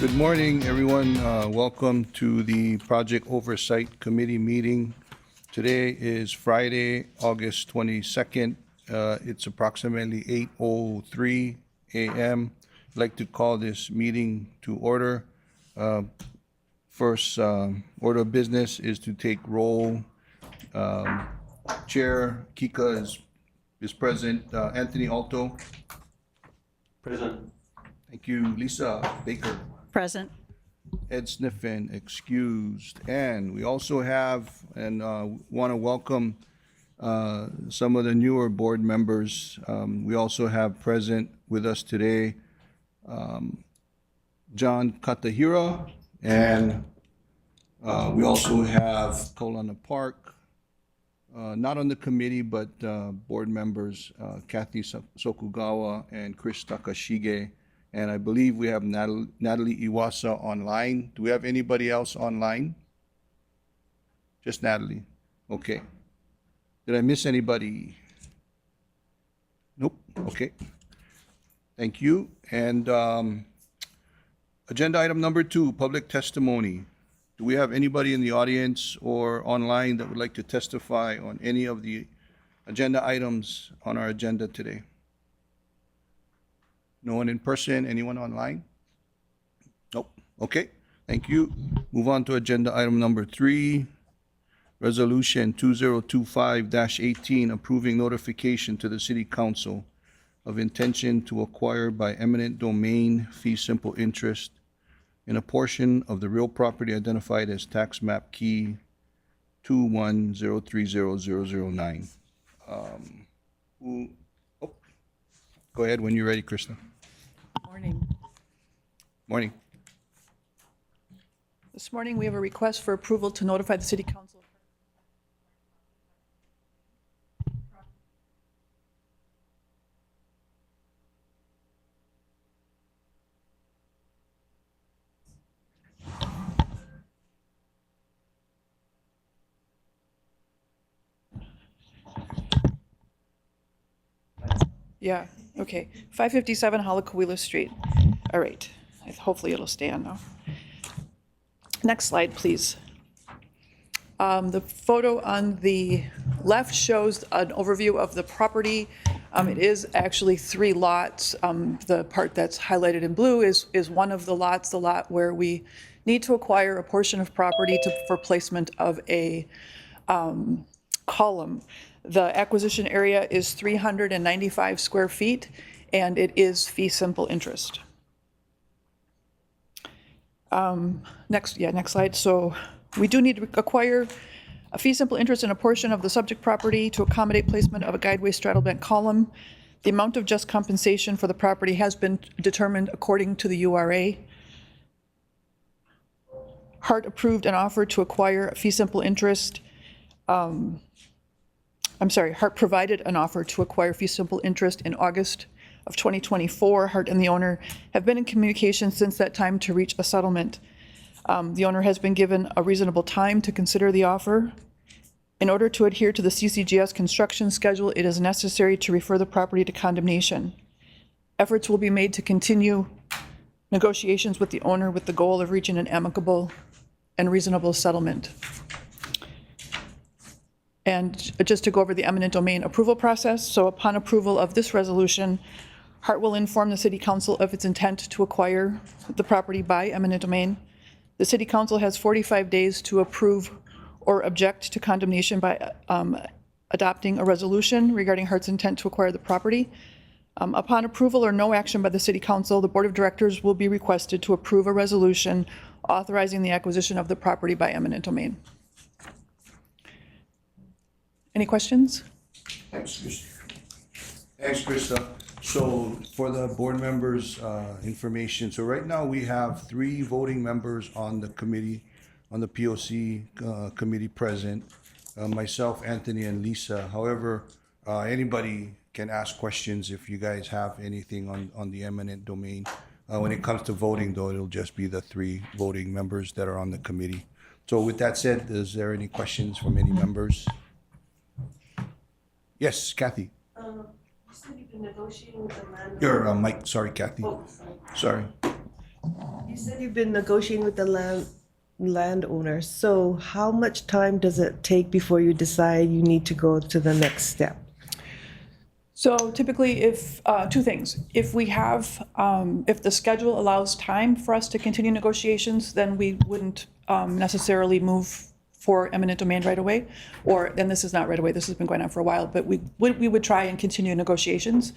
Good morning, everyone. Welcome to the Project Oversight Committee meeting. Today is Friday, August 22nd. It's approximately 8:03 a.m. I'd like to call this meeting to order. First order of business is to take roll. Chair Kika is present. Anthony Alto. Present. Thank you. Lisa Baker. Present. Ed Sniffen excused. And we also have, and want to welcome some of the newer board members. We also have present with us today John Katahira, and we also have Kolana Park, not on the committee, but board members Kathy Sokugawa and Chris Takashige. And I believe we have Natalie Iwasa online. Do we have anybody else online? Just Natalie. Okay. Did I miss anybody? Nope. Okay. Thank you. And agenda item number 2, public testimony. Do we have anybody in the audience or online that would like to testify on any of the agenda items on our agenda today? No one in person? Anyone online? Nope. Okay. Thank you. Move on to agenda item number 3, Resolution 2025-18, approving notification to the City Council of intention to acquire by eminent domain fee simple interest in a portion of the real property identified as tax map key 210300009. Go ahead when you're ready, Krista. Morning. Morning. This morning, we have a request for approval to notify the City Council. Yeah, okay. 557 Halakawila Street. All right. Hopefully it'll stay on now. Next slide, please. The photo on the left shows an overview of the property. It is actually 3 lots. The part that's highlighted in blue is one of the lots, the lot where we need to acquire a portion of property for placement of a column. The acquisition area is 395 square feet, and it is fee simple interest. Next slide. So we do need to acquire a fee simple interest in a portion of the subject property to accommodate placement of a guideway straddle bent column. The amount of just compensation for the property has been determined according to the URA. Hart approved an offer to acquire a fee simple interest. Hart provided an offer to acquire fee simple interest in August of 2024. Hart and the owner have been in communication since that time to reach a settlement. The owner has been given a reasonable time to consider the offer. In order to adhere to the CCGS construction schedule, it is necessary to refer the property to condemnation. Efforts will be made to continue negotiations with the owner with the goal of reaching an amicable and reasonable settlement. And just to go over the eminent domain approval process, so upon approval of this resolution, Hart will inform the City Council of its intent to acquire the property by eminent domain. The City Council has 45 days to approve or object to condemnation by adopting a resolution regarding Hart's intent to acquire the property. Upon approval or no action by the City Council, the Board of Directors will be requested to approve a resolution authorizing the acquisition of the property by eminent domain. Any questions? Thanks, Krista. So for the board members' information, so right now we have 3 voting members on the committee, on the POC committee present, myself, Anthony, and Lisa. However, anybody can ask questions if you guys have anything on the eminent domain. When it comes to voting, though, it'll just be the 3 voting members that are on the committee. So with that said, is there any questions from any members? Yes, Kathy. You said you've been negotiating with the landlord. Your mic, sorry, Kathy. Oh, sorry. Sorry. You said you've been negotiating with the landowner. So how much time does it take before you decide you need to go to the next step? So typically, if, two things. If we have, if the schedule allows time for us to continue negotiations, then we wouldn't necessarily move for eminent domain right away. And this is not right away, this has been going on for a while, but we would try and continue negotiations.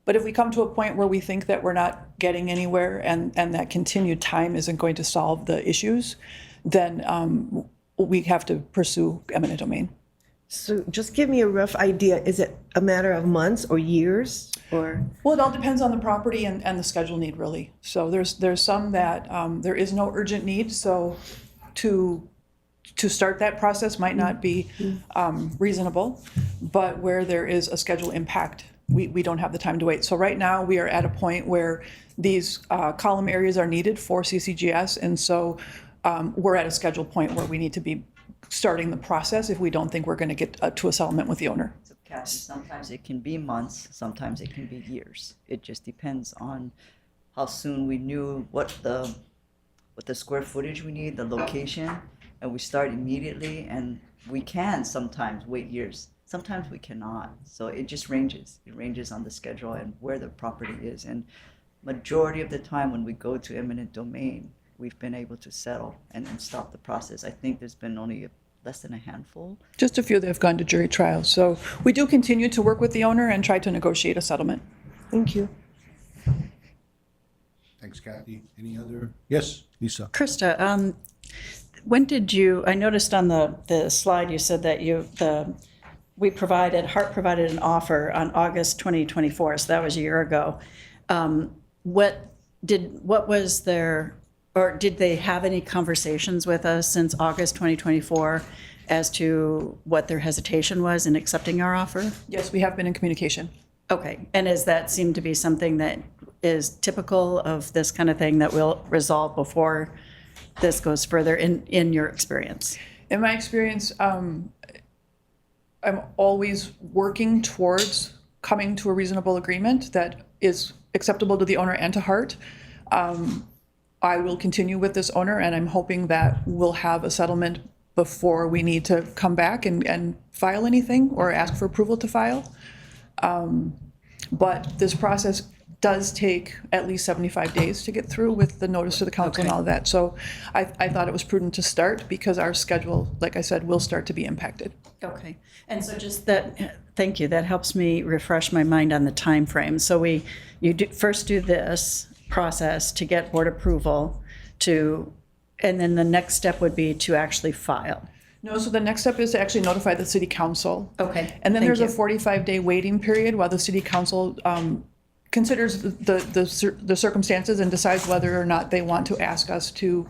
But if we come to a point where we think that we're not getting anywhere and that continued time isn't going to solve the issues, then we have to pursue eminent domain. So just give me a rough idea. Is it a matter of months or years or? Well, it all depends on the property and the schedule need, really. So there's some that there is no urgent need, so to start that process might not be reasonable, but where there is a schedule impact, we don't have the time to wait. So right now, we are at a point where these column areas are needed for CCGS, and so we're at a schedule point where we need to be starting the process if we don't think we're going to get to a settlement with the owner. So Kathy, sometimes it can be months, sometimes it can be years. It just depends on how soon we knew what the square footage we need, the location, and we start immediately. And we can sometimes wait years. Sometimes we cannot. So it just ranges. It ranges on the schedule and where the property is. And majority of the time when we go to eminent domain, we've been able to settle and stop the process. I think there's been only less than a handful. Just a few that have gone to jury trial. So we do continue to work with the owner and try to negotiate a settlement. Thank you. Thanks, Kathy. Any other? Yes, Lisa. Krista, when did you, I noticed on the slide you said that Hart provided an offer on August 2024, so that was a year ago. What was their, or did they have any conversations with us since August 2024 as to what their hesitation was in accepting our offer? Yes, we have been in communication. Okay, and does that seem to be something that is typical of this kind of thing that will resolve before this goes further in your experience? In my experience, I'm always working towards coming to a reasonable agreement that is acceptable to the owner and to Hart. I will continue with this owner, and I'm hoping that we'll have a settlement before we need to come back and file anything or ask for approval to file. But this process does take at least 75 days to get through with the notice to the council and all of that. So I thought it was prudent to start because our schedule, like I said, will start to be impacted. Okay, and so just that, thank you, that helps me refresh my mind on the time frame. So first do this process to get board approval and then the next step would be to actually file. No, so the next step is to actually notify the city council. Okay, And then thank there's a you. 45-day waiting period while the city council considers the circumstances and decides whether or not they want to ask us to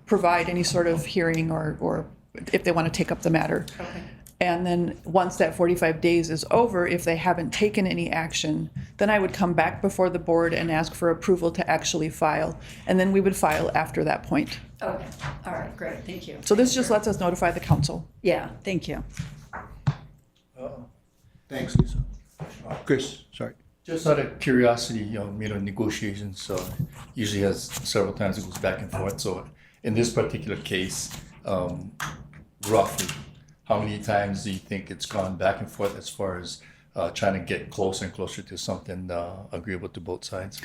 provide any sort of hearing or if they want to take up the matter. Okay. And then once that 45 days is over, if they haven't taken any action, then I would come back before the board and ask for approval to actually file. And then we would file after that point. Okay, all right, great, thank you. So this just lets us notify the council. Yeah, thank you. Thanks, Lisa. Chris, sorry. Just out of curiosity, negotiations usually has several times it goes back and forth. So in this particular case, roughly, how many times do you think it's gone back and forth as far as trying to get closer and closer to something agreeable to both sides?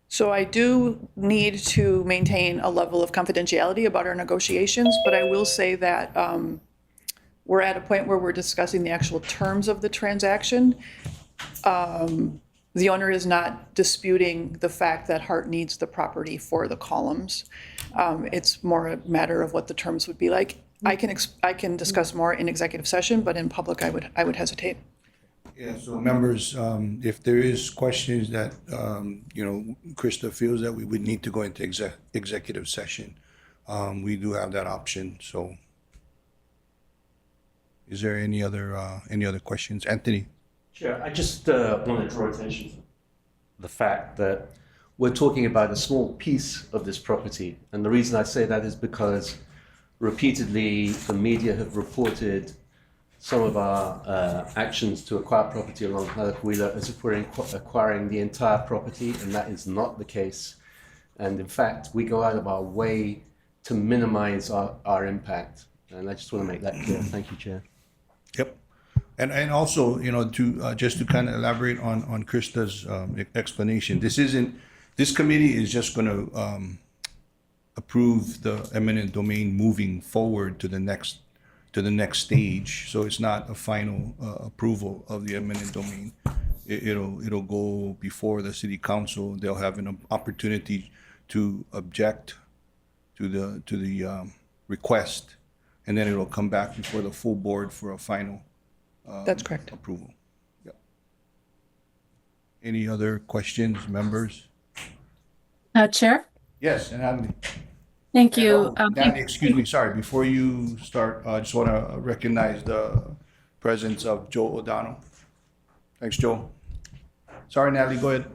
So I do need to maintain a level of confidentiality about our negotiations, but I will say that we're at a point where we're discussing the actual terms of the transaction. The owner is not disputing the fact that Hart needs the property for the columns. It's more a matter of what the terms would be like. I can discuss more in executive session, but in public, I would hesitate. Yeah, so members, if there is questions that, Krista feels that we would need to go into executive session, we do have that option, so. Is there any other questions? Anthony? Sure. I just want to draw attention to the fact that we're talking about a small piece of this property. And the reason I say that is because repeatedly the media have reported some of our actions to acquire property along Alajuela as if we're acquiring the entire property, and that is not the case. And in fact, we go out of our way to minimize our impact. And I just want to make that clear. Thank you, Chair. Yep. And also, you know, to just to kind of elaborate on Krista's explanation, this committee is just going to approve the eminent domain moving forward to the next stage. So it's not a final approval of the eminent domain. It'll go before the city council. They'll have an opportunity to object to the request, and then it'll come back before the full board for a final That's correct. approval. Yep. Any other questions, members? Chair, Yes, and Natalie. thank you. Natalie, excuse me, sorry, before you start, I just want to recognize the presence of Joe O'Donnell. Thanks, Joe. Sorry, Natalie, go ahead.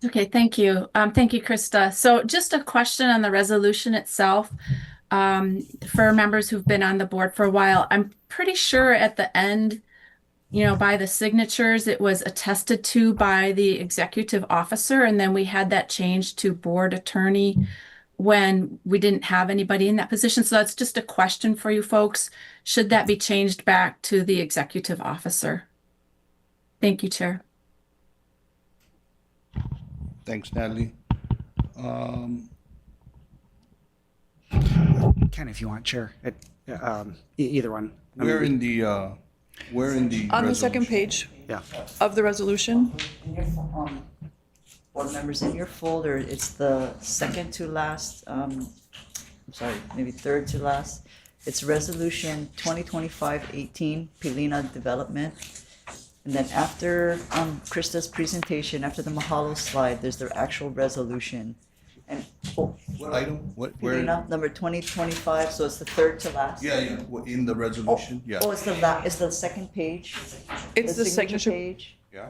Okay, thank you. Thank you, Krista. So just a question on the resolution itself. For members who've been on the board for a while, I'm pretty sure at the end, you know, by the signatures, it was attested to by the executive officer, and then we had that changed to board attorney when we didn't have anybody in that position. So that's just a question for you folks. Should that be changed back to the executive officer? Thank you, Chair. Thanks, Natalie. Ken, if you want, Chair. Either one. I We're mean, in the On the second resolution. page Yeah. of the resolution, In your, board members, in your folder, it's the second to last, I'm sorry, maybe third to last. It's Resolution 2025-18, Pilina Development. And then after Krista's presentation, after the Mahalo slide, there's their actual resolution. And, What item? Where? Pilina, number 2025, so it's the third to last. Yeah, in the resolution, yeah, Oh, it's the second page? it's the signature. Page? yeah.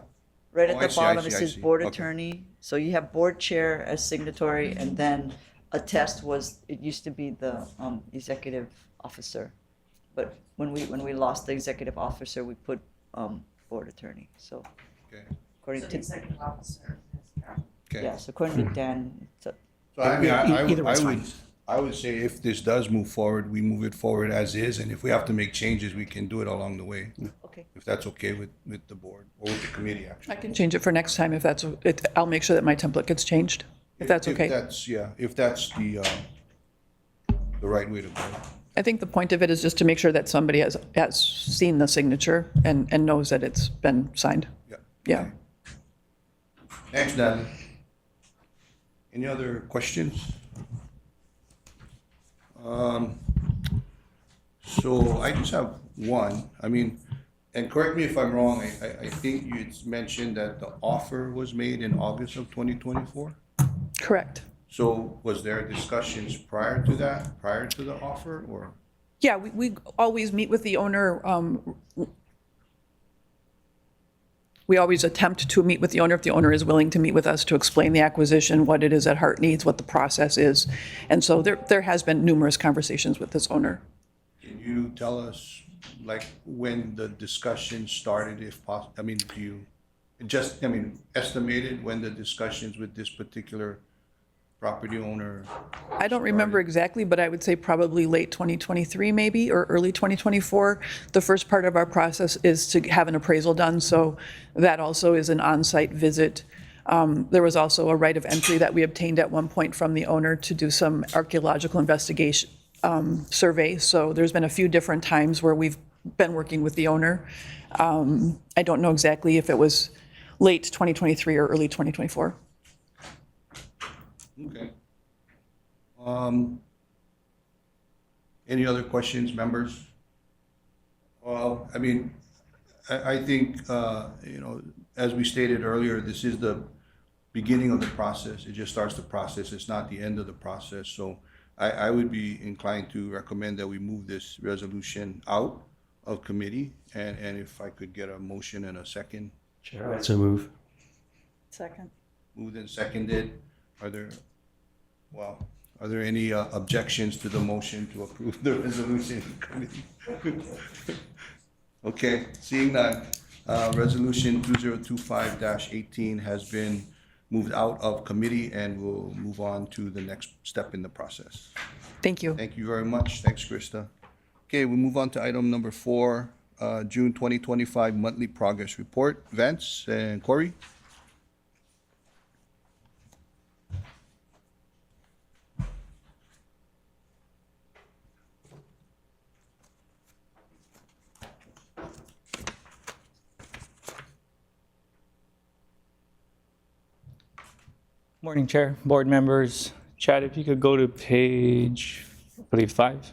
Right Oh, at I the see, I bottom, it see, I says see. board Okay. attorney. So you have board chair as signatory, and then attest was, it used to be the executive officer. But when we lost the executive officer, we put board attorney. So Okay, according to, okay. yes, according to Dan, So I mean, Either one's fine. I would say if this does move forward, we move it forward as is, and if we have to make changes, we can do it along the way. okay. If that's okay with the board, or with the committee, actually. I can change it for next time if that's, I'll make sure that my template gets changed, if that's okay. If that's the right way to go. I think the point of it is just to make sure that somebody has seen the signature and knows that it's been signed. Yeah. Yeah. Thanks, Natalie. Any other questions? So I just have one. I mean, and correct me if I'm wrong, I think you mentioned that the offer was made in August of 2024? Correct. So was there discussions prior to that, prior to the offer, or? Yeah, we always meet with the owner. We always attempt to meet with the owner if the owner is willing to meet with us to explain the acquisition, what it is that Hart needs, what the process is. And so there has been numerous conversations with this owner. Can you tell us, like, when the discussion started, if possible? I mean, do you estimated when the discussions with this particular property owner? I don't remember exactly, but I would say probably late 2023 maybe, or early 2024. The first part of our process is to have an appraisal done, so that also is an on-site visit. There was also a right of entry that we obtained at one point from the owner to do some archaeological investigation survey. So there's been a few different times where we've been working with the owner. I don't know exactly if it was late 2023 or early 2024. Okay. Any other questions, members? Well, I mean, I think, as we stated earlier, this is the beginning of the process. It just starts the process. It's not the end of the process. So I would be inclined to recommend that we move this resolution out of committee. And if I could get a motion and a second. Chair, to move. Second. Moved and seconded. Are there any objections to the motion to approve the resolution in committee? Okay, seeing none, resolution 2025-18 has been moved out of committee and will move on to the next step in the process. Thank you. Thank you very much. Thanks, Krista. Okay, we move on to item number 4, June 2025 monthly progress report. Vance and Corey? Morning, Chair, board members. Chad, if you could go to page, I believe, 5.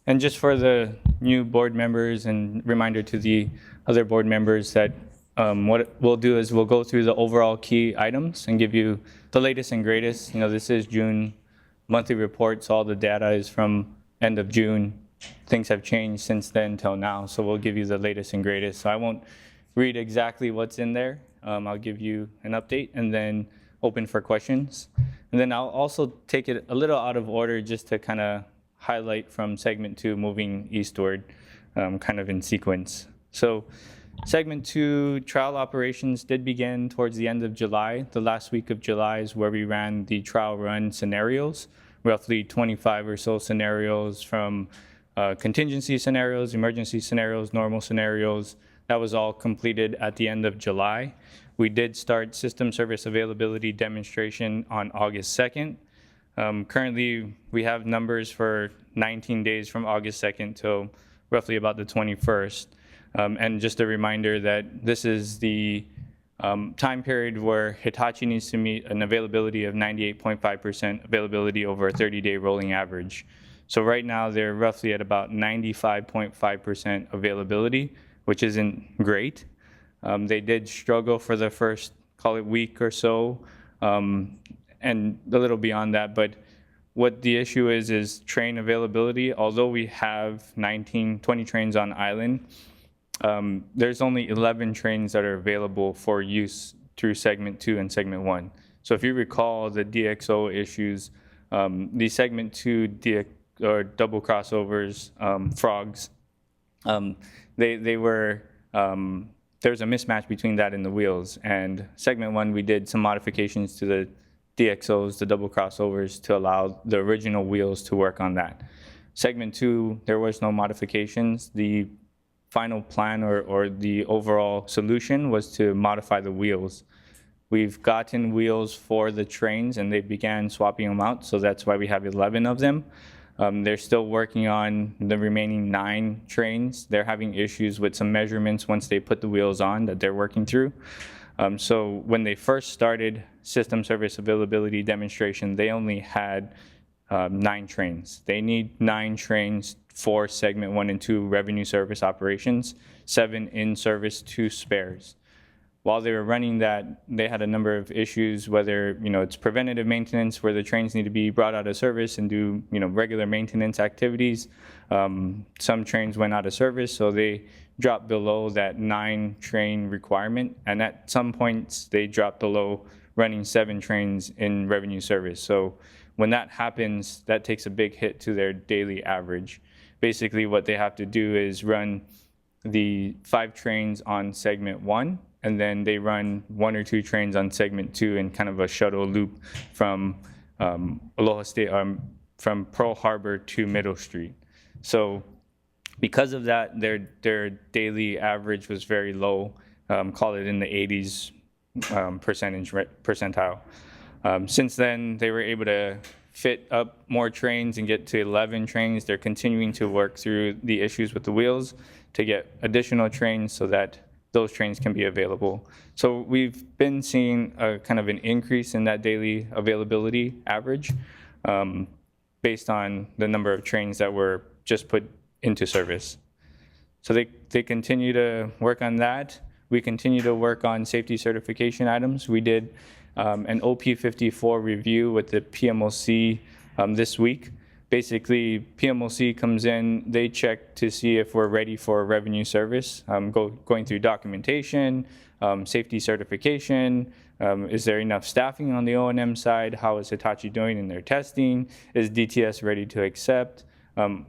And just for the new board members and reminder to the other board members that what we'll do is we'll go through the overall key items and give you the latest and greatest. You know, this is June monthly reports. All the data is from end of June. Things have changed since then till now, so we'll give you the latest and greatest. So I won't read exactly what's in there. I'll give you an update and then open for questions. And then I'll also take it a little out of order just to kind of highlight from segment 2 moving eastward, kind of in sequence. So segment 2 trial operations did begin towards the end of July. The last week of July is where we ran the trial run scenarios, roughly 25 or so scenarios from contingency scenarios, emergency scenarios, normal scenarios. That was all completed at the end of July. We did start system service availability demonstration on August 2nd. Currently, we have numbers for 19 days from August 2nd till roughly about the 21st. And just a reminder that this is the time period where Hitachi needs to meet an availability of 98.5% availability over a 30-day rolling average. So right now, they're roughly at about 95.5% availability, which isn't great. They did struggle for the first, call it, week or so, and a little beyond that. But what the issue is train availability. Although we have 20 trains on island, there's only 11 trains that are available for use through segment 2 and segment 1. So if you recall the DXO issues, the segment 2 or double crossovers, frogs, they were, there's a mismatch between that and the wheels. And segment 1, we did some modifications to the DXOs, the double crossovers, to allow the original wheels to work on that. Segment 2, there was no modifications. The final plan or the overall solution was to modify the wheels. We've gotten wheels for the trains and they began swapping them out, so that's why we have 11 of them. They're still working on the remaining 9 trains. They're having issues with some measurements once they put the wheels on that they're working through. So when they first started system service availability demonstration, they only had 9 trains. They need 9 trains for segment 1 and 2 revenue service operations, 7 in service, 2 spares. While they were running that, they had a number of issues, whether it's preventative maintenance, where the trains need to be brought out of service and do regular maintenance activities. Some trains went out of service, so they dropped below that 9 train requirement, and at some points they dropped below running 7 trains in revenue service. So when that happens, that takes a big hit to their daily average. Basically, what they have to do is run the 5 trains on segment 1, and then they run 1 or 2 trains on segment 2 in kind of a shuttle loop from Aloha State, from Pearl Harbor to Middle Street. So because of that, their daily average was very low, call it in the 80s percentile. Since then, they were able to fit up more trains and get to 11 trains. They're continuing to work through the issues with the wheels to get additional trains so that those trains can be available. So we've been seeing a kind of an increase in that daily availability average based on the number of trains that were just put into service. So they continue to work on that. We continue to work on safety certification items. We did an OP54 review with the PMOC this week. Basically, PMOC comes in, they check to see if we're ready for revenue service, going through documentation, safety certification, is there enough staffing on the O&M side, how is Hitachi doing in their testing, is DTS ready to accept,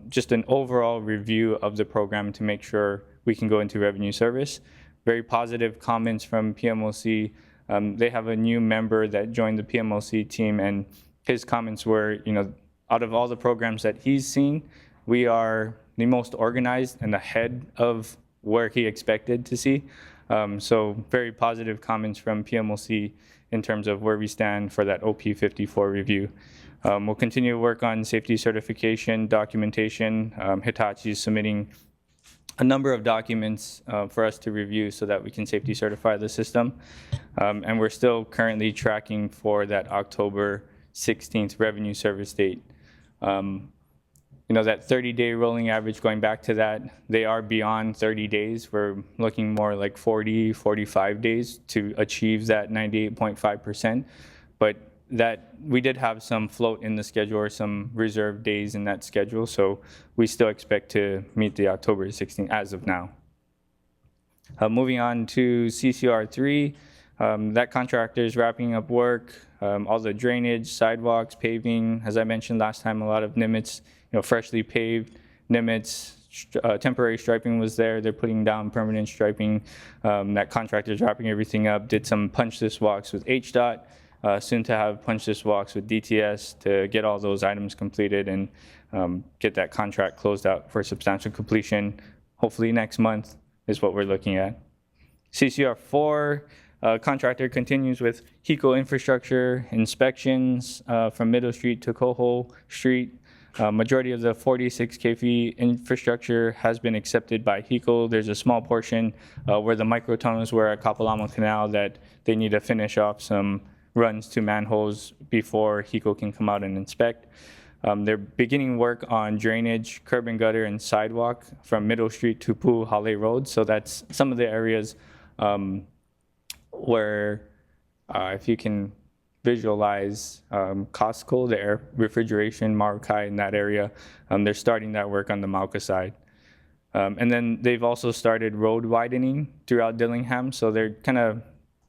just an overall review of the program to make sure we can go into revenue service. Very positive comments from PMOC. They have a new member that joined the PMOC team, and his comments were, out of all the programs that he's seen, we are the most organized and ahead of where he expected to see. So very positive comments from PMOC in terms of where we stand for that OP54 review. We'll continue to work on safety certification, documentation. Hitachi is submitting a number of documents for us to review so that we can safety certify the system. And we're still currently tracking for that October 16th revenue service date. That 30-day rolling average, going back to that, they are beyond 30 days. We're looking more like 40, 45 days to achieve that 98.5%. But that we did have some float in the schedule or some reserve days in that schedule. So we still expect to meet the October 16th as of now. Moving on to CCR3, that contractor is wrapping up work, all the drainage, sidewalks, paving. As I mentioned last time, a lot of Nimitz, freshly paved Nimitz. Temporary striping was there. They're putting down permanent striping. That contractor is wrapping everything up. Did some punch list walks with HDOT. Soon to have punch list walks with DTS to get all those items completed and get that contract closed out for substantial completion. Hopefully next month is what we're looking at. CCR4, contractor continues with HECO infrastructure inspections from Middle Street to Coho Street. Majority of the 46 kV infrastructure has been accepted by HECO. There's a small portion where the microtunnels were at Kapalama Canal that they need to finish off some runs to manholes before HECO can come out and inspect. They're beginning work on drainage, curb and gutter, and sidewalk from Middle Street to Pu'uhale Road. So that's some of the areas where, if you can visualize Costco, the air refrigeration, Marukai in that area, they're starting that work on the Mauka side. And then they've also started road widening throughout Dillingham. So they're kind of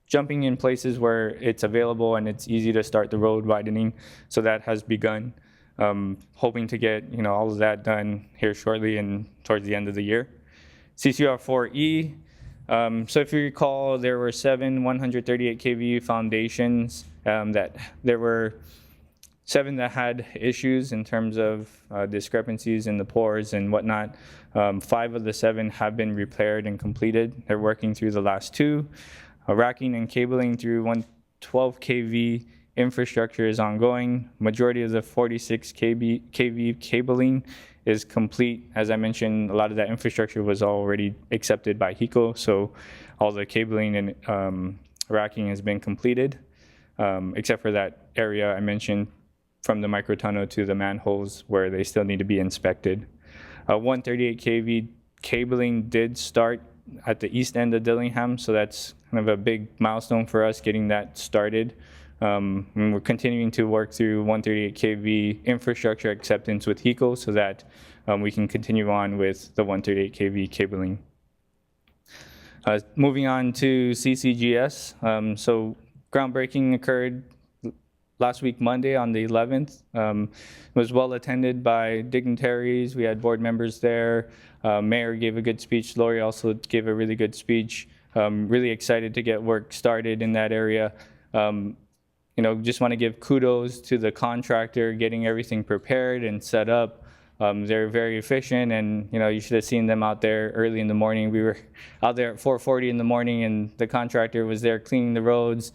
jumping in places where it's available and it's easy to start the road widening. So that has begun. Hoping to get all of that done here shortly and towards the end of the year. CCR4E. So if you recall, there were 7 138 kV foundations that there were 7 that had issues in terms of discrepancies in the pores and whatnot. 5 of the 7 have been repaired and completed. They're working through the last 2. Racking and cabling through 112 kV infrastructure is ongoing. Majority of the 46 kV cabling is complete. As I mentioned, a lot of that infrastructure was already accepted by HECO, so all the cabling and racking has been completed, except for that area I mentioned from the microtunnel to the manholes where they still need to be inspected. 138 kV cabling did start at the east end of Dillingham, so that's kind of a big milestone for us getting that started. And we're continuing to work through 138 kV infrastructure acceptance with HECO so that we can continue on with the 138 kV cabling. Moving on to CCGS. So groundbreaking occurred last week, Monday, on the 11th. It was well attended by dignitaries. We had board members there. Mayor gave a good speech. Lori also gave a really good speech. Really excited to get work started in that area. Just want to give kudos to the contractor getting everything prepared and set up. They're very efficient, and you should have seen them out there early in the morning. We were out there at 4:40 in the morning, and the contractor was there cleaning the roads,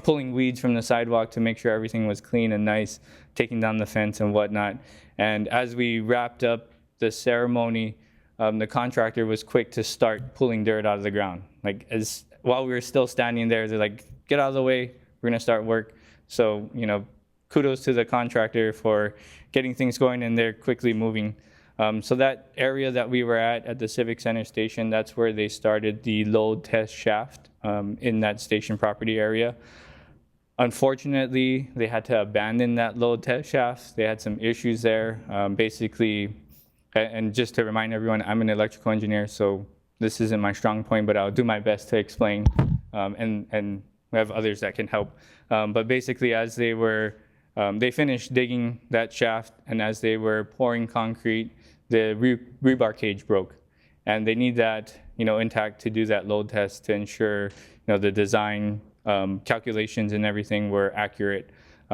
pulling weeds from the sidewalk to make sure everything was clean and nice, taking down the fence and whatnot. And as we wrapped up the ceremony, the contractor was quick to start pulling dirt out of the ground. While we were still standing there, they're like, "Get out of the way, we're gonna start work." So, kudos to the contractor for getting things going, and they're quickly moving. So that area that we were at the Civic Center station, that's where they started the load test shaft in that station property area. Unfortunately, they had to abandon that load test shaft. They had some issues there. Basically, and just to remind everyone, I'm an electrical engineer, so this isn't my strong point, but I'll do my best to explain, and we have others that can help. But basically, as they were They finished digging that shaft, and as they were pouring concrete, the rebar cage broke, and they need that, intact to do that load test to ensure, the design calculations and everything were accurate.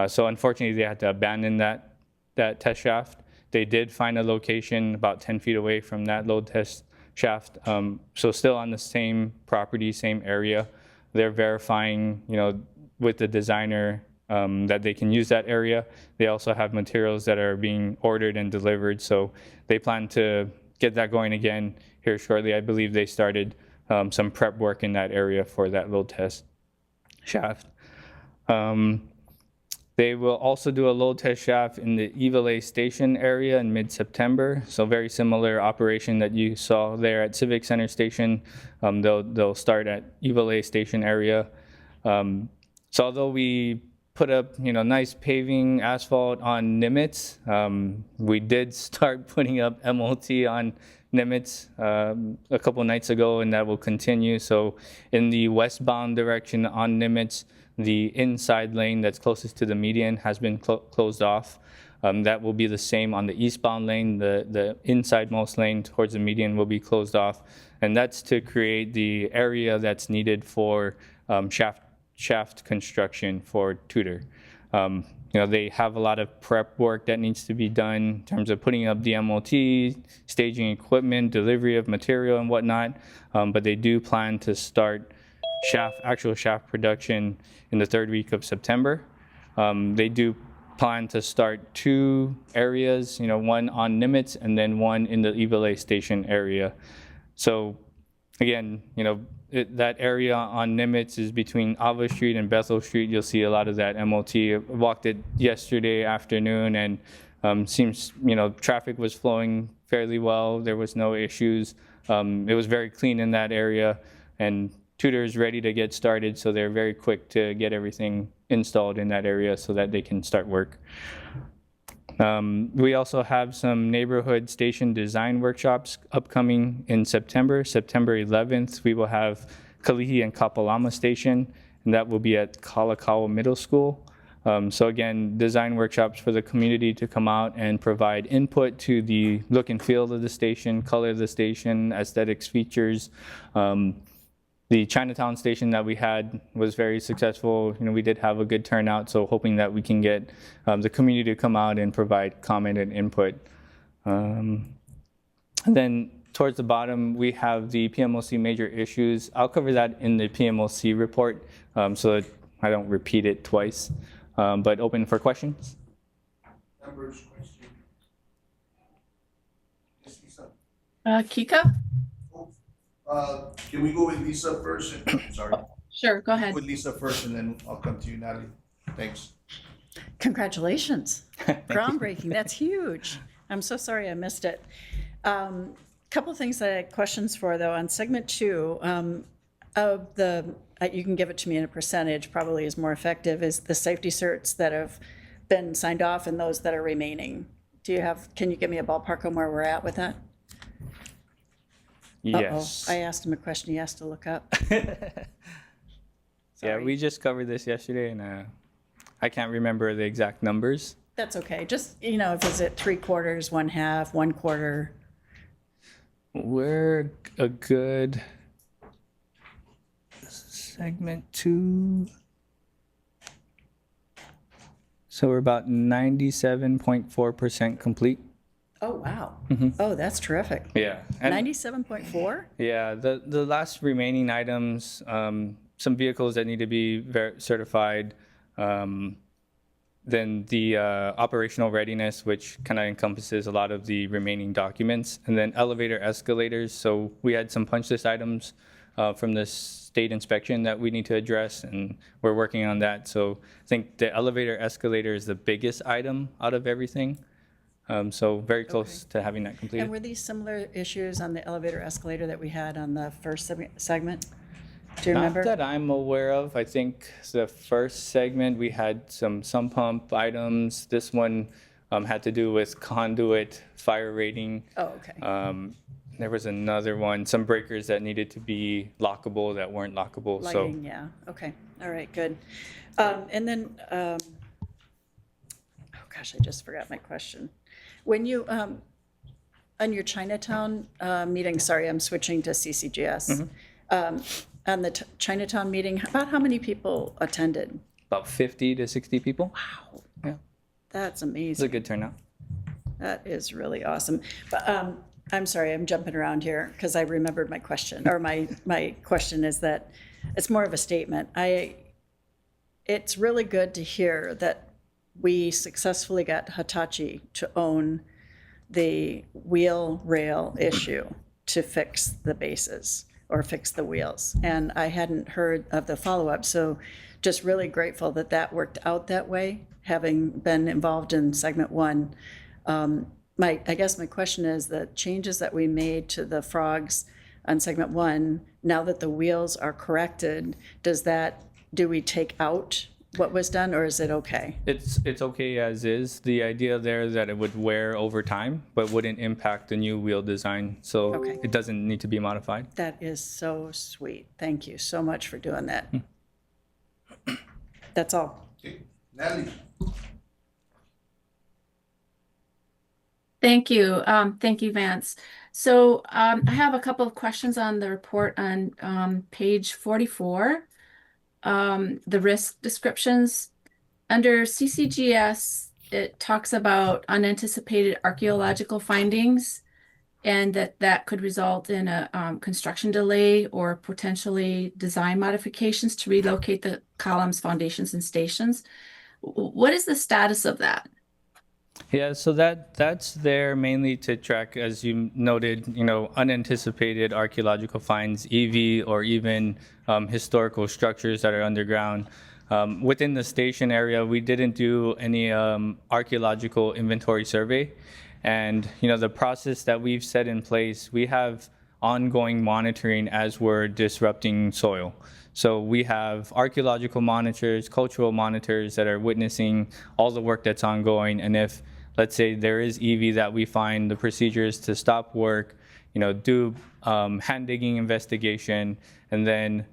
So unfortunately, they had to abandon that test shaft. They did find a location about 10 feet away from that load test shaft, so still on the same property, same area. They're verifying, with the designer that they can use that area. They also have materials that are being ordered and delivered, so they plan to get that going again here shortly. I believe they started some prep work in that area for that load test shaft. They will also do a load test shaft in the Evilay Station area in mid-September. So very similar operation that you saw there at Civic Center Station. They'll start at Evilay Station area. So although we put up, nice paving asphalt on Nimitz, we did start putting up MLT on Nimitz a couple nights ago, and that will continue. So in the westbound direction on Nimitz, the inside lane that's closest to the median has been closed off. That will be the same on the eastbound lane. The inside-most lane towards the median will be closed off, and that's to create the area that's needed for shaft construction for Tudor. They have a lot of prep work that needs to be done in terms of putting up the MLT, staging equipment, delivery of material and whatnot, but they do plan to start actual shaft production in the third week of September. They do plan to start 2 areas, one on Nimitz and then one in the Evilay Station area. So again, that area on Nimitz is between Ava Street and Bethel Street. You'll see a lot of that MLT. I walked it yesterday afternoon, and seems, traffic was flowing fairly well. There was no issues. It was very clean in that area, and Tudor is ready to get started, so they're very quick to get everything installed in that area so that they can start work. We also have some neighborhood station design workshops upcoming in September. September 11th, we will have Kalihi and Kapalama Station, and that will be at Kalakaua Middle School. So again, design workshops for the community to come out and provide input to the look and feel of the station, color of the station, aesthetics, features. The Chinatown station that we had was very successful. We did have a good turnout, so hoping that we can get the community to come out and provide comment and input. And then towards the bottom, we have the PMLC major issues. I'll cover that in the PMLC report so that I don't repeat it twice, but open for questions. Members, question? Yes, Lisa. Kika? Can we go with Lisa first? Sorry. Sure, go ahead. With Lisa first, and then I'll come to you, Natalie. Thanks. Congratulations. Groundbreaking. That's huge. I'm so sorry I missed it. Couple things that I had questions for, though. On segment 2, of the, you can give it to me in a percentage, probably is more effective, is the safety certs that have been signed off and those that are remaining. Can you give me a ballpark on where we're at with that? Yes. I asked him a question he has to look up. Yeah, we just covered this yesterday, and I can't remember the exact numbers. That's okay. Just, if it's at 3/4, 1/2, 1/4. We're a good segment 2. So we're about 97.4% complete. Oh, wow. Oh, that's terrific. Yeah. And 97.4? yeah, the last remaining items, some vehicles that need to be certified, then the operational readiness, which kind of encompasses a lot of the remaining documents, and then elevator escalators. So we had some punch list items from the state inspection that we need to address, and we're working on that. So I think the elevator escalator is the biggest item out of everything. So very close to having that completed. And were these similar issues on the elevator escalator that we had on the first segment? Do you remember? Not that I'm aware of. I think the first segment we had some sump pump items. This one had to do with conduit fire rating. Oh, okay. There was another one, some breakers that needed to be lockable that weren't lockable. Lighting, yeah. Okay. All right, good. And then gosh, I just forgot my question. When you, on your Chinatown meeting, sorry, I'm switching to CCGS. On the Chinatown meeting, about how many people attended? About 50 to 60 people. Wow, Yeah, that's it's a amazing. good turnout. That is really awesome. But I'm sorry, I'm jumping around here because I remembered my question, or my question is that it's more of a statement. It's really good to hear that we successfully got Hitachi to own the wheel rail issue to fix the bases or fix the wheels. And I hadn't heard of the follow-up, so just really grateful that that worked out that way, having been involved in segment one. I guess my question is the changes that we made to the frogs on segment one, now that the wheels are corrected, do we take out what was done, or is it okay? It's okay as is. The idea there is that it would wear over time, but wouldn't impact the new wheel design. So Okay. it doesn't need to be modified. That is so sweet. Thank you so much for doing that. That's all. Okay. Natalie? Thank you. Thank you, Vance. So I have a couple of questions on the report on page 44. The risk descriptions. Under CCGS, it talks about unanticipated archaeological findings and that could result in a construction delay or potentially design modifications to relocate the columns, foundations, and stations. What is the status of that? Yeah, so that's there mainly to track, as you noted, unanticipated archaeological finds, EV, or even historical structures that are underground. Within the station area, we didn't do any archaeological inventory survey. And, the process that we've set in place, we have ongoing monitoring as we're disrupting soil. So we have archaeological monitors, cultural monitors that are witnessing all the work that's ongoing. And if, let's say, there is EV that we find, the procedures to stop work, do hand digging investigation, and then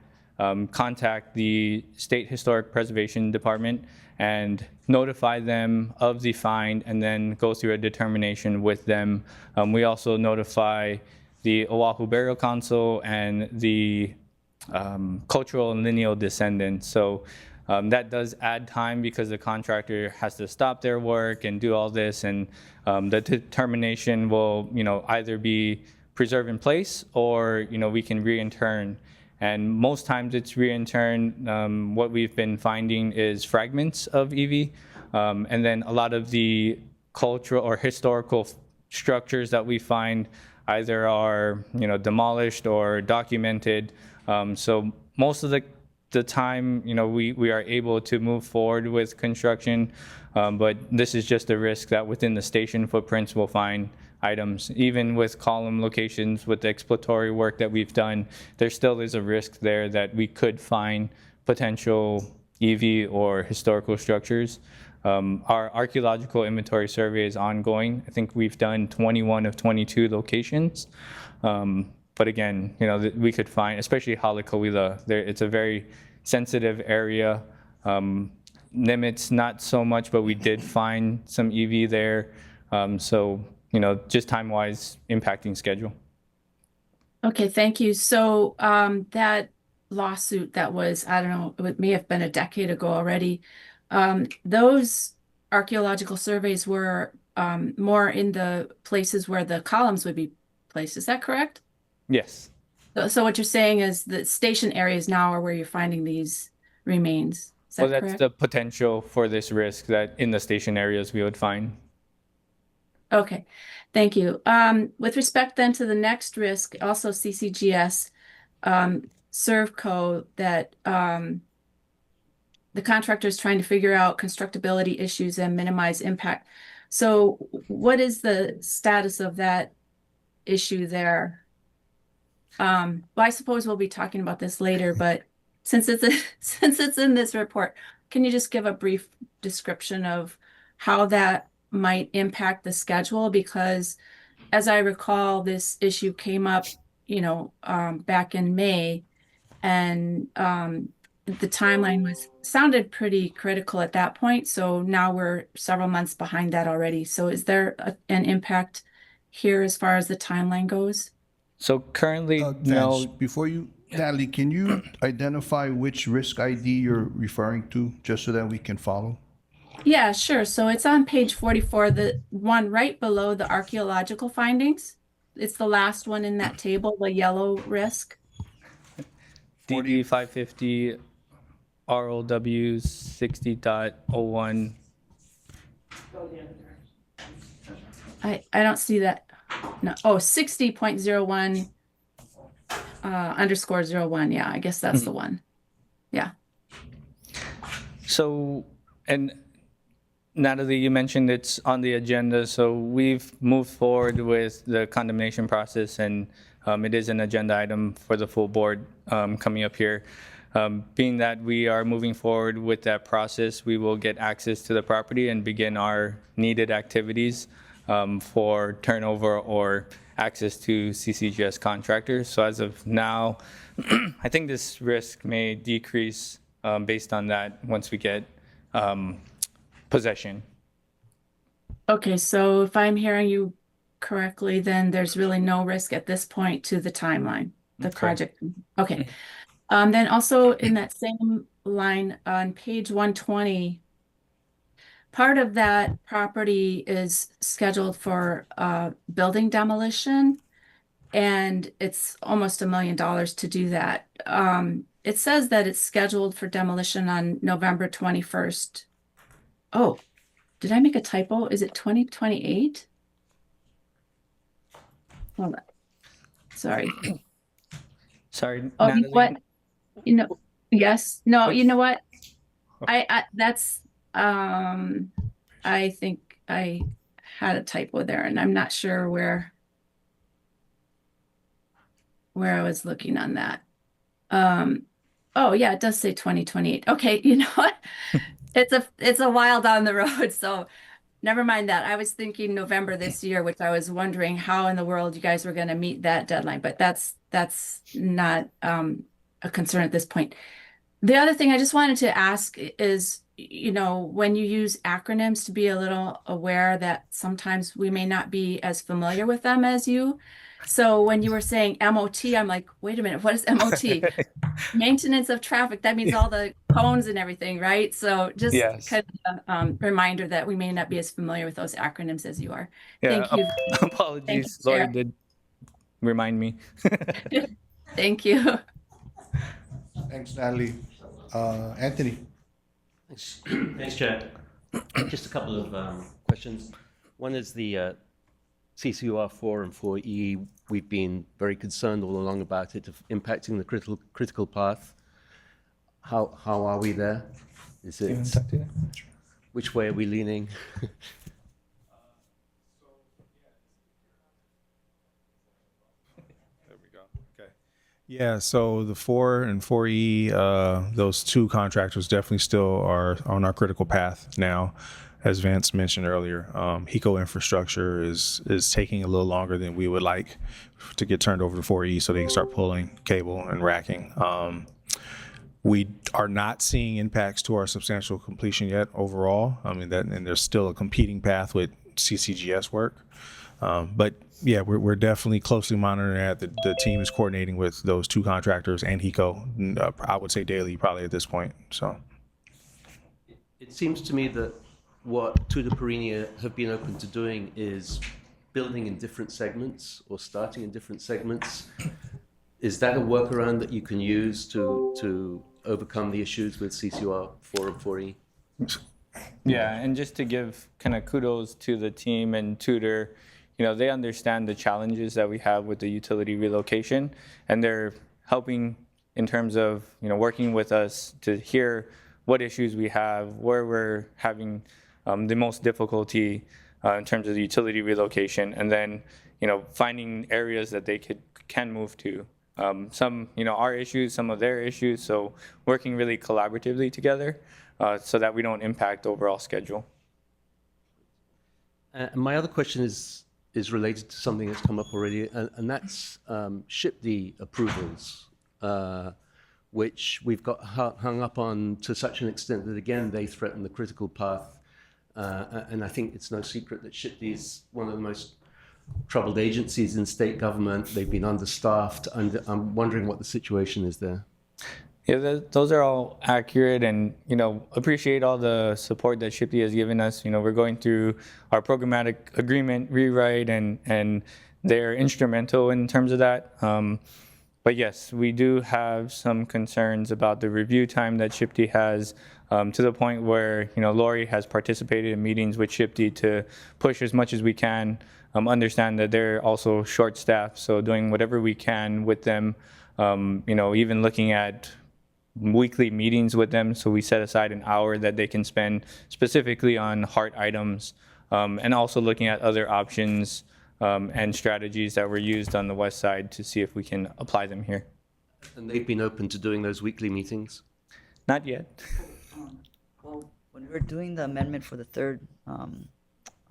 contact the State Historic Preservation Department and notify them of the find, and then go through a determination with them. We also notify the Oahu Burial Council and the cultural and lineal descendants. So that does add time because the contractor has to stop their work and do all this, and the determination will, either be preserved in place or, we can reinturn. And most times it's reinturn. What we've been finding is fragments of EV, and then a lot of the cultural or historical structures that we find either are, demolished or documented. So most of the time, we are able to move forward with construction, but this is just a risk that within the station footprints we'll find items. Even with column locations, with the exploratory work that we've done, there still is a risk there that we could find potential EV or historical structures. Our archaeological inventory survey is ongoing. I think we've done 21 of 22 locations. But again, we could find, especially Halakawila, it's a very sensitive area. Nimitz, not so much, but we did find some EV there. So, just time-wise impacting schedule. Okay, thank you. So that lawsuit that was, I don't know, it may have been a decade ago already. Those archaeological surveys were more in the places where the columns would be placed. Is that correct? Yes. So what you're saying is the station areas now are where you're finding these remains. Is that Well, that's correct? the potential for this risk that in the station areas we would find. Okay, thank you. With respect then to the next risk, also CCGS, Servco, that the contractor is trying to figure out constructability issues and minimize impact. So what is the status of that issue there? Well, I suppose we'll be talking about this later, but since it's in this report, can you just give a brief description of how that might impact the schedule? Because as I recall, this issue came up, back in May, and the timeline sounded pretty critical at that point. So now we're several months behind that already. So is there an impact here as far as the timeline goes? So currently, Vance, no. before you, Natalie, can you identify which risk ID you're referring to, just so that we can follow? Yeah, sure. So it's on page 44, the one right below the archaeological findings. It's the last one in that table, the yellow risk. DD 550 ROW 60.01. I don't see that. No. Oh, 60.01 underscore 01. Yeah, I guess that's the one. Yeah. So, and Natalie, you mentioned it's on the agenda. So we've moved forward with the condemnation process, and it is an agenda item for the full board coming up here. Being that we are moving forward with that process, we will get access to the property and begin our needed activities for turnover or access to CCGS contractors. So as of now, I think this risk may decrease based on that once we get possession. Okay, so if I'm hearing you correctly, then there's really no risk at this point to the timeline, the project. Okay. Then also in that same line on page 120, part of that property is scheduled for building demolition, and it's almost $1 million to do that. It says that it's scheduled for demolition on November 21st. Oh, did I make a typo? Is it 2028? Hold on. Sorry. Sorry, Oh, Natalie. you know what? Yes. No, you know what? That's I think I had a typo there, and I'm not sure where I was looking on that. Oh yeah, it does say 2028. Okay, you know what? It's a while down the road, so never mind that. I was thinking November this year, which I was wondering how in the world you guys were going to meet that deadline, but that's not a concern at this point. The other thing I just wanted to ask is, when you use acronyms, to be a little aware that sometimes we may not be as familiar with them as you. So when you were saying MOT, I'm like, wait a minute, what is MOT? Maintenance of traffic. That means all the cones and everything, right? So just Yes. kind of reminder that we may not be as familiar with those acronyms as you are. Yeah, Thank you. apologies. Chair. Lori did remind me. Thank you. Thanks, Natalie. Anthony? Thanks, Chair. Just a couple of questions. One is the CCUR 4 and 4E. We've been very concerned all along about it impacting the critical path. How are we there? Is it which way are we leaning? Yeah, so the 4 and 4E, those two contractors definitely still are on our critical path now. As Vance mentioned earlier, HECO infrastructure is taking a little longer than we would like to get turned over to 4E so they can start pulling cable and racking. We are not seeing impacts to our substantial completion yet overall. I mean, and there's still a competing path with CCGS work. But yeah, we're definitely closely monitoring that. The team is coordinating with those two contractors and HECO, I would say daily probably at this point. So It seems to me that what Tutor Perini have been open to doing is building in different segments or starting in different segments. Is that a workaround that you can use to overcome the issues with CCUR 4 and 4E? Yeah, and just to give kind of kudos to the team and Tutor, they understand the challenges that we have with the utility relocation, and they're helping in terms of, working with us to hear what issues we have, where we're having the most difficulty in terms of the utility relocation, and then, finding areas that they can move to. Some, our issues, some of their issues, so working really collaboratively together so that we don't impact overall schedule. My other question is related to something that's come up already, and that's SHPD approvals. which we've got hung up on to such an extent that, again, they threaten the critical path. And I think it's no secret that SHPD is one of the most troubled agencies in state government. They've been understaffed. I'm wondering what the situation is there. Yeah, those are all accurate, and appreciate all the support that SHPD has given us. We're going through our programmatic agreement rewrite, and they're instrumental in terms of that. But yes, we do have some concerns about the review time that SHPD has, to the point where Lori has participated in meetings with SHPD to push as much as we can. Understand that they're also short-staffed, so doing whatever we can with them. Even looking at weekly meetings with them, so we set aside an hour that they can spend specifically on HART items, and also looking at other options and strategies that were used on the west side to see if we can apply them here. And they've been open to doing those weekly meetings? Not yet. Well, when we were doing the amendment for the third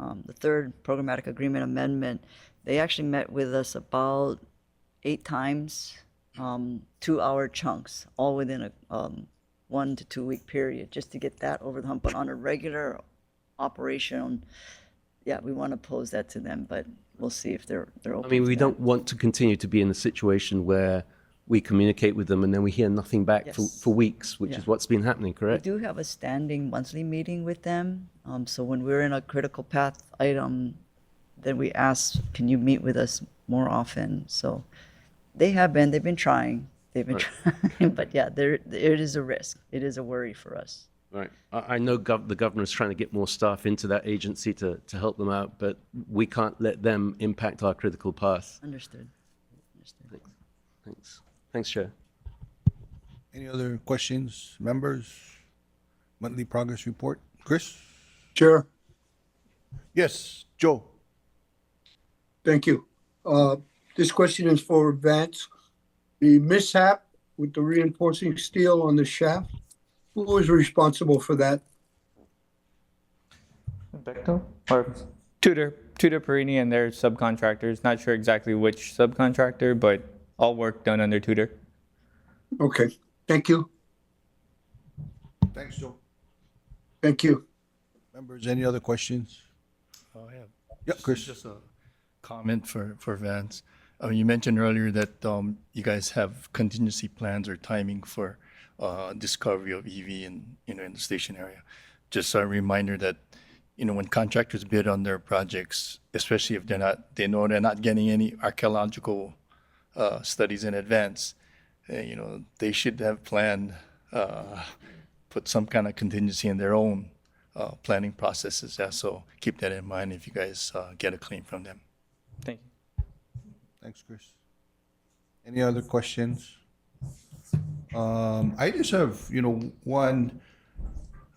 programmatic agreement amendment, they actually met with us about 8 times, 2-hour chunks, all within a 1 to 2 week period, just to get that over the hump. But on a regular operation, yeah, we want to pose that to them, but we'll see if they're open. I mean, to we that. don't want to continue to be in a situation where we communicate with them and then we hear nothing back Yes. for weeks, which Yeah. is what's been happening, We correct? do have a standing monthly meeting with them. So when we're in a critical path item, then we ask, can you meet with us more often? So they've been trying. They've been trying, but yeah, it is a risk. It is a worry for us. Right. I know the governor is trying to get more staff into that agency to help them out, but we can't let them impact our critical path. Understood. Thanks, Chair. Any other questions, members? Monthly progress report. Chris? Chair, Yes, Joe. thank you. This question is for Vance. The mishap with the reinforcing steel on the shaft, who was responsible for that? Or Tudor Perini and their subcontractors. Not sure exactly which subcontractor, but all work done under Tudor. Okay, thank you. Thanks, Joe. Thank you. Members, any other questions? Yeah. Yeah, Chris. Just a comment for Vance. You mentioned earlier that you guys have contingency plans or timing for discovery of EV in the station area. Just a reminder that when contractors bid on their projects, especially if they know they're not getting any archaeological studies in advance, they should have planned, put some kind of contingency in their own planning processes. Yeah, so keep that in mind if you guys get a claim from them. Thank you. Thanks, Chris. Any other questions? I just have, one.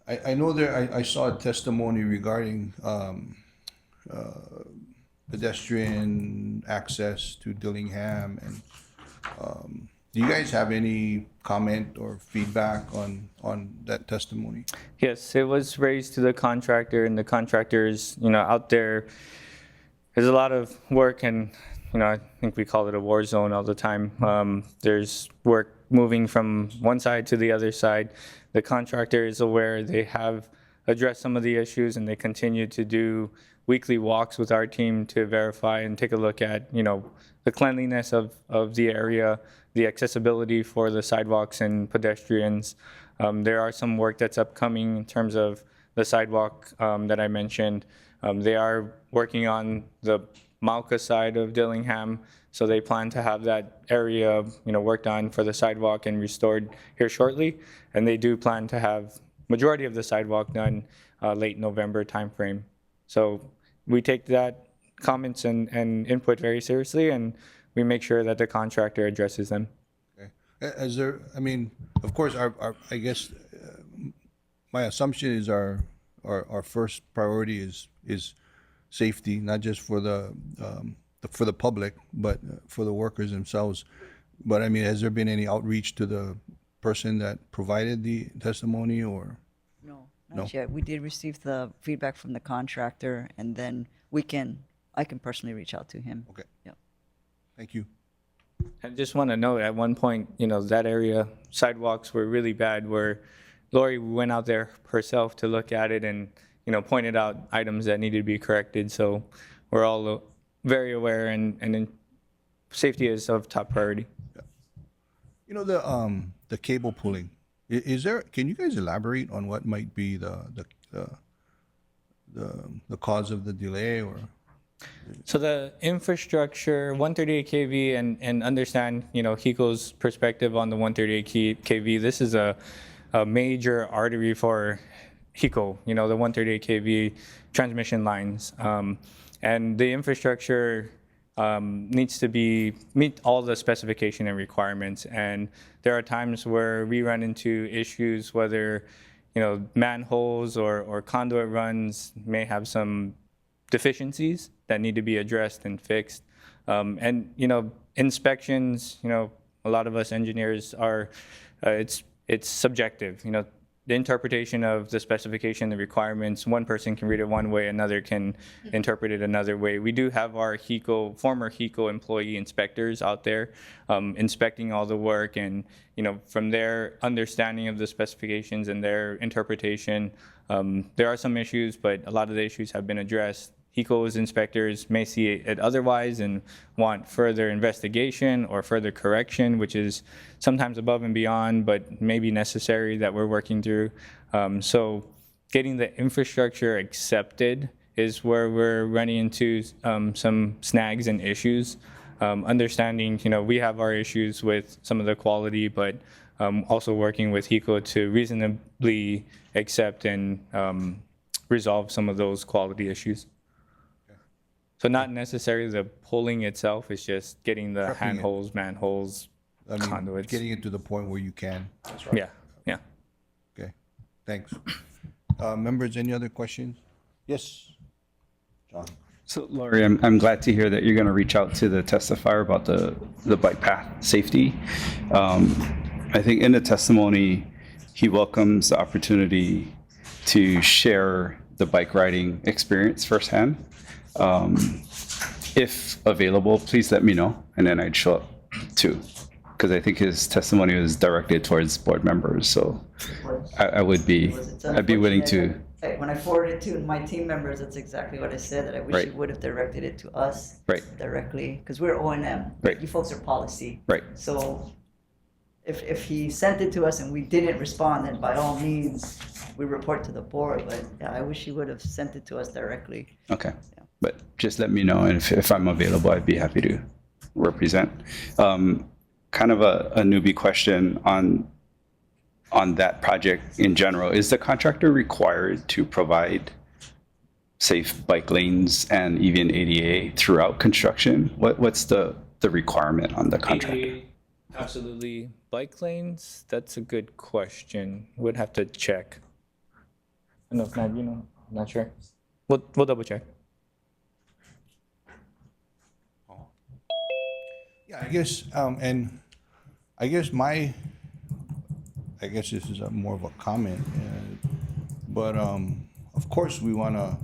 I know I saw a testimony regarding pedestrian access to Dillingham, and do you guys have any comment or feedback on that testimony? Yes, it was raised to the contractor, and the contractors, out there, there's a lot of work, and I think we call it a war zone all the time. There's work moving from one side to the other side. The contractor is aware. They have addressed some of the issues, and they continue to do weekly walks with our team to verify and take a look at, the cleanliness of the area, the accessibility for the sidewalks and pedestrians. There are some work that's upcoming in terms of the sidewalk that I mentioned. They are working on the Mauka side of Dillingham, so they plan to have that area, worked on for the sidewalk and restored here shortly. And they do plan to have majority of the sidewalk done late November timeframe. So we take that comments and input very seriously, and we make sure that the contractor addresses them. Okay. Of course, I guess my assumption is our first priority is safety, not just for the public, but for the workers themselves. But has there been any outreach to the person that provided the testimony, or? No, not yet. We did receive the feedback from the contractor, and then I can personally reach out to him. Okay. Yep. Thank you. I just want to note, at one point, that area, sidewalks were really bad, where Lori went out there herself to look at it and, pointed out items that needed to be corrected. So we're all very aware, and then safety is of top priority. The cable pulling, is there, can you guys elaborate on what might be the cause of the delay, or? So the infrastructure, 138 kV, and understand, HECO's perspective on the 138 kV. This is a major artery for HECO, the 138 kV transmission lines. And the infrastructure needs to meet all the specification and requirements. And there are times where we run into issues, whether, manholes or conduit runs may have some deficiencies that need to be addressed and fixed. And, inspections, a lot of us engineers are, it's subjective. The interpretation of the specification, the requirements, one person can read it one way, another can interpret it another way. We do have our former HECO employee inspectors out there inspecting all the work, and from their understanding of the specifications and their interpretation, there are some issues, but a lot of the issues have been addressed. HECO's inspectors may see it otherwise and want further investigation or further correction, which is sometimes above and beyond, but maybe necessary, that we're working through. So getting the infrastructure accepted is where we're running into some snags and issues. Understanding, we have our issues with some of the quality, but also working with HECO to reasonably accept and resolve some of those quality issues. So not necessarily the pulling itself, it's just getting the Prepping it. handholds, manholes, conduits. Getting it to the point where you can. Yeah, yeah. Okay, thanks. Members, any other questions? Yes, John. So Lori, I'm glad to hear that you're going to reach out to the testifier about the bike path safety. I think in the testimony, he welcomes the opportunity to share the bike riding experience firsthand. If available, please let me know, and then I'd show up too, because I think his testimony was directed towards board members. So I'd be willing to. When I forwarded it to my team members, that's exactly what I said, that I wish Right. you would have directed it to us Right. directly, because we're O&M. Right. You folks are policy. Right. So if he sent it to us and we didn't respond, then by all means, we report to the board. But yeah, I wish he would have sent it to us directly. Okay, but just let me know, and if I'm available, I'd be happy to represent. Kind of a newbie question on that project in general. Is the contractor required to provide safe bike lanes and even ADA throughout construction? What's the requirement on the contractor? ADA, absolutely. Bike lanes, that's a good question. Would have to check. I don't know if Matt, I'm not sure. We'll double check. Yeah, I guess, and I guess this is more of a comment, but of course we want to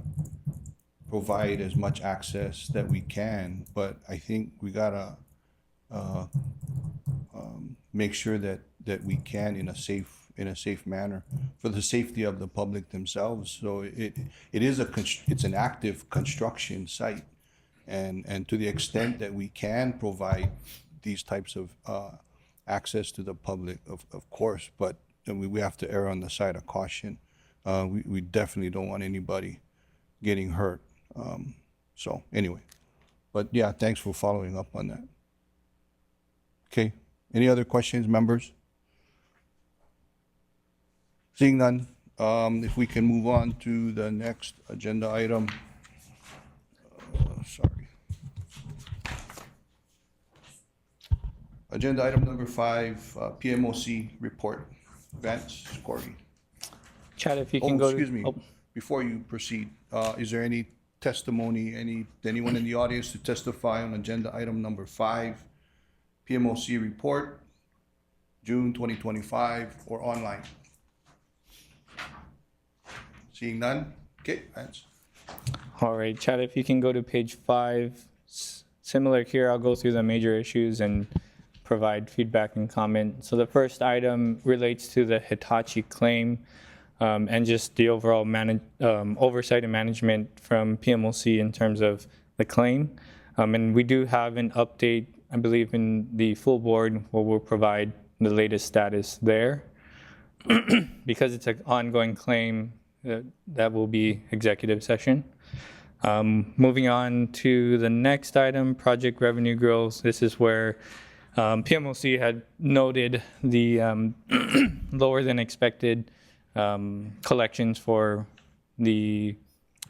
provide as much access that we can, but I think we gotta make sure that we can in a safe manner for the safety of the public themselves. So it's an active construction site. And to the extent that we can provide these types of access to the public, of course, but we have to err on the side of caution. We definitely don't want anybody getting hurt. So anyway, but yeah, thanks for following up on that. Okay, any other questions, members? Seeing none, if we can move on to the next agenda item. Sorry. Agenda item number 5, PMOC report. Vance Corey. Chad, if you can go. Excuse me. Before you proceed, is there any testimony, anyone in the audience to testify on agenda item number 5, PMOC report, June 2025, or online? Seeing none? Okay, Vance. All right, Chad, if you can go to page 5, similar here, I'll go through the major issues and provide feedback and comment. So the first item relates to the Hitachi claim and just the overall oversight and management from PMLC in terms of the claim. And we do have an update, I believe, in the full board where we'll provide the latest status there. Because it's an ongoing claim, that will be executive session. Moving on to the next item, project revenue growth. This is where PMLC had noted the lower than expected collections for the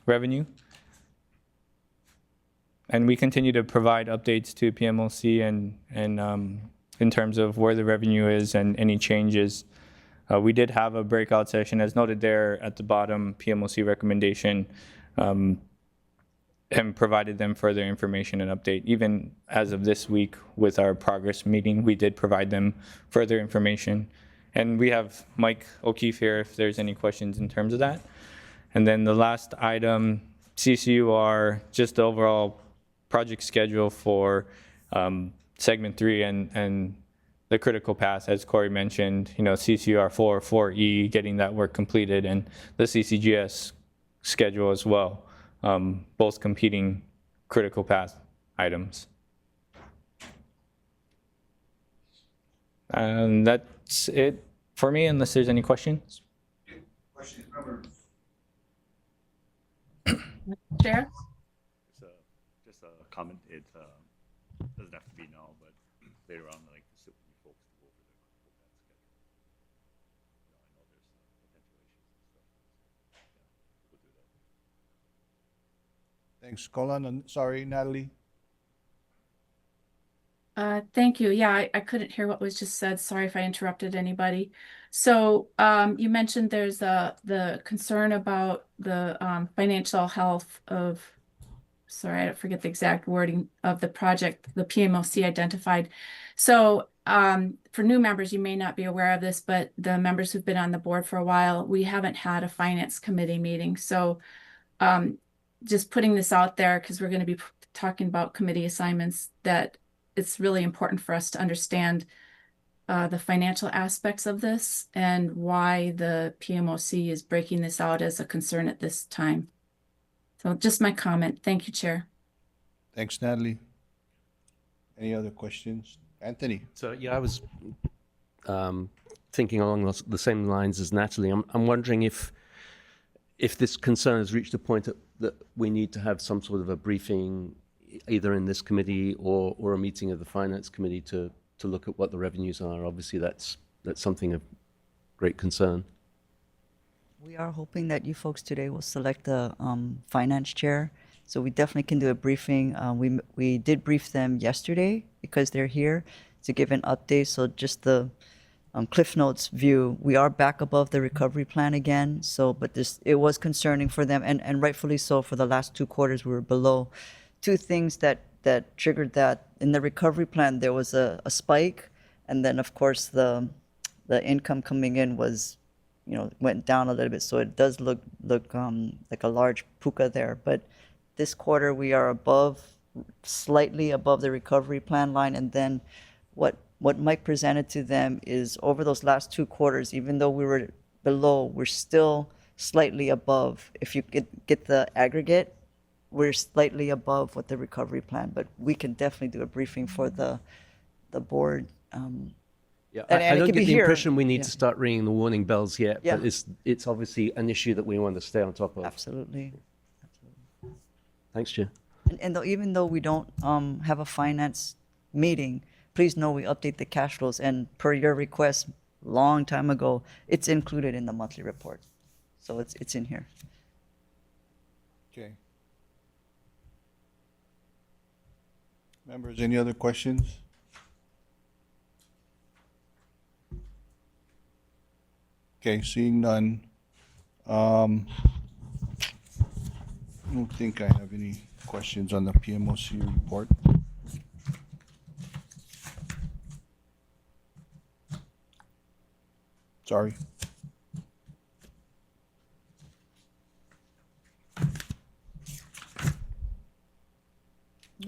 revenue. And we continue to provide updates to PMLC and in terms of where the revenue is and any changes. We did have a breakout session, as noted there at the bottom, PMLC recommendation, and provided them further information and update. Even as of this week with our progress meeting, we did provide them further information. And we have Mike O'Keefe here if there's any questions in terms of that. And then the last item, CCUR, just the overall project schedule for segment 3 and the critical path, as Corey mentioned, CCUR 4, 4E, getting that work completed, and the CCGS schedule as well, both competing critical path items. And that's it for me, unless there's any questions. Questions, members? Chair? Just a comment. It doesn't have to be now, but later on, I'd like to sit with you folks to go over the critical path schedule. I know there's potential issues and stuff. So, yeah, we'll do that. Thanks, Colin. And sorry, Natalie. Thank you. Yeah, I couldn't hear what was just said. Sorry if I interrupted anybody. So you mentioned there's the concern about the financial health of, sorry, I forget the exact wording of the project the PMLC identified. So for new members, you may not be aware of this, but the members who've been on the board for a while, we haven't had a finance committee meeting. So just putting this out there, because we're going to be talking about committee assignments, that it's really important for us to understand the financial aspects of this and why the PMOC is breaking this out as a concern at this time. So just my comment. Thank you, Chair. Thanks, Natalie. Any other questions? Anthony? So, yeah, I was thinking along the same lines as Natalie. I'm wondering if this concern has reached a point that we need to have some sort of a briefing either in this committee or a meeting of the finance committee to look at what the revenues are. Obviously, that's something of great concern. We are hoping that you folks today will select the finance chair. So we definitely can do a briefing. We did brief them yesterday because they're here to give an update. So just the Cliff Notes view, we are back above the recovery plan again. So, but it was concerning for them, and rightfully so. For the last 2 quarters, we were below. 2 things that triggered that. In the recovery plan, there was a spike, and then of course the income coming in was, went down a little bit. So it does look like a large puka there. But this quarter we are slightly above the recovery plan line. And then what Mike presented to them is over those last 2 quarters, even though we were below, we're still slightly above. If you get the aggregate, we're slightly above what the recovery plan, but we can definitely do a briefing for the board. Yeah, and I don't it can get be the here. impression we need Yeah. to start ringing the warning bells yet, Yeah. but it's obviously an issue that we want to stay on top of. Absolutely. Thanks, Chair. And even though we don't have a finance meeting, please know we update the cash flows, and per your request long time ago, it's included in the monthly report. So it's in here. Okay. Members, any other questions? Okay, seeing none. I don't think I have any questions on the PMOC report. Sorry.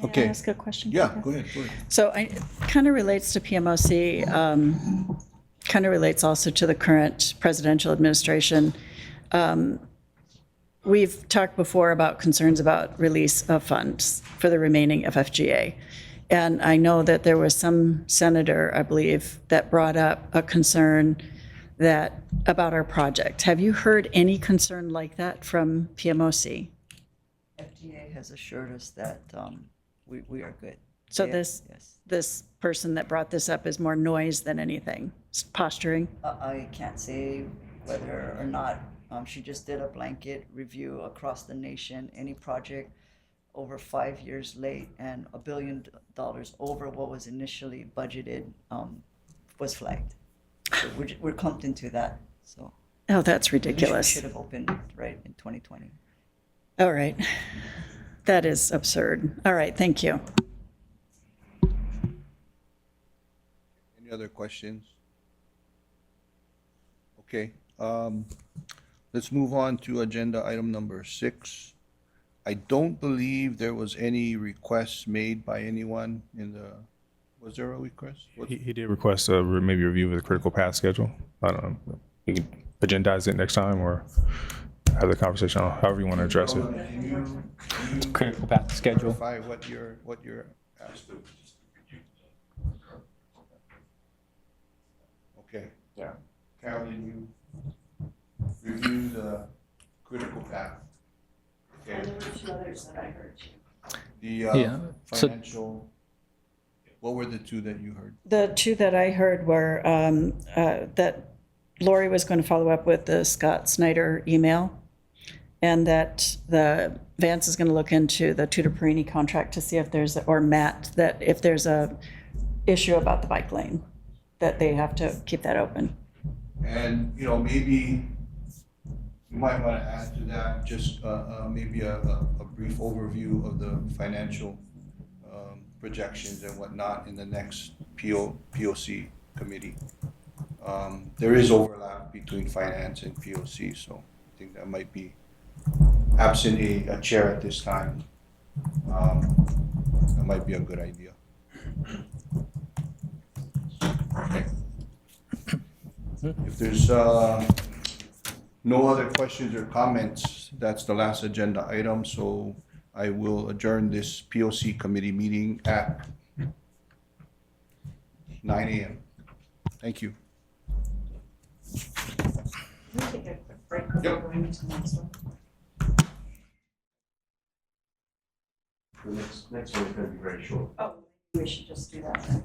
May Okay. I ask a question? Yeah, Kika? go ahead, go ahead. So it kind of relates to PMOC, kind of relates also to the current presidential administration. We've talked before about concerns about release of funds for the remaining FFGA. And I know that there was some senator, I believe, that brought up a concern that about our project. Have you heard any concern like that from PMOC? FGA has assured us that we are good. So They- this Yes. this person that brought this up is more noise than anything, posturing. I can't say whether or not, she just did a blanket review across the nation. Any project over 5 years late and $1 billion over what was initially budgeted was flagged. So we're clumped into that, so. Oh, that's ridiculous. We should have opened right in 2020. All right. That is absurd. All right, thank you. Any other questions? Okay, let's move on to agenda item number 6. I don't believe there was any requests made by anyone in the, was there a request? He did request a maybe review of the critical path schedule. I don't know. You can agendize it next time or have the conversation, however you want to address it. Can you Critical path schedule. clarify what you're asked to? Okay. Yeah. Carolyn, you review the critical path. Okay. there were 2 others that I heard too. The Yeah, so- financial, what were the 2 that you heard? The 2 that I heard were that Lori was going to follow up with the Scott Snyder email, and that the Vance is going to look into the Tudor Perini contract to see if there's, or Matt, that if there's a issue about the bike lane, that they have to keep that open. And, you know, maybe you might want to add to that, just maybe a brief overview of the financial projections and whatnot in the next POC committee. There is overlap between finance and POC, so I think that might be, absent a chair at this time, that might be a good idea. Okay. If there's no other questions or comments, that's the last agenda item, so I will adjourn this POC committee meeting at 9 a.m. Thank you. Yep. The next one is going to be very short. Oh, we should just do that then.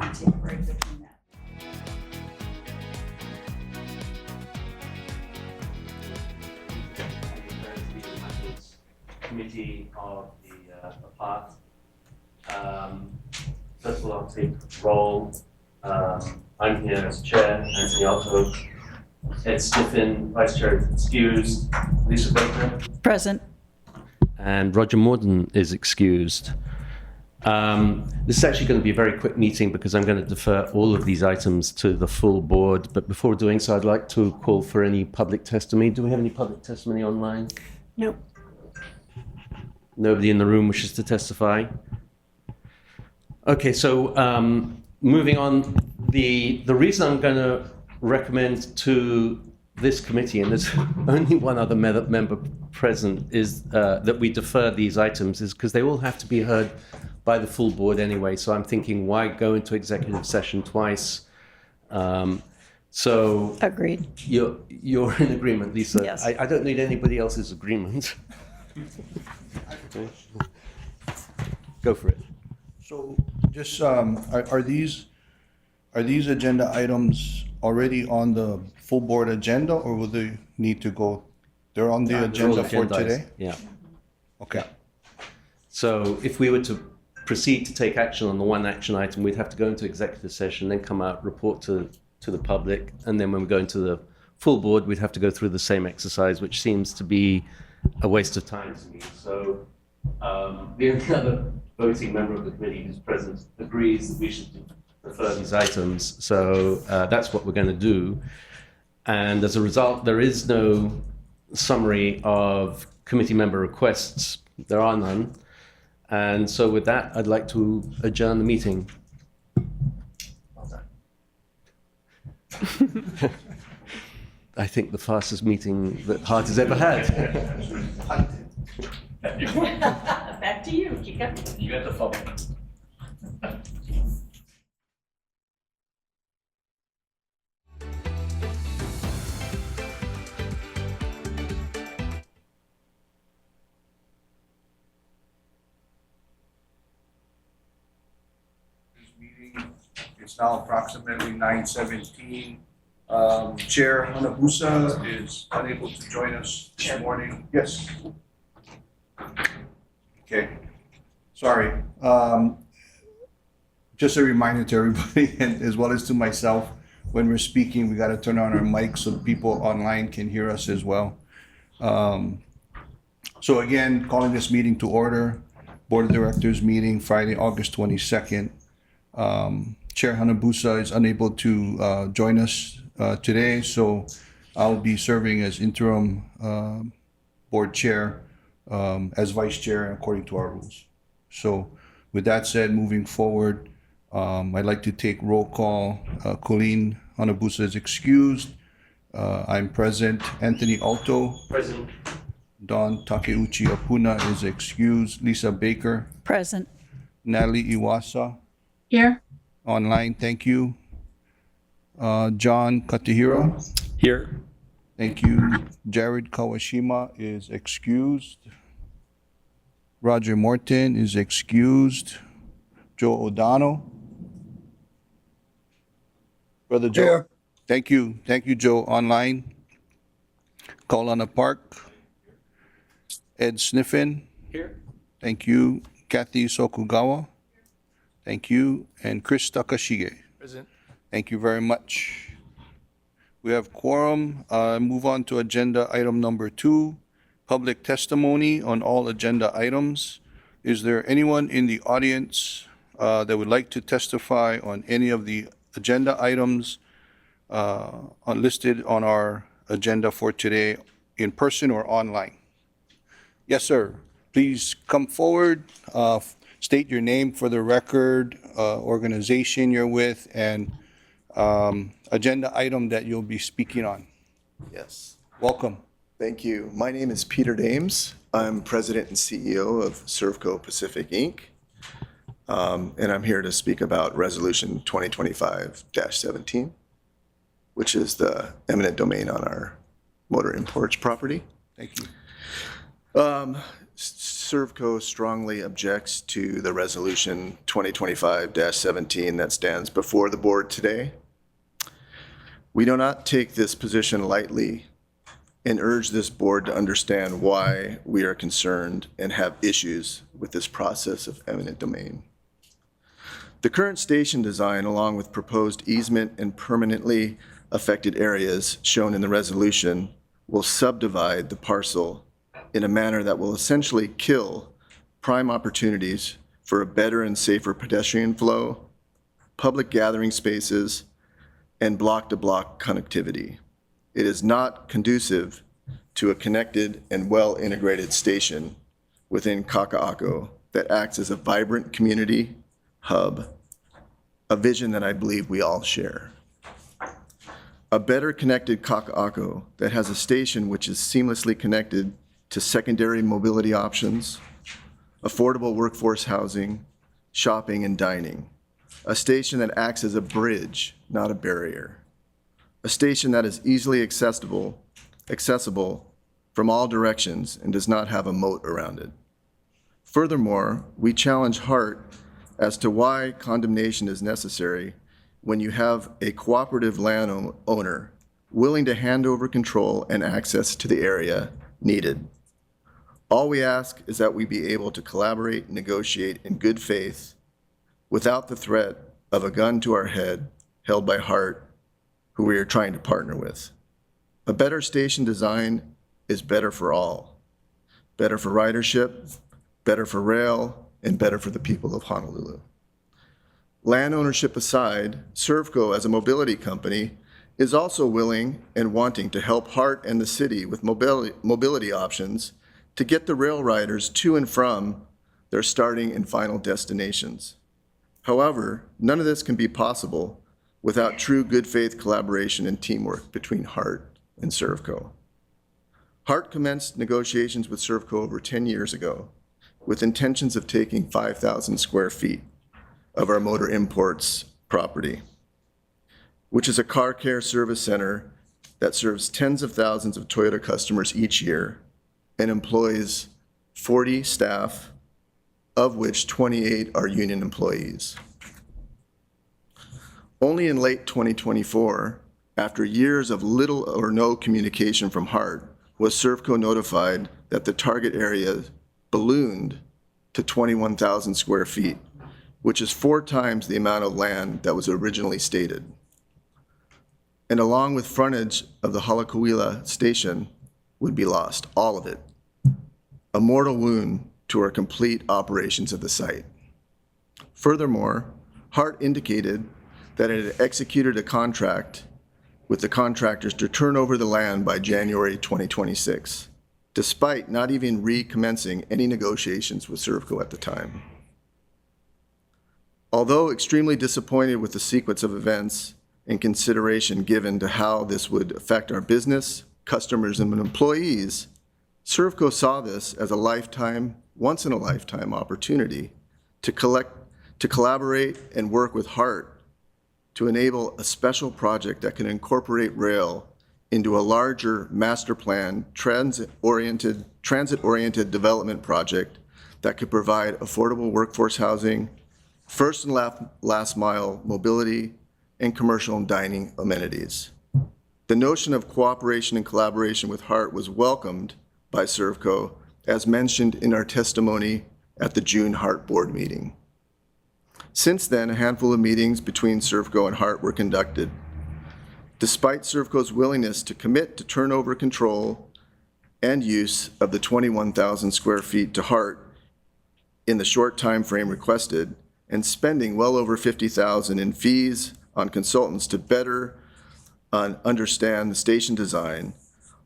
And take a break between that. Committee of the part. First of all, I'll take roll. I'm here as chair, Anthony Alto. Ed Stiffen, vice chair is excused. Lisa Baker. Present. And Roger Morden is excused. This is actually going to be a very quick meeting because I'm going to defer all of these items to the full board. But before doing so, I'd like to call for any public testimony. Do we have any public testimony online? Nope. Nobody in the room wishes to testify? Okay, so moving on, the reason I'm going to recommend to this committee, and there's only one other member present, is that we defer these items, is because they all have to be heard by the full board anyway. So I'm thinking, why go into executive session twice? So agreed. You're in agreement, Lisa. Yes. I don't need anybody else's agreement. Go for it. So just, are these agenda items already on the full board agenda, or will they need to go, they're on the agenda for today? Yeah. Okay. So if we were to proceed to take action on the one action item, we'd have to go into executive session, then come out, report to the public, and then when we go into the full board, we'd have to go through the same exercise, which seems to be a waste of time to me. So the only other voting member of the committee who's present agrees that we should defer these items. So that's what we're going to do. And as a result, there is no summary of committee member requests. There are none. And so with that, I'd like to adjourn the meeting. I think the fastest meeting that Hart has ever had. Back to you. You got the phone. It's now approximately 9:17. Chair Hanabusa is unable to join us this morning. Yes. Okay. Sorry. Just a reminder to everybody, and as well as to myself, when we're speaking, we got to turn on our mics so people online can hear us as well. So again, calling this meeting to order. Board of Directors meeting Friday, August 22nd. Chair Hanabusa is unable to join us today, so I'll be serving as interim board chair, as vice chair according to our rules. So with that said, moving forward, I'd like to take roll call. Colleen Hanabusa is excused. I'm present. Anthony Alto. Present. Don Takeuchi Apuna is excused. Lisa Baker. Present. Natalie Iwasa. Here. Online, thank you. John Katahira. Here. Thank you. Jared Kawashima is excused. Roger Morton is excused. Joe O'Donnell. Brother Joe. Here. Thank you. Thank you, Joe. Online. Kaulana Park. Ed Sniffen. Here. Thank you. Kathy Sokugawa. Thank you. And Chris Takashige. Present. Thank you very much. We have quorum. Move on to agenda item number 2, public testimony on all agenda items. Is there anyone in the audience that would like to testify on any of the agenda items listed on our agenda for today, in person or online? Yes, sir. Please come forward. State your name for the record, organization you're with, and agenda item that you'll be speaking on. Yes, Welcome. thank you. My name is Peter Dames. I'm President and CEO of Servco Pacific, Inc. And I'm here to speak about Resolution 2025-17, which is the eminent domain on our motor imports property. Thank you. Servco strongly objects to the Resolution 2025-17 that stands before the board today. We do not take this position lightly and urge this board to understand why we are concerned and have issues with this process of eminent domain. The current station design, along with proposed easement and permanently affected areas shown in the resolution, will subdivide the parcel in a manner that will essentially kill prime opportunities for a better and safer pedestrian flow, public gathering spaces, and block-to-block connectivity. It is not conducive to a connected and well-integrated station within Kaka'ako that acts as a vibrant community hub, a vision that I believe we all share. A better connected Kaka'ako that has a station which is seamlessly connected to secondary mobility options, affordable workforce housing, shopping, and dining. A station that acts as a bridge, not a barrier. A station that is easily accessible from all directions and does not have a moat around it. Furthermore, we challenge Hart as to why condemnation is necessary when you have a cooperative landowner willing to hand over control and access to the area needed. All we ask is that we be able to collaborate and negotiate in good faith without the threat of a gun to our head held by Hart, who we are trying to partner with. A better station design is better for all. Better for ridership, better for rail, and better for the people of Honolulu. Land ownership aside, Servco as a mobility company is also willing and wanting to help Hart and the city with mobility options to get the rail riders to and from their starting and final destinations. However, none of this can be possible without true good faith collaboration and teamwork between HART and Servco. HART commenced negotiations with Servco over 10 years ago with intentions of taking 5,000 square feet of our motor imports property, which is a car care service center that serves tens of thousands of Toyota customers each year and employs 40 staff, of which 28 are union employees. Only in late 2024, after years of little or no communication from HART, was Servco notified that the target area ballooned to 21,000 square feet, which is 4 times the amount of land that was originally stated. And along with frontage of the Haleakala station would be lost, all of it, a mortal wound to our complete operations of the site. Furthermore, HART indicated that it had executed a contract with the contractors to turn over the land by January 2026, despite not even recommencing any negotiations with Servco at the time. Although extremely disappointed with the sequence of events and consideration given to how this would affect our business, customers, and employees, Servco saw this as a lifetime, once-in-a-lifetime opportunity to collaborate and work with HART to enable a special project that can incorporate rail into a larger master plan, transit-oriented development project that could provide affordable workforce housing, first and last mile mobility, and commercial and dining amenities. The notion of cooperation and collaboration with HART was welcomed by Servco, as mentioned in our testimony at the June HART board meeting. Since then, a handful of meetings between Servco and HART were conducted. Despite Servco's willingness to commit to turn over control and use of the 21,000 square feet to HART in the short time frame requested, and spending well over $50,000 in fees on consultants to better understand the station design,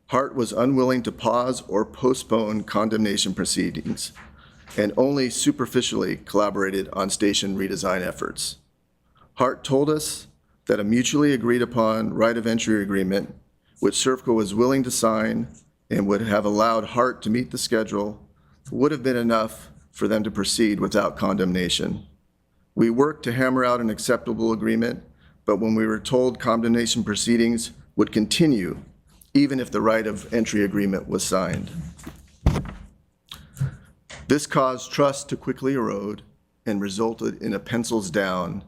HART was unwilling to pause or postpone condemnation proceedings and only superficially collaborated on station redesign efforts. HART told us that a mutually agreed upon right of entry agreement, which Servco was willing to sign and would have allowed HART to meet the schedule, would have been enough for them to proceed without condemnation. We worked to hammer out an acceptable agreement, but when we were told condemnation proceedings would continue, even if the right of entry agreement was signed. This caused trust to quickly erode and resulted in a pencils down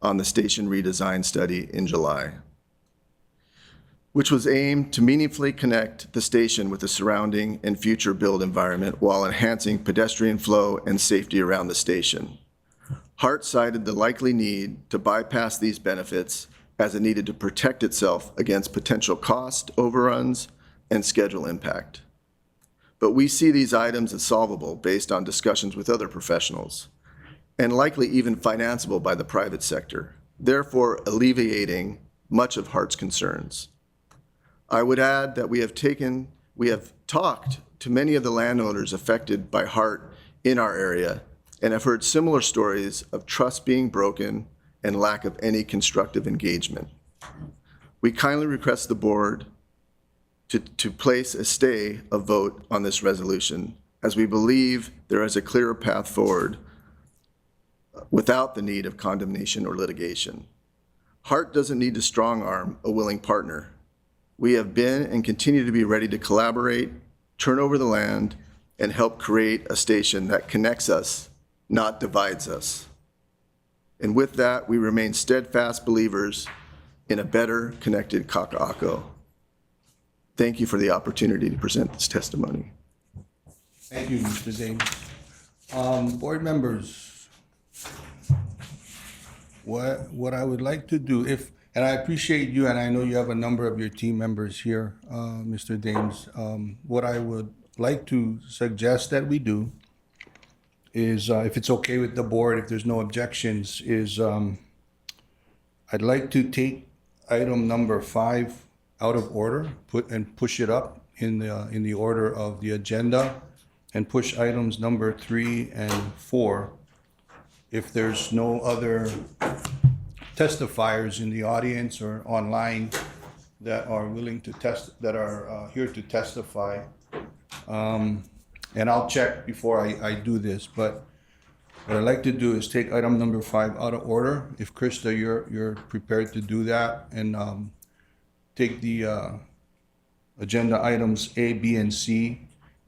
on the station redesign study in July, which was aimed to meaningfully connect the station with the surrounding and future build environment while enhancing pedestrian flow and safety around the station. HART cited the likely need to bypass these benefits as it needed to protect itself against potential cost overruns and schedule impact. But we see these items as solvable based on discussions with other professionals, and likely even financeable by the private sector, therefore alleviating much of HART's concerns. I would add that we have talked to many of the landowners affected by HART in our area and have heard similar stories of trust being broken and lack of any constructive engagement. We kindly request the board to place a stay of vote on this resolution, as we believe there is a clearer path forward without the need of condemnation or litigation. HART doesn't need to strong-arm a willing partner. We have been and continue to be ready to collaborate, turn over the land, and help create a station that connects us, not divides us. And with that, we remain steadfast believers in a better connected Kaka'ako. Thank you for the opportunity to present this testimony. Thank you, Mr. Davis. Board members, what I would like to do, and I appreciate you, and I know you have a number of your team members here, Mr. Dames. What I would like to suggest that we do is, if it's okay with the board, if there's no objections, is I'd like to take item number 5 out of order, push it up in the order of the agenda, and push items number 3 and 4. If there's no other testifiers in the audience or online that are willing to that are here to testify, and I'll check before I do this, but what I'd like to do is take item number 5 out of order. If Krista, you're prepared to do that, and take the agenda items A, B, and C,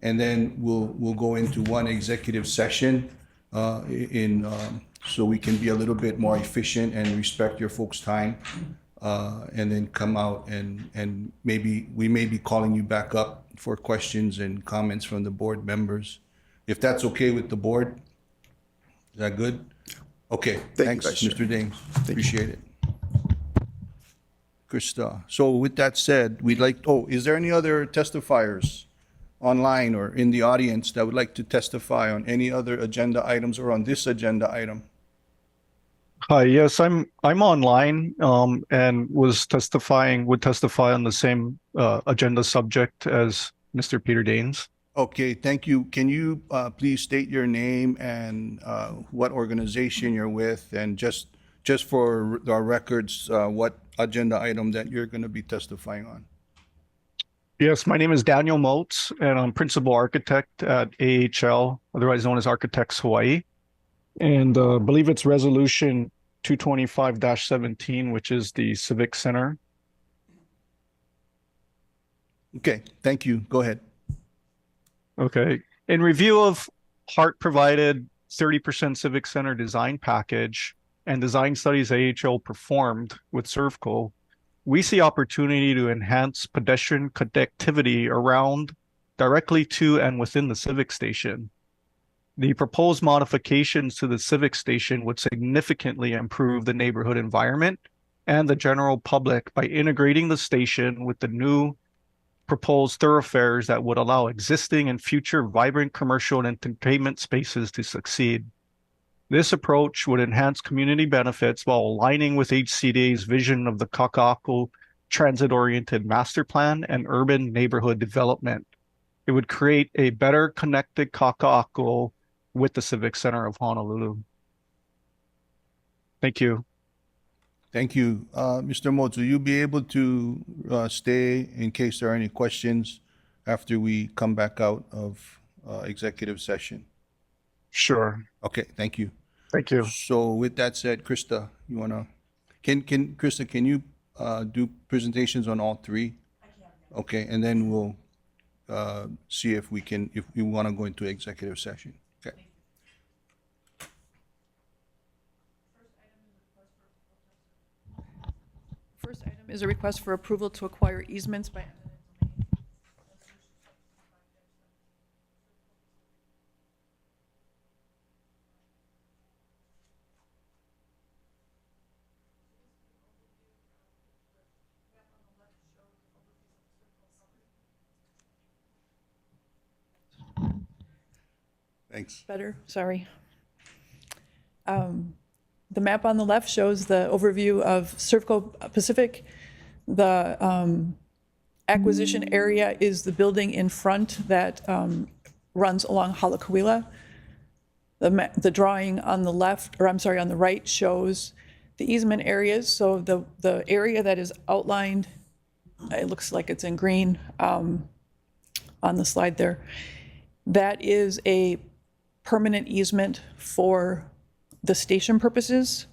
and then we'll go into one executive session so we can be a little bit more efficient and respect your folks' time, and then come out and maybe we may be calling you back up for questions and comments from the board members. If that's okay with the board, is that good? Okay, thanks, Vice Chair. Mr. Dames. Appreciate it. Krista, so with that said, is there any other testifiers online or in the audience that would like to testify on any other agenda items or on this agenda item? Hi, yes, I'm online and would testify on the same agenda subject as Mr. Peter Daines. Okay, thank you. Can you please state your name and what organization you're with, and just for our records, what agenda item that you're going to be testifying on? Yes, my name is Daniel Moats, and I'm principal architect at AHL, otherwise known as Architects Hawaii. And I believe it's resolution 225-17, which is the Civic Center. Okay, thank you. Go ahead. Okay. In review of Hart-provided 30% Civic Center design package and design studies AHL performed with Servco, we see opportunity to enhance pedestrian connectivity around, directly to, and within the Civic Station. The proposed modifications to the Civic Station would significantly improve the neighborhood environment and the general public by integrating the station with the new proposed thoroughfares that would allow existing and future vibrant commercial and entertainment spaces to succeed. This approach would enhance community benefits while aligning with HCDA's vision of the Kaka'ako transit-oriented master plan and urban neighborhood development. It would create a better connected Kaka'ako with the Civic Center of Honolulu. Thank you. Thank you. Mr. Moats, will you be able to stay in case there are any questions after we come back out of executive session? Sure. Okay, thank you. Thank you. So with that said, Krista, you wanna, Krista, can you do presentations on all 3? I can. Okay, and then we'll see if we wanna go into executive session. Okay. First item is a request for approval to acquire easements by Thanks. Better, sorry. The map on the left shows the overview of Servco Pacific. The acquisition area is the building in front that runs along Halakawila. The drawing on the left, or I'm sorry, on the right shows the easement areas. So the area that is outlined, it looks like it's in green on the slide there. That is a permanent easement for the station purposes.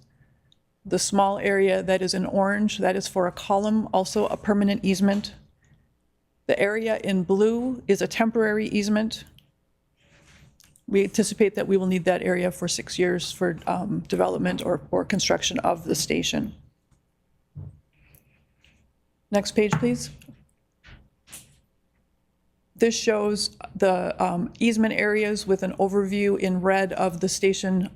The small area that is in orange, that is for a column, also a permanent easement. The area in blue is a temporary easement. We anticipate that we will need that area for 6 years for development or construction of the station. Next page, please. This shows the easement areas with an overview in red of the station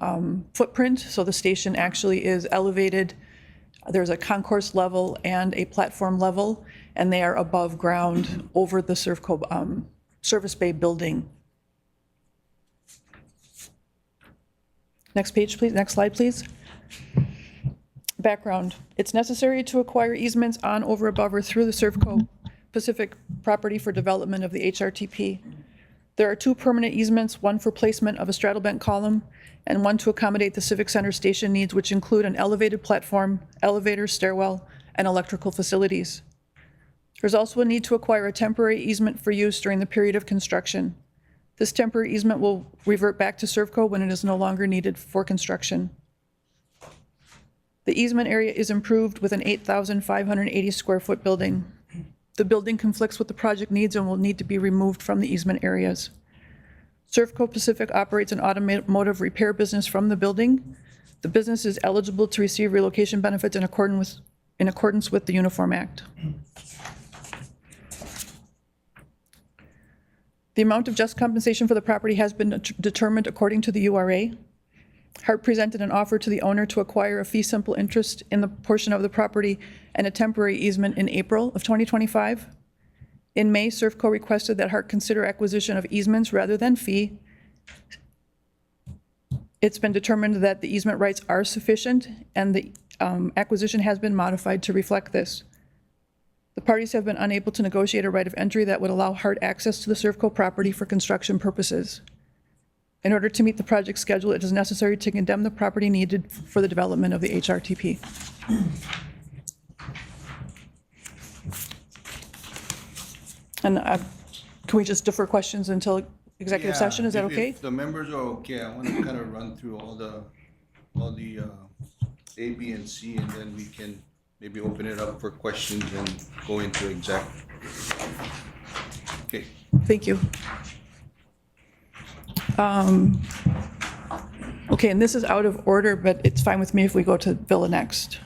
footprint. So the station actually is elevated. There's a concourse level and a platform level, and they are above ground over the Servco Service Bay building. Next page, please. Next slide, please. Background. It's necessary to acquire easements on, over, above, or through the Servco Pacific property for development of the HRTP. There are 2 permanent easements, one for placement of a straddle bent column and one to accommodate the Civic Center station needs, which include an elevated platform, elevator, stairwell, and electrical facilities. There's also a need to acquire a temporary easement for use during the period of construction. This temporary easement will revert back to Servco when it is no longer needed for construction. The easement area is improved with an 8,580 square foot building. The building conflicts with the project needs and will need to be removed from the easement areas. Servco Pacific operates an automotive repair business from the building. The business is eligible to receive relocation benefits in accordance with the Uniform Act. The amount of just compensation for the property has been determined according to the URA. Hart presented an offer to the owner to acquire a fee simple interest in the portion of the property and a temporary easement in April of 2025. In May, Servco requested that Hart consider acquisition of easements rather than fee. It's been determined that the easement rights are sufficient and the acquisition has been modified to reflect this. The parties have been unable to negotiate a right of entry that would allow Hart access to the Servco property for construction purposes. In order to meet the project schedule, it is necessary to condemn the property needed for the development of the HRTP. And can we just defer questions until executive Yeah, session? Is that if- okay? If the members are okay, I want to kind of run through all the A, B, and C, and then we can maybe open it up for questions and go into exec. Okay. Thank you. Okay, and this is out of order, but it's fine with me if we go to Villa next.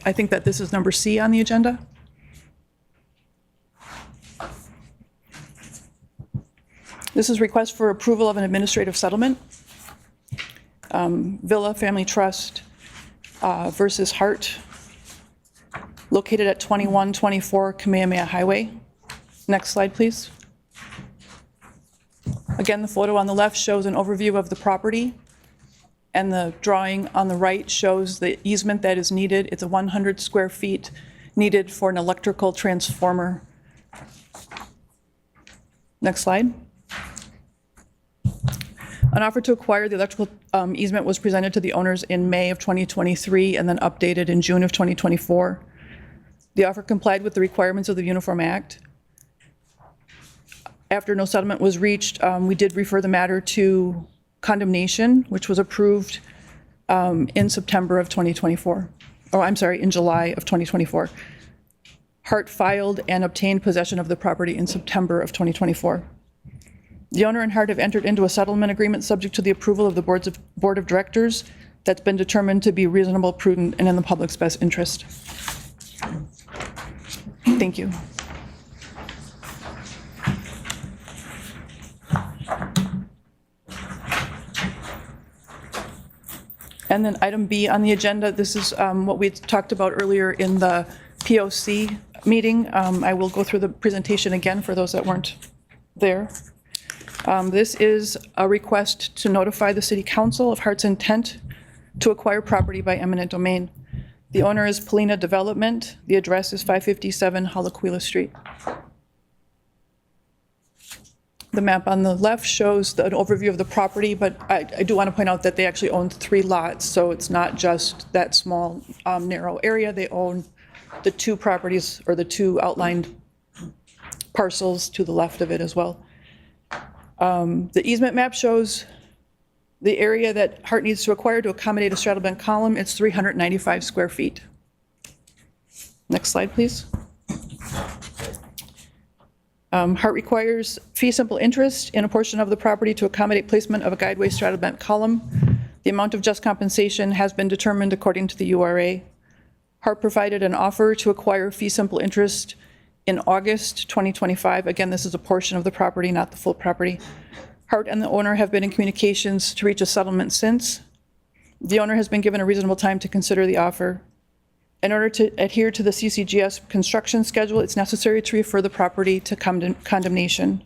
I think that this is number C on the agenda. This is request for approval of an administrative settlement. Villa Family Trust versus Hart, located at 2124 Kamehameha Highway. Next slide, please. Again, the photo on the left shows an overview of the property, and the drawing on the right shows the easement that is needed. It's a 100 square feet needed for an electrical transformer. Next slide. An offer to acquire the electrical easement was presented to the owners in May of 2023 and then updated in June of 2024. The offer complied with the requirements of the Uniform Act. After no settlement was reached, we did refer the matter to condemnation, which was approved in September of 2024. Oh, I'm sorry, in July of 2024. Hart filed and obtained possession of the property in September of 2024. The owner and Hart have entered into a settlement agreement subject to the approval of the Board of Directors that's been determined to be reasonable, prudent, and in the public's best interest. Thank you. And then item B on the agenda, this is what we talked about earlier in the POC meeting. I will go through the presentation again for those that weren't there. This is a request to notify the City Council of Hart's intent to acquire property by eminent domain. The owner is Polina Development. The address is 557 Halaquila Street. The map on the left shows an overview of the property, but I do want to point out that they actually own 3 lots, so it's not just that small, narrow area. They own the 2 properties, or the 2 outlined parcels to the left of it as well. The easement map shows the area that Hart needs to acquire to accommodate a straddle bent column. It's 395 square feet. Next slide, please. Hart requires fee simple interest in a portion of the property to accommodate placement of a guideway straddle bent column. The amount of just compensation has been determined according to the URA. Hart provided an offer to acquire fee simple interest in August 2025. Again, this is a portion of the property, not the full property. Hart and the owner have been in communications to reach a settlement since. The owner has been given a reasonable time to consider the offer. In order to adhere to the CCGS construction schedule, it's necessary to refer the property to condemnation.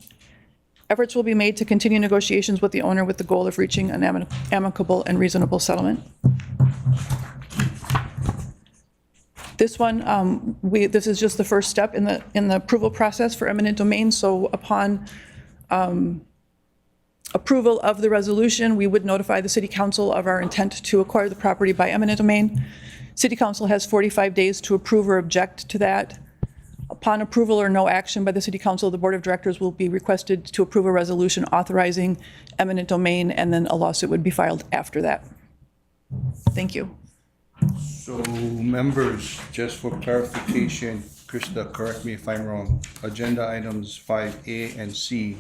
Efforts will be made to continue negotiations with the owner with the goal of reaching an amicable and reasonable settlement. This one, this is just the first step in the approval process for eminent domain. So upon approval of the resolution, we would notify the city council of our intent to acquire the property by eminent domain. City council has 45 days to approve or object to that. Upon approval or no action by the city council, the board of directors will be requested to approve a resolution authorizing eminent domain, and then a lawsuit would be filed after that. Thank you. So members, just for clarification, Krista, correct me if I'm wrong, agenda items 5A and C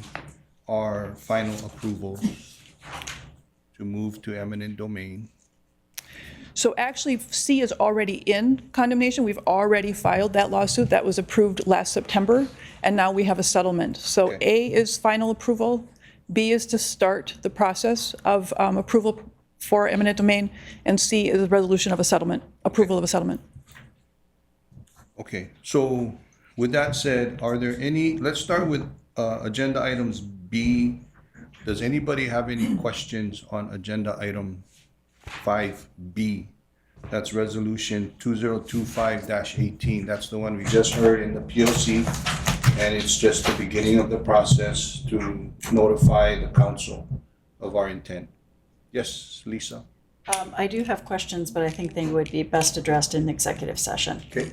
are final approval to move to eminent domain. So actually, C is already in condemnation. We've already filed that lawsuit. That was approved last September, and now we have a settlement. So A is final approval, B is to start the process of approval for eminent domain, and C is a resolution of a settlement, approval of a settlement. Okay, so with that said, are there any, let's start with agenda items B. Does anybody have any questions on agenda item 5B? That's resolution 2025-18. That's the one we just heard in the POC, and it's just the beginning of the process to notify the council of our intent. Yes, Lisa? I do have questions, but I think they would be best addressed in executive session. Okay.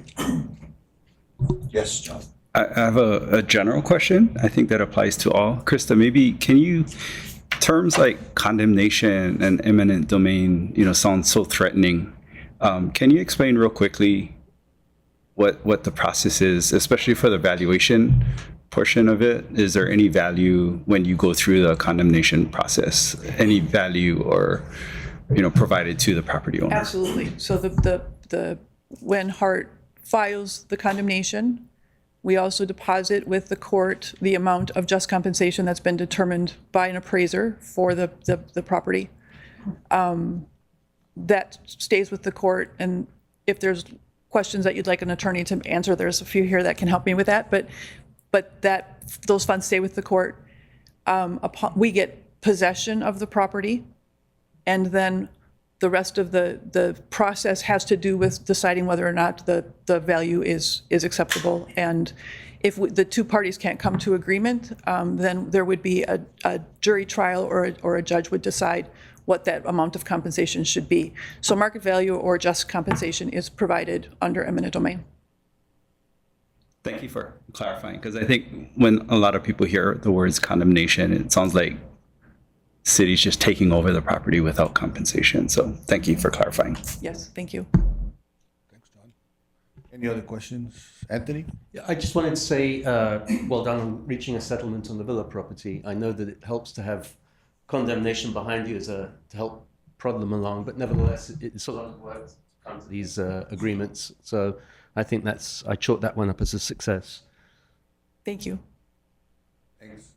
Yes, John? I have a general question. I think that applies to all. Krista, maybe can you, terms like condemnation and eminent domain, sound so threatening. Can you explain real quickly what the process is, especially for the valuation portion of it? Is there any value when you go through the condemnation process? Any value or, provided to the property owner? Absolutely. So the when Hart files the condemnation, we also deposit with the court the amount of just compensation that's been determined by an appraiser for the property. That stays with the court, and if there's questions that you'd like an attorney to answer, there's a few here that can help me with that, but those funds stay with the court. We get possession of the property, and then the rest of the process has to do with deciding whether or not the value is acceptable. And if the two parties can't come to agreement, then there would be a jury trial, or a judge would decide what that amount of compensation should be. So market value or just compensation is provided under eminent domain. Thank you for clarifying, because I think when a lot of people hear the words condemnation, it sounds like city's just taking over the property without compensation. So thank you for clarifying. Yes, thank you. Thanks, John. Any other questions? Anthony? Yeah, I just wanted to say, well done on reaching a settlement on the villa property. I know that it helps to have condemnation behind you to help prod them along, but nevertheless, it's a lot of work to come to these agreements. So I think I chalk that one up as a success. Thank you. Thanks.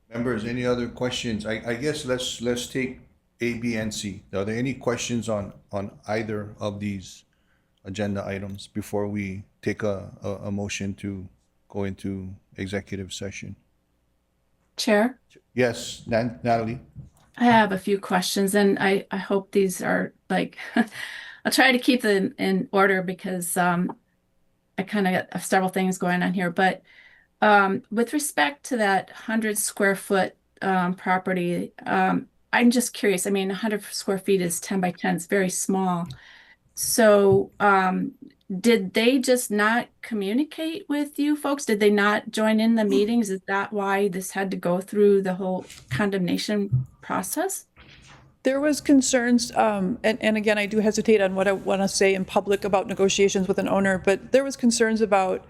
Members, any other questions? I guess let's take A, B, and C. Are there any questions on either of these agenda items before we take a motion to go into executive session? Chair, Yes, Natalie? I have a few questions, and I hope these are I'll try to keep them in order because I kind of got several things going on here. But with respect to that 100 square foot property, I'm just curious. I mean, 100 square feet is 10 by 10. It's very small. So did they just not communicate with you folks? Did they not join in the meetings? Is that why this had to go through the whole condemnation process? There was concerns, and again, I do hesitate on what I want to say in public about negotiations with an owner, but there was concerns about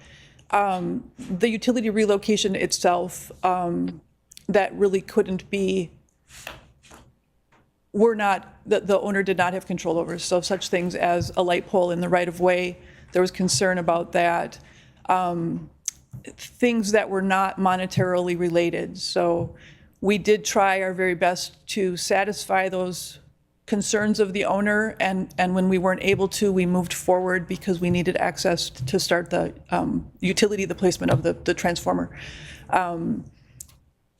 the utility relocation itself that really couldn't be, the owner did not have control over. So such things as a light pole in the right of way, there was concern about that. Things that were not monetarily related. So we did try our very best to satisfy those concerns of the owner, and when we weren't able to, we moved forward because we needed access to start the utility, the placement of the transformer.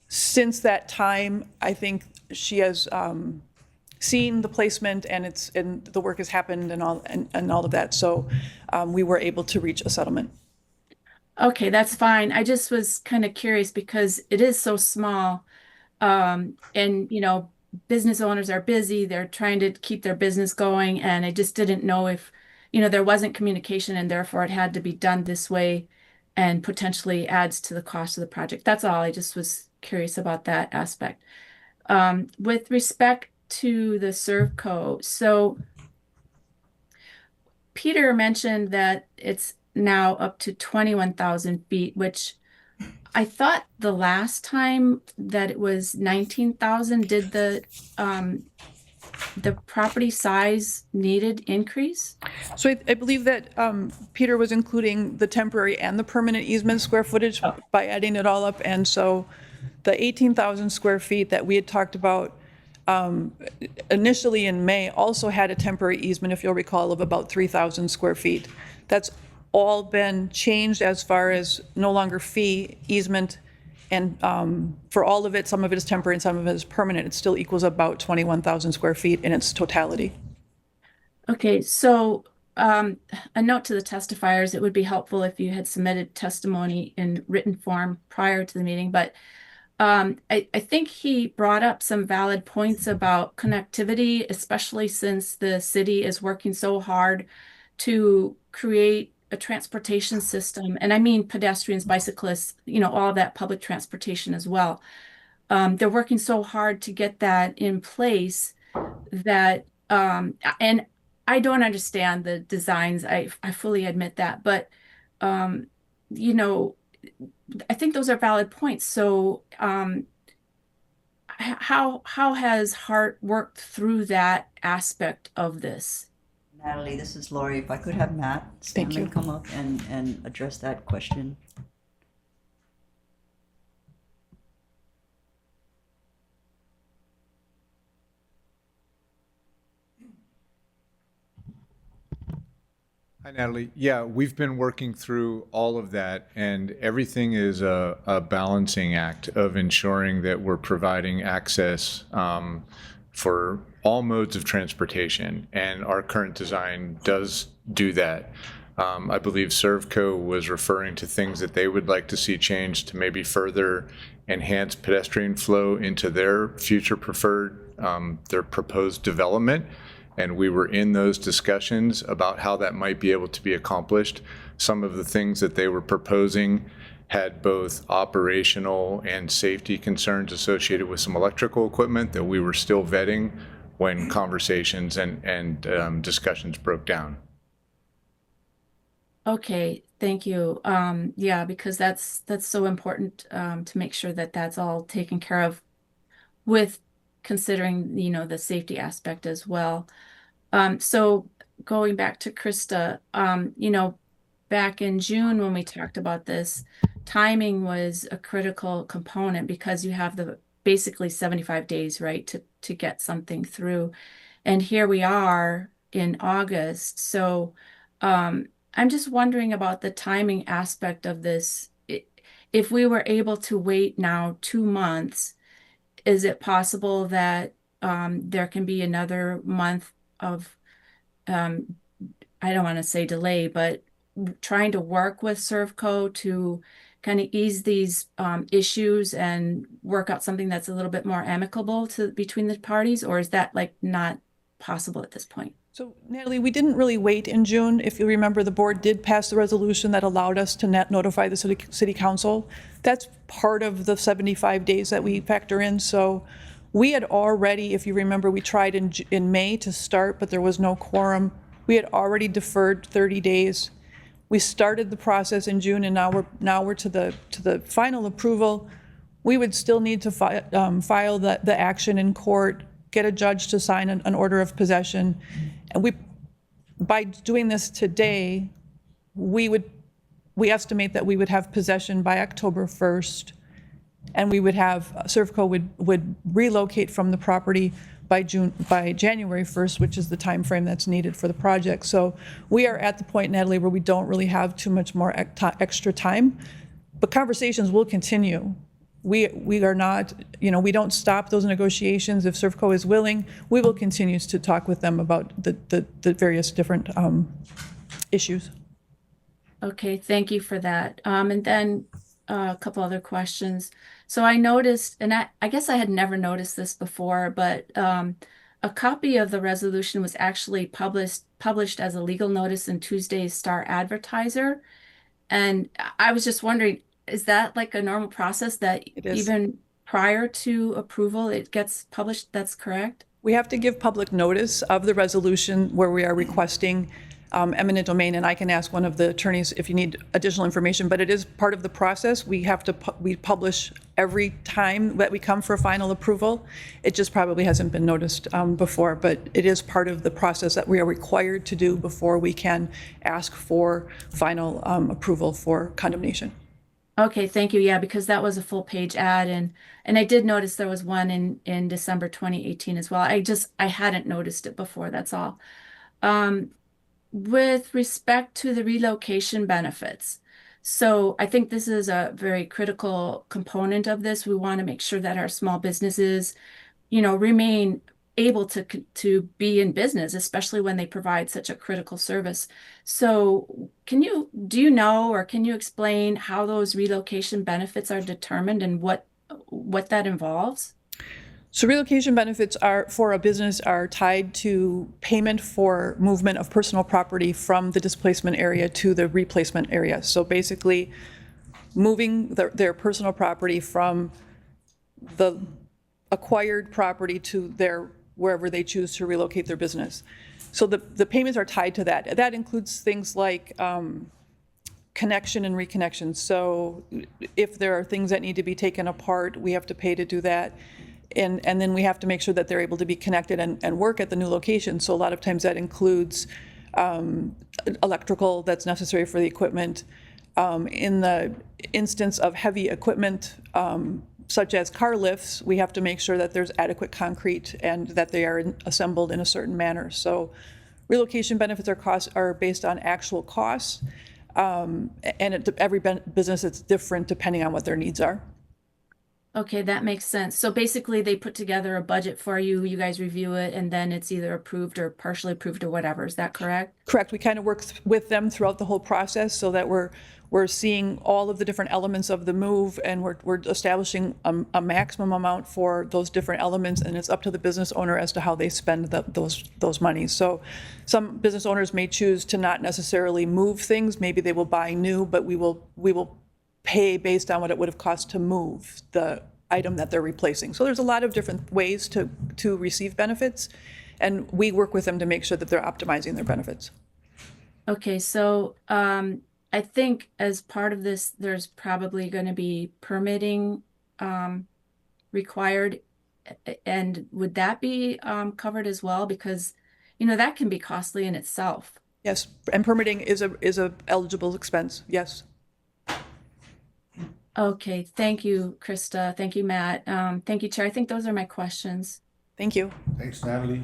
Since that time, I think she has seen the placement, and the work has happened and all of that. So we were able to reach a settlement. Okay, that's fine. I just was kind of curious because it is so small. And, you know, business owners are busy, they're trying to keep their business going, and I just didn't know if, you know, there wasn't communication and therefore it had to be done this way and potentially adds to the cost of the project. That's all. I just was curious about that aspect. With respect to the Servco, so Peter mentioned that it's now up to 21,000 feet, which I thought the last time that it was 19,000. Did the property size needed increase? So I believe that Peter was including the temporary and the permanent easement square footage by adding it all up. And so the 18,000 square feet that we had talked about initially in May also had a temporary easement, if you'll recall, of about 3,000 square feet. That's all been changed as far as no longer fee easement. And for all of it, some of it is temporary and some of it is permanent. It still equals about 21,000 square feet in its totality. Okay, so a note to the testifiers, it would be helpful if you had submitted testimony in written form prior to the meeting, but I think he brought up some valid points about connectivity, especially since the city is working so hard to create a transportation system. And I mean pedestrians, bicyclists, you know, all that public transportation as well. They're working so hard to get that in place that, and I don't understand the designs. I fully admit that, but, you know, I think those are valid points. So, how has Hart worked through that aspect of this? Natalie, this is Lori. If I could have Matt Stanley come up and address that question. Hi, Natalie. Yeah, we've been working through all of that, and everything is a balancing act of ensuring that we're providing access for all modes of transportation, and our current design does do that. I believe Servco was referring to things that they would like to see changed to maybe further enhance pedestrian flow into their future preferred, their proposed development. And we were in those discussions about how that might be able to be accomplished. Some of the things that they were proposing had both operational and safety concerns associated with some electrical equipment that we were still vetting when conversations and discussions broke down. Okay, thank you. Yeah, because that's so important to make sure that that's all taken care of with considering, you know, the safety aspect as well. So going back to Krista, you know, back in June when we talked about this, timing was a critical component because you have the basically 75 days, right, to get something through. And here we are in August. So I'm just wondering about the timing aspect of this. If we were able to wait now 2 months, is it possible that there can be another month of, I don't want to say delay, but trying to work with Servco to kind of ease these issues and work out something that's a little bit more amicable between the parties? Or is that like not possible at this point? So Natalie, we didn't really wait in June. If you remember, the board did pass the resolution that allowed us to notify the city council. That's part of the 75 days that we factor in. So we had already, if you remember, we tried in May to start, but there was no quorum. We had already deferred 30 days. We started the process in June, and now we're to the final approval. We would still need to file the action in court, get a judge to sign an order of possession, and by doing this today, we estimate that we would have possession by October 1st, and we would have Servco would relocate from the property by January 1st, which is the time frame that's needed for the project. So we are at the point, Natalie, where we don't really have too much more extra time, but conversations will continue. We are not, you know, we don't stop those negotiations. If Servco is willing, we will continue to talk with them about the various different issues. Okay, thank you for that. And then a couple other questions. So I noticed, and I guess I had never noticed this before, but a copy of the resolution was actually published as a legal notice in Tuesday's Star Advertiser. And I was just wondering, is that like a normal process that It is. even prior to approval, it gets published? That's correct? We have to give public notice of the resolution where we are requesting eminent domain, and I can ask one of the attorneys if you need additional information, but it is part of the process. We have to, we publish every time that we come for final approval. It just probably hasn't been noticed before, but it is part of the process that we are required to do before we can ask for final approval for condemnation. Okay, thank you. Yeah, because that was a full page ad, and I did notice there was one in December 2018 as well. I hadn't noticed it before, that's all. With respect to the relocation benefits, so I think this is a very critical component of this. We want to make sure that our small businesses, remain able to be in business, especially when they provide such a critical service. So do you know, or can you explain how those relocation benefits are determined and what that involves? So relocation benefits for a business are tied to payment for movement of personal property from the displacement area to the replacement area. So basically moving their personal property from the acquired property to wherever they choose to relocate their business. So the payments are tied to that. That includes things like connection and reconnection. So if there are things that need to be taken apart, we have to pay to do that. And then we have to make sure that they're able to be connected and work at the new location. So a lot of times that includes electrical that's necessary for the equipment. In the instance of heavy equipment, such as car lifts, we have to make sure that there's adequate concrete and that they are assembled in a certain manner. So relocation benefits are based on actual costs. And every business is different depending on what their needs are. Okay, that makes sense. So basically they put together a budget for you, you guys review it, and then it's either approved or partially approved or whatever. Is that correct? Correct. We kind of work with them throughout the whole process so that we're seeing all of the different elements of the move, and we're establishing a maximum amount for those different elements, and it's up to the business owner as to how they spend those monies. So some business owners may choose to not necessarily move things. Maybe they will buy new, but we will pay based on what it would have cost to move the item that they're replacing. So there's a lot of different ways to receive benefits, and we work with them to make sure that they're optimizing their benefits. Okay, so I think as part of this, there's probably going to be permitting required, and would that be covered as well? Because that can be costly in itself. Yes, and permitting is a eligible expense. Yes. Okay, thank you, Krista. Thank you, Matt. Thank you, Chair. I think those are my questions. Thank you. Thanks, Natalie.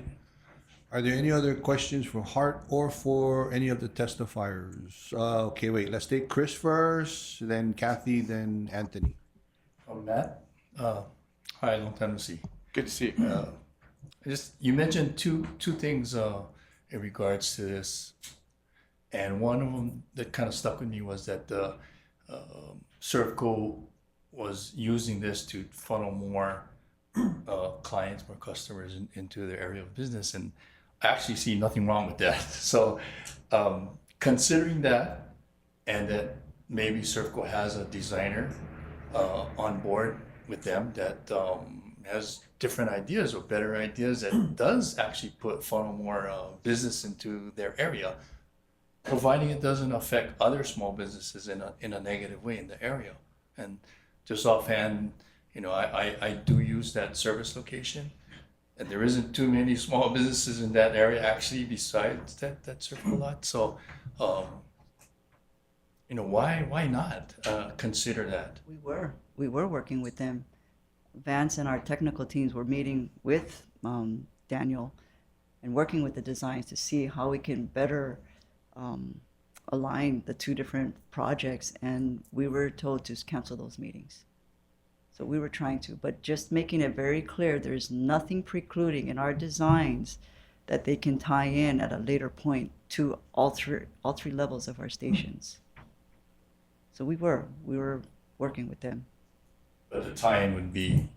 Are there any other questions for Hart or for any of the testifiers? Okay, wait, let's take Chris first, then Kathy, then Anthony. Matt? Hi, long time no see. Good to see you. You mentioned two things in regards to this, and one of them that kind of stuck with me was that Servco was using this to funnel more clients, more customers into their area of business, and I actually see nothing wrong with that. So considering that, and that maybe Servco has a designer on board with them that has different ideas or better ideas that does actually funnel more business into their area, providing it doesn't affect other small businesses in a negative way in the area. And just offhand, I do use that service location, and there isn't too many small businesses in that area actually besides that Servco lot. So, why not consider that? We were working with them. Vance and our technical teams were meeting with Daniel and working with the designs to see how we can better align the two different projects, and we were told to cancel those meetings. So we were trying to, but just making it very clear, there's nothing precluding in our designs that they can tie in at a later point to all three levels of our stations. So we were working with them. But the tie-in would be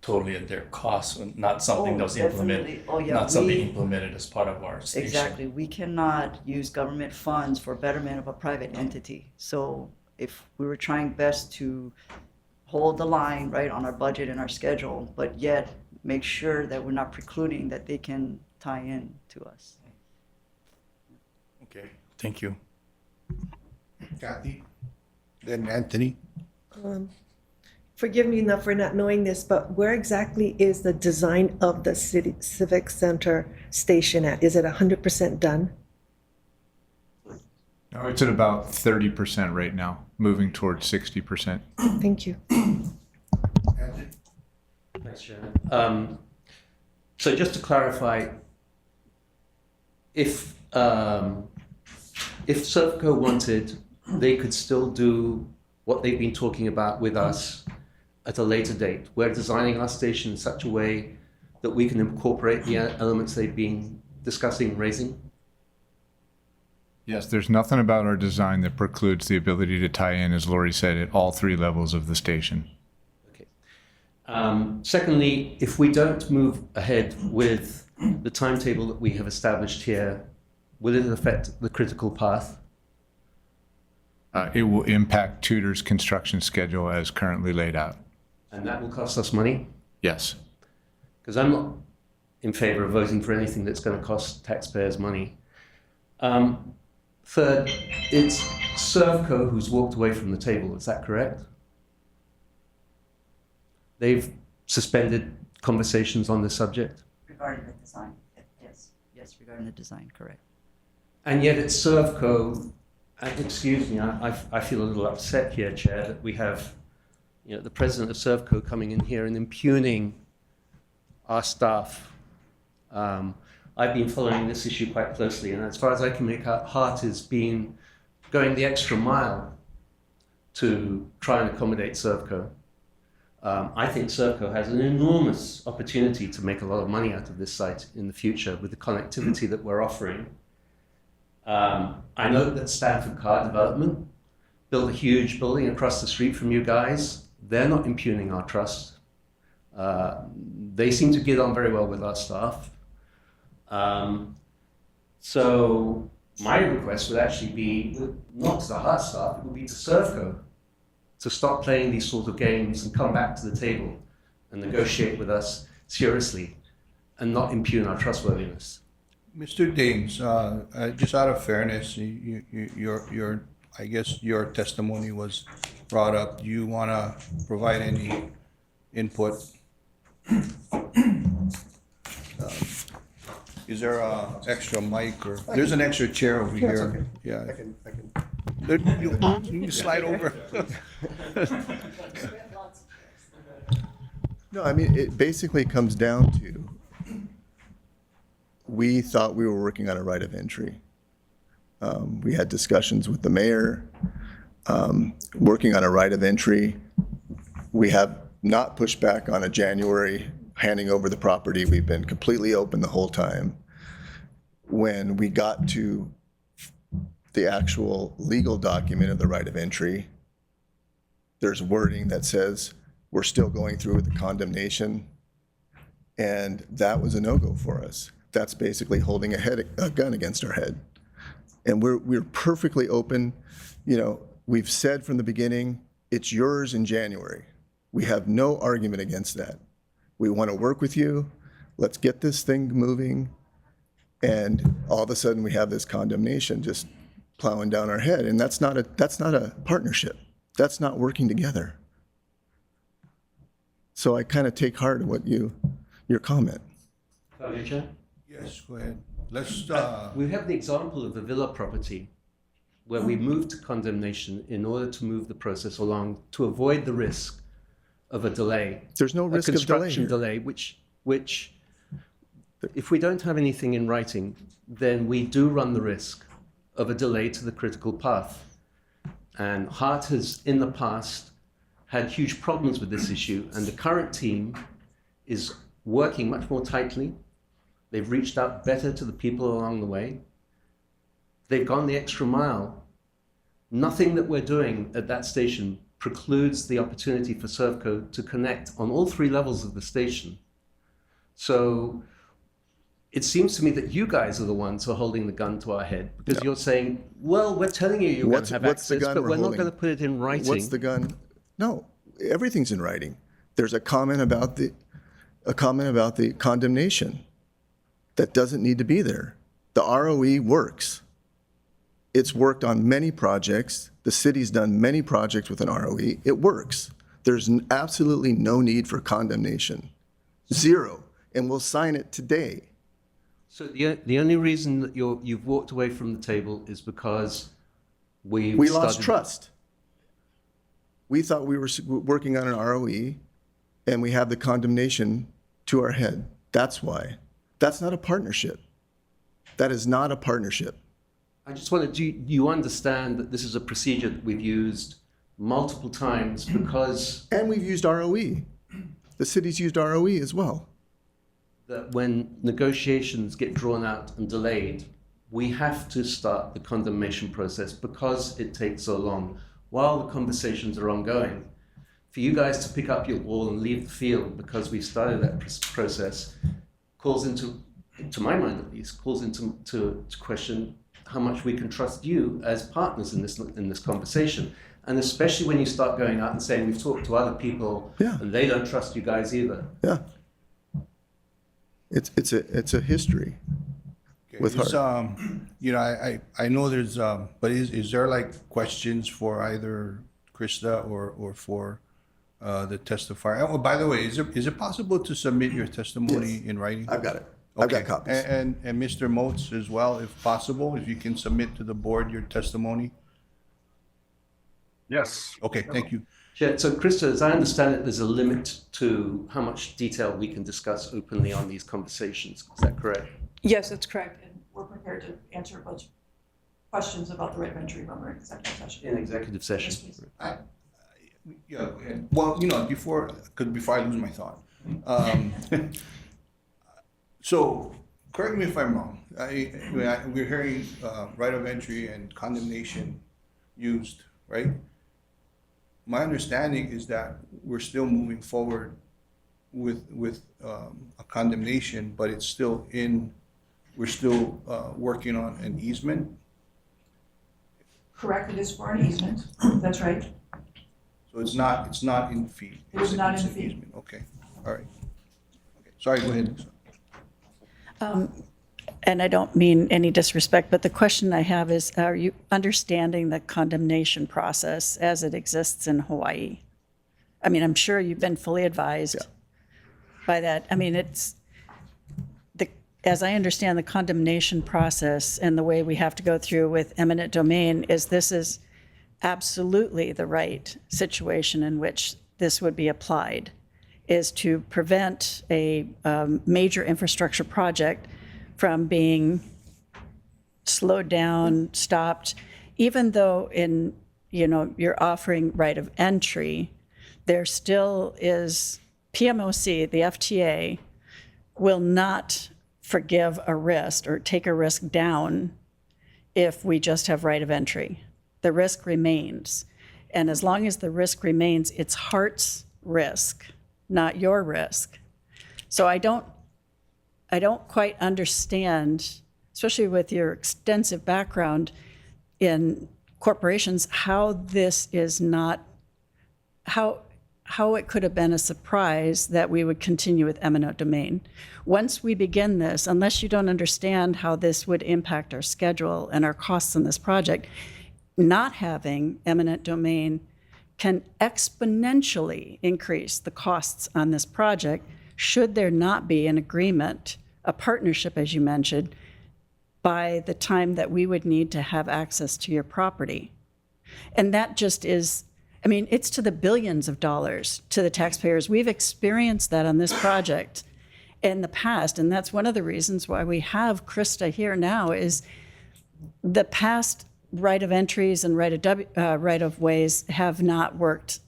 totally at their cost, and not something that was implemented, definitely. Oh, yeah, not something we- implemented as part of our station. Exactly. We cannot use government funds for betterment of a private entity. So if we were trying best to hold the line, right, on our budget and our schedule, but yet make sure that we're not precluding that they can tie in to us. Okay, thank you. Kathy? Then Anthony? Forgive me for not knowing this, but where exactly is the design of the city civic center station at? Is it 100% done? No, it's at about 30% right now, moving towards 60%. Thank you. Thanks, Sharon. So just to clarify, if Servco wanted, they could still do what they've been talking about with us at a later date. We're designing our station in such a way that we can incorporate the elements they've been discussing, raising. Yes, there's nothing about our design that precludes the ability to tie in, as Lori said, at all 3 levels of the station. Secondly, if we don't move ahead with the timetable that we have established here, will it affect the critical path? It will impact Tudor's construction schedule as currently laid out. And that will cost us money? Yes. Because I'm not in favor of voting for anything that's going to cost taxpayers money. Third, it's Servco who's walked away from the table, is that correct? They've suspended conversations on this subject? Regarding the design, yes. Yes, regarding the design, correct. And yet it's Servco, and excuse me, I feel a little upset here, Chair, that we have the president of Servco coming in here and impugning our staff. I've been following this issue quite closely, and as far as I can make out, Hart has been going the extra mile to try and accommodate Servco. I think Servco has an enormous opportunity to make a lot of money out of this site in the future with the connectivity that we're offering. I know that Stanford Car Development built a huge building across the street from you guys. They're not impugning our trust. They seem to get on very well with our staff. So my request would actually be not to the Hart staff, it would be to Servco to stop playing these sort of games and come back to the table and negotiate with us seriously and not impugn our trustworthiness. Mr. Dames, just out of fairness, your I guess your testimony was brought up. Do you want to provide any input? Is there a extra mic or there's an extra chair over Yeah, it's here? okay. Yeah. I can. You can slide over. No, I mean, it basically comes down to, we thought we were working on a right of entry. We had discussions with the mayor, working on a right of entry. We have not pushed back on a January handing over the property. We've been completely open the whole time. When we got to the actual legal document of the right of entry, there's wording that says we're still going through with the condemnation, and that was a no-go for us. That's basically holding a gun against our head. And we're perfectly open. We've said from the beginning, it's yours in January. We have no argument against that. We want to work with you. Let's get this thing moving. And all of a sudden we have this condemnation just plowing down our head. And that's not a partnership. That's not working together. So I kind of take heart of your comment. Yes, go ahead. Let's. We have the example of the villa property where we moved to condemnation in order to move the process along to avoid the risk of a delay. There's no risk of delay construction here. delay, which if we don't have anything in writing, then we do run the risk of a delay to the critical path. And Hart has, in the past, had huge problems with this issue, and the current team is working much more tightly. They've reached out better to the people along the way. They've gone the extra mile. Nothing that we're doing at that station precludes the opportunity for Servco to connect on all 3 levels of the station. So it seems to me that you guys are the ones who are holding the gun to our head, because you're saying, well, we're telling you you're going to have What's the access, gun but we're we're not holding? going to put it in writing. What's the gun? No, everything's in writing. There's a comment about the condemnation that doesn't need to be there. The ROE works. It's worked on many projects. The city's done many projects with an ROE. It works. There's absolutely no need for condemnation. Zero. And we'll sign it today. So the only reason that you've walked away from the table is because we lost trust. We thought we were working on an ROE, and we have the condemnation to our head. That's why. That's not a partnership. That is not a partnership. I just wanted you understand that this is a procedure that we've used multiple times because... And we've used ROE. The city's used ROE as well. That when negotiations get drawn out and delayed, we have to start the condemnation process because it takes so long while the conversations are ongoing. For you guys to pick up your ball and leave the field because we started that process calls into, to my mind at least, calls into to question how much we can trust you as partners in this conversation. And especially when you start going out and saying, we've talked to other people and they don't trust you guys either. Yeah. It's a history with her. You know, I know there's, but is there like questions for either Krista or for the testifier? Oh, by the way, is it possible to submit your testimony in writing? I've got it. I've got copies. And Mr. Moats as well, if possible, if you can submit to the board your testimony. Yes. Okay, thank you. Chair, so Krista, as I understand it, there's a limit to how much detail we can discuss openly on these conversations. Is that correct? Yes, that's correct. And we're prepared to answer a bunch of questions about the right of entry from our executive session. In executive session. Yes, please. Yeah, well, you know, before I lose my thought. So, correct me if I'm wrong. We're hearing right of entry and condemnation used, right? My understanding is that we're still moving forward with a condemnation, but it's still we're still working on an easement. Correct, it is for an easement. That's right. So it's not in fee. It is not in an fee. easement. Okay, all right. Okay. Sorry, go ahead. And I don't mean any disrespect, but the question I have is, are you understanding the condemnation process as it exists in Hawaii? I mean, I'm sure you've been fully advised by that. I mean, as I understand the condemnation process and the way we have to go through with eminent domain is this is absolutely the right situation in which this would be applied, is to prevent a major infrastructure project from being slowed down, stopped, even though you're offering right of entry, there still is PMOC, the FTA, will not forgive a risk or take a risk down if we just have right of entry. The risk remains. And as long as the risk remains, it's Hart's risk, not your risk. So I don't quite understand, especially with your extensive background in corporations, how this is not, how it could have been a surprise that we would continue with eminent domain. Once we begin this, unless you don't understand how this would impact our schedule and our costs in this project, not having eminent domain can exponentially increase the costs on this project should there not be an agreement, a partnership, as you mentioned, by the time that we would need to have access to your property. And that just is, I mean, it's to the billions of dollars to the taxpayers. We've experienced that on this project in the past, and that's one of the reasons why we have Krista here now is the past right of entries and right of ways have not worked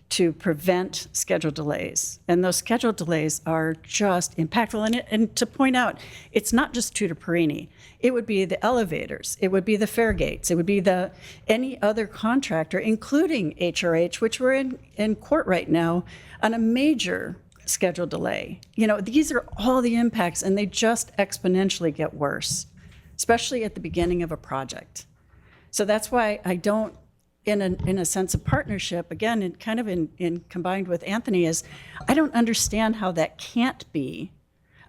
to prevent schedule delays. And those schedule delays are just impactful. And to point out, it's not just Tutor Perini. It would be the elevators, it would be the Fairgates, it would be any other contractor, including HRH, which we're in court right now on a major schedule delay. You know, these are all the impacts, and they just exponentially get worse, especially at the beginning of a project. So that's why I don't, in a sense of partnership, again, and kind of in combined with Anthony, is I don't understand how that can't be.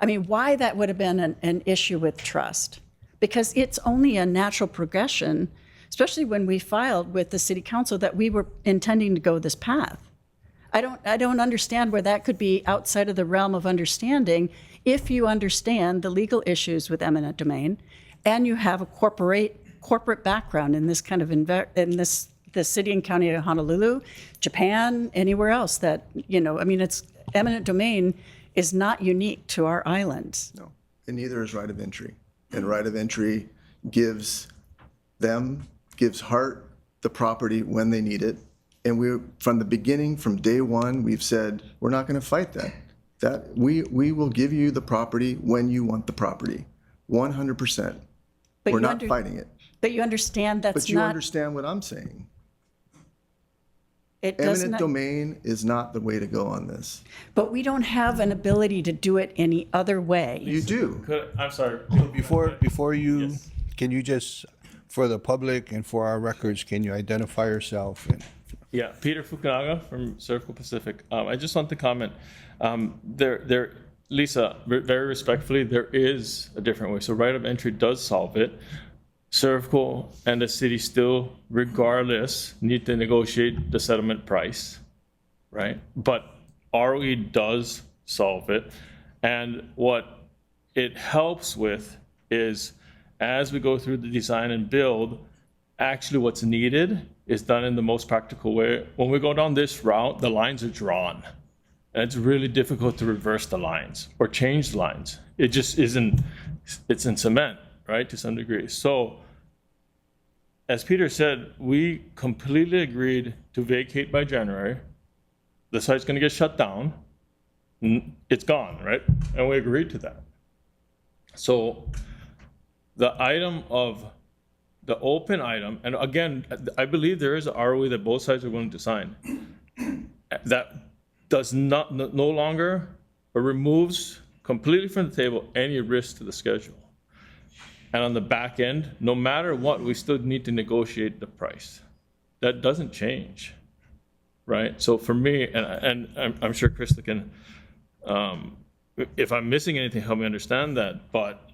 I mean, why that would have been an issue with trust, because it's only a natural progression, especially when we filed with the city council that we were intending to go this path. I don't understand where that could be outside of the realm of understanding if you understand the legal issues with eminent domain and you have a corporate background in this kind of the city and county of Honolulu, Japan, anywhere else that, you know, I mean, it's eminent domain is not unique to our island. No, and neither is right of entry. And right of entry gives Hart the property when they need it. And from the beginning, from day one, we've said, we're not going to fight that. That we will give you the property when you want the property, 100%. We're not fighting it. But you understand that's not. But you understand what I'm saying. It does Eminent not, domain is not the way to go on this. but we don't have an ability to do it any other way. You do. I'm sorry. Before you, can you just, for the public and for our records, can you identify yourself? Yeah, Peter Fukunaga from Servco Pacific. I just want to comment. Lisa, very respectfully, there is a different way. So right of entry does solve it. Servco and the city still, regardless, need to negotiate the settlement price, right? But ROE does solve it. And what it helps with is, as we go through the design and build, actually what's needed is done in the most practical way. When we go down this route, the lines are drawn. And it's really difficult to reverse the lines or change the lines. It just isn't, it's in cement, right, to some degree. So, as Peter said, we completely agreed to vacate by January. The site's gonna get shut down. It's gone, right? And we agreed to that. So, the item of the open item, and again, I believe there is an ROE that both sides are willing to sign. That does not, no longer, or removes completely from the table any risk to the schedule. And on the back end, no matter what, we still need to negotiate the price. That doesn't change, right? So for me, and I'm sure Krista can, if I'm missing anything, help me understand that, but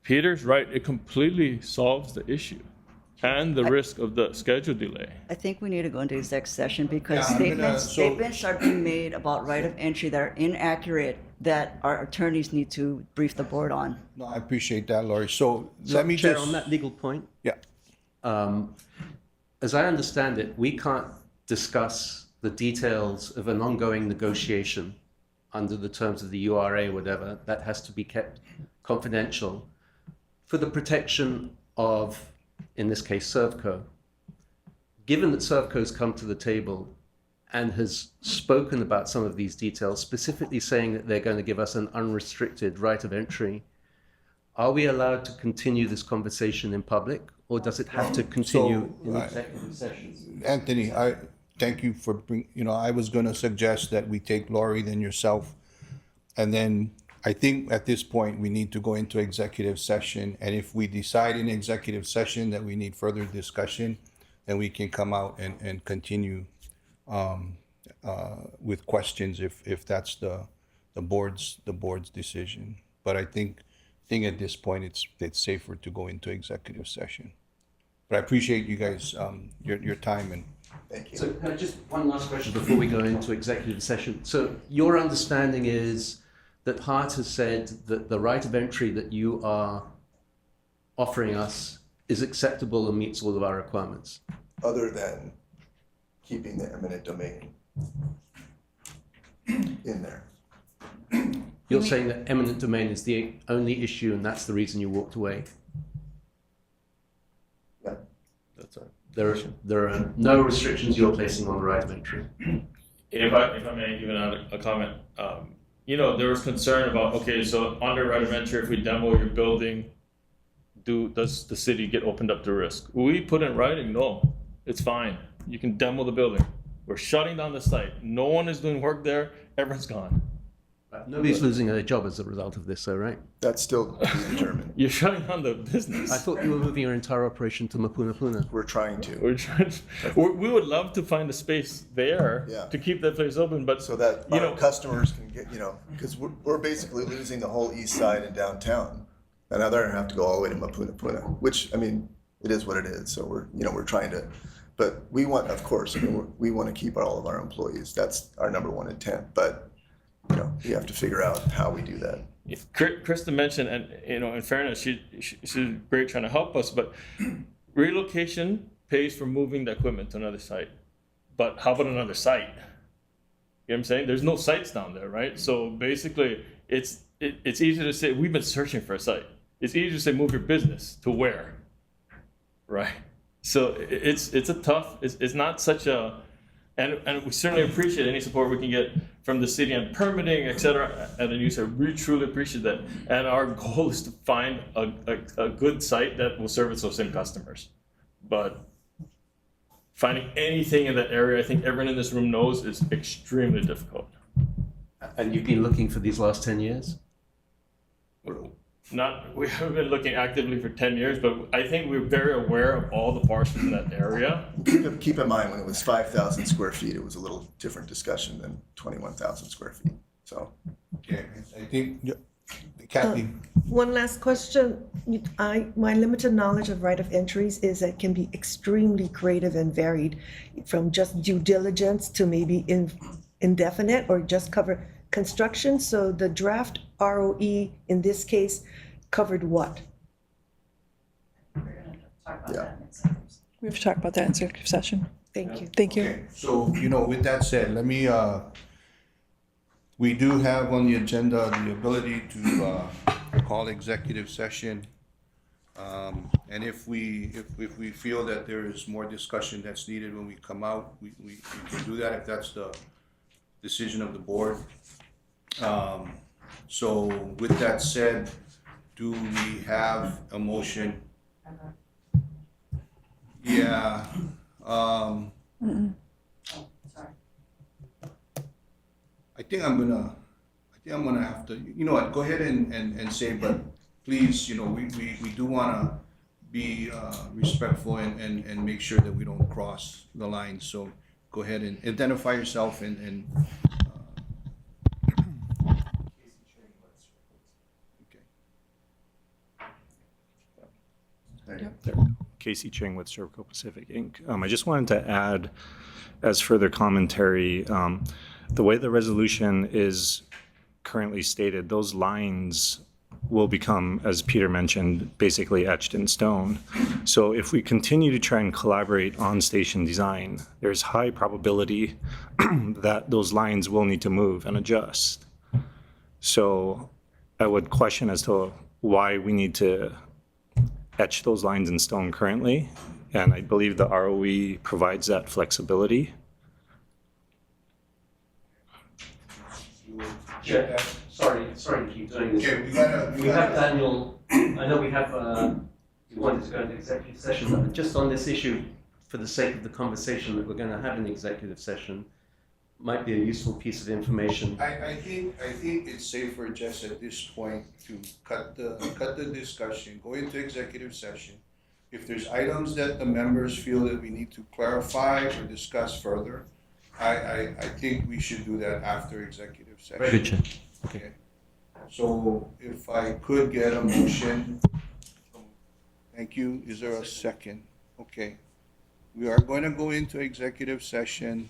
Peter's right, it completely solves the issue and the risk of the schedule delay. I think we need to go into exec session because Yeah, statements are being made about right of entry that are inaccurate that our attorneys need to brief the board on. No, I appreciate that, Laurie. So let me Chair, just. on that legal point. Yeah. As I understand it, we can't discuss the details of an ongoing negotiation under the terms of the URA, whatever. That has to be kept confidential for the protection of, in this case, Servco. Given that Servco's come to the table and has spoken about some of these details, specifically saying that they're going to give us an unrestricted right of entry, are we allowed to continue this conversation in public, or does it have to continue in executive sessions? Anthony, I thank you for I was going to suggest that we take Laurie, then yourself, and then I think at this point we need to go into executive session. And if we decide in executive session that we need further discussion, then we can come out and continue with questions if that's the board's decision. But I think at this point it's safer to go into executive session. But I appreciate you guys your time and. Thank you. So just one last question before we go into executive session. So your understanding is that Hart has said that the right of entry that you are offering us is acceptable and meets all of our requirements? Other than keeping the eminent domain in there. You're saying that eminent domain is the only issue and that's the reason you walked away? Yeah. That's right. there are no restrictions you're placing on the right of entry. If I may even add a comment, you know, there was concern about, okay, so under right of entry, if we demo your building, does the city get opened up to risk? We put in writing, no, it's fine. You can demo the building. We're shutting down the site. No one is doing work there. Everyone's gone. Nobody's losing their job as a result of this, though, right? That's still to be determined. You're shutting down the business. I thought you were moving your entire operation to Mapuna Puna. We're trying to. We would love to find a space there to keep that place open, but so that you our know, customers can get, you know, because we're basically losing the whole east side and downtown. And now they're gonna have to go all the way to Mapuna Puna, which, I mean, it is what it is. So we're trying to, but we want, of course, I mean, we want to keep all of our employees. That's our number one intent. But you know, we have to figure out how we do that. Krista mentioned, and you know, in fairness, she's great trying to help us, but relocation pays for moving the equipment to another site. But how about another site? You know what I'm saying? There's no sites down there, right? So basically, it's easy to say, we've been searching for a site. It's easy to say, move your business to where, right? So it's a tough, it's not such a, and we certainly appreciate any support we can get from the city on permitting, et cetera. And then you said, we truly appreciate that. And our goal is to find a good site that will service those same customers. But finding anything in that area, I think everyone in this room knows, is extremely difficult. And you've been looking for these last 10 years? We haven't been looking actively for 10 years, but I think we're very aware of all the parcels in that area. Keep in mind, when it was 5,000 square feet, it was a little different discussion than 21,000 square feet. So, okay, I think, Kathy. One last question. My limited knowledge of right of entries is that it can be extremely creative and varied, from just due diligence to maybe indefinite or just cover construction. So the draft ROE in this case covered what? Yeah. We have to talk about that in executive session. Thank you. Thank you. Okay, so, you know, with that said, let me, we do have on the agenda the ability to call executive session. And if we feel that there is more discussion that's needed when we come out, we can do that if that's the decision of the board. So with that said, do we have a motion? Yeah. I think I'm gonna have to, you know what, go ahead and say, but please, you know, we do wanna be respectful and make sure that we don't cross the line. So go ahead and identify yourself and Casey Ching with Servco Pacific Inc. I just wanted to add, as further commentary, the way the resolution is currently stated, those lines will become, as Peter mentioned, basically etched in stone. So if we continue to try and collaborate on station design, there's high probability that those lines will need to move and adjust. So I would question as to why we need to etch those lines in stone currently, and I believe the ROE provides that flexibility. Yeah, sorry to keep doing this. Okay, we have Daniel, I know we have, we wanted to go into executive session, but just on this issue, for the sake of the conversation that we're going to have in the executive session, might be a useful piece of information. I think it's safer just at this point to cut the discussion, go into executive session. If there's items that the members feel that we need to clarify or discuss further, I think we should do that after executive session. Very good, Chair. Okay. So if I could get a motion, thank you. Is there a second? Okay. We are going to go into executive session.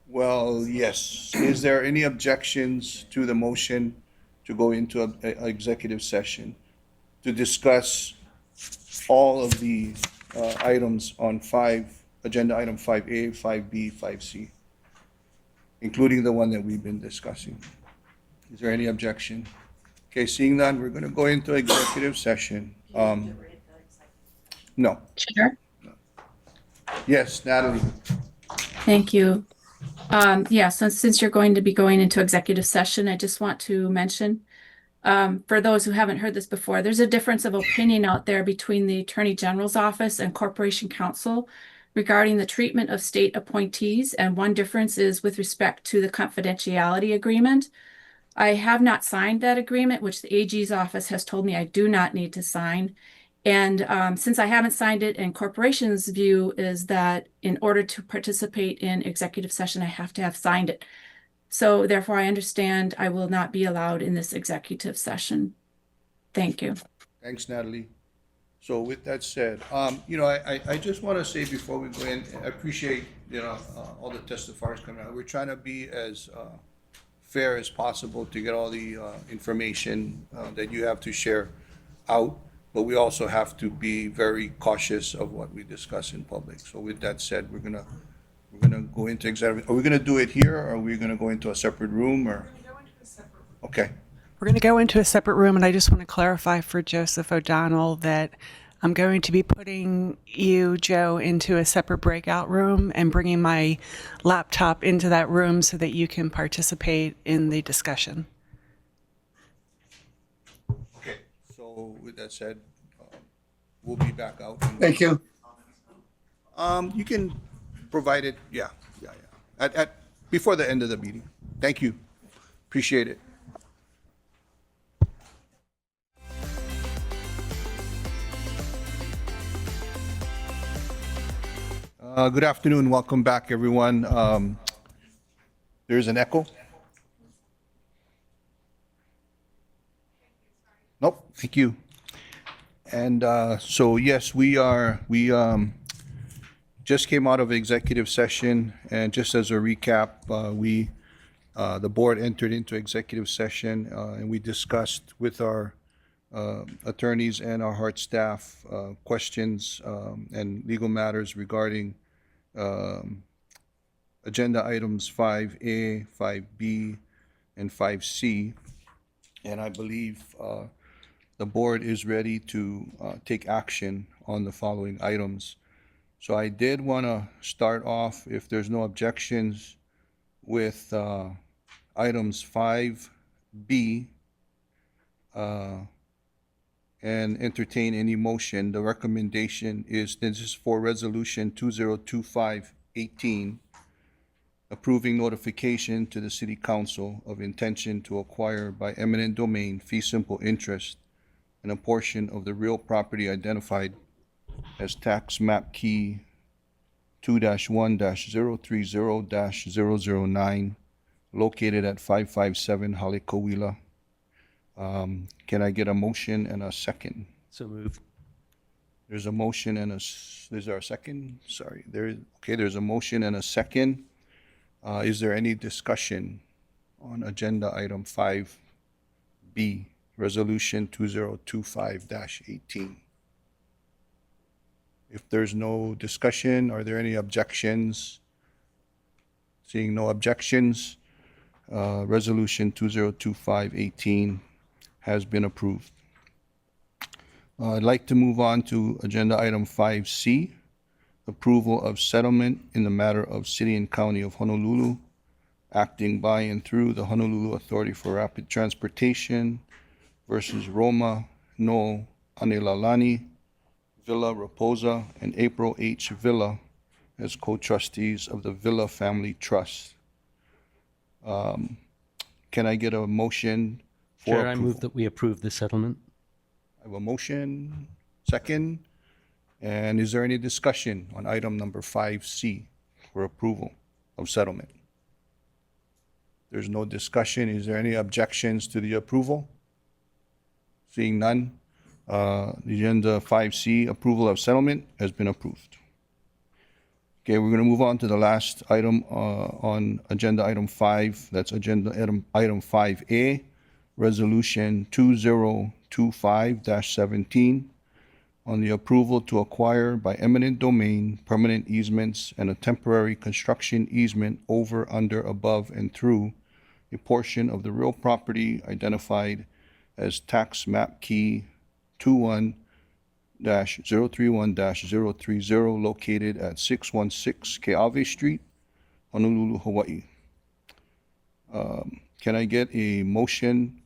Well, yes. Is there any objections to the motion to go into an executive session to discuss all of the items on agenda item 5A, 5B, 5C, including the one that we've been discussing? Is there any objection? Okay, seeing none, we're going to go into executive session. No. Chair? Yes, Natalie. Thank you. Yeah, so since you're going to be going into executive session, I just want to mention, for those who haven't heard this before, there's a difference of opinion out there between the Attorney General's office and Corporation Counsel regarding the treatment of state appointees, and one difference is with respect to the confidentiality agreement. I have not signed that agreement, which the AG's office has told me I do not need to sign. And since I haven't signed it, and corporation's view is that in order to participate in executive session, I have to have signed it. So therefore, I understand I will not be allowed in this executive session. Thank you. Thanks, Natalie. So with that said, I just want to say before we go in, I appreciate, all the testifiers coming out. We're trying to be as fair as possible to get all the information that you have to share out, but we also have to be very cautious of what we discuss in public. So with that said, we're gonna go into executive. Are we gonna do it here, or are we gonna go into a separate room, or? Okay. We're going to go into a separate room, and I just want to clarify for Joseph O'Donnell that I'm going to be putting you, Joe, into a separate breakout room and bringing my laptop into that room so that you can participate in the discussion. Okay, so with that said, we'll be back out. Thank you. You can provide it, yeah. At before the end of the meeting. Thank you. Appreciate it. Good afternoon. Welcome back, everyone. There's an echo. Nope. Thank you. And so yes, we just came out of executive session, and just as a recap, the board entered into executive session, and we discussed with our attorneys and our HART staff questions and legal matters regarding agenda items 5A, 5B, and 5C. And I believe the board is ready to take action on the following items. So I did want to start off, if there's no objections, with items 5B, and entertain any motion. The recommendation is, this is for resolution 2025-18, approving notification to the city council of intention to acquire by eminent domain fee simple interest in a portion of the real property identified as tax map key 2-1-030-009, located at 557 Halekowila. Can I get a motion and a second? So moved. There's a motion and is there a second? Sorry, there's a motion and a second. Is there any discussion on agenda item 5B, resolution 2025-18? If there's no discussion, are there any objections? Seeing no objections, resolution 2025-18 has been approved. I'd like to move on to agenda item 5C, approval of settlement in the matter of City and County of Honolulu, acting by and through the Honolulu Authority for Rapid Transportation versus Roma No Anilalani, Villa Raposa, and April H. Villa as co-trustees of the Villa Family Trust. Can I get a motion for Chair, I approval? move that we approve the settlement. I have a motion, second. And is there any discussion on item number 5C for approval of settlement? There's no discussion. Is there any objections to the approval? Seeing none, the agenda 5C, approval of settlement, has been approved. Okay, we're going to move on to the last item on agenda item 5. That's agenda item 5A, resolution 2025-17, on the approval to acquire by eminent domain permanent easements and a temporary construction easement over, under, above, and through a portion of the real property identified as tax map key 2021-030 located at 616 Keawe Street, Honolulu, Hawaii. Can I get a motion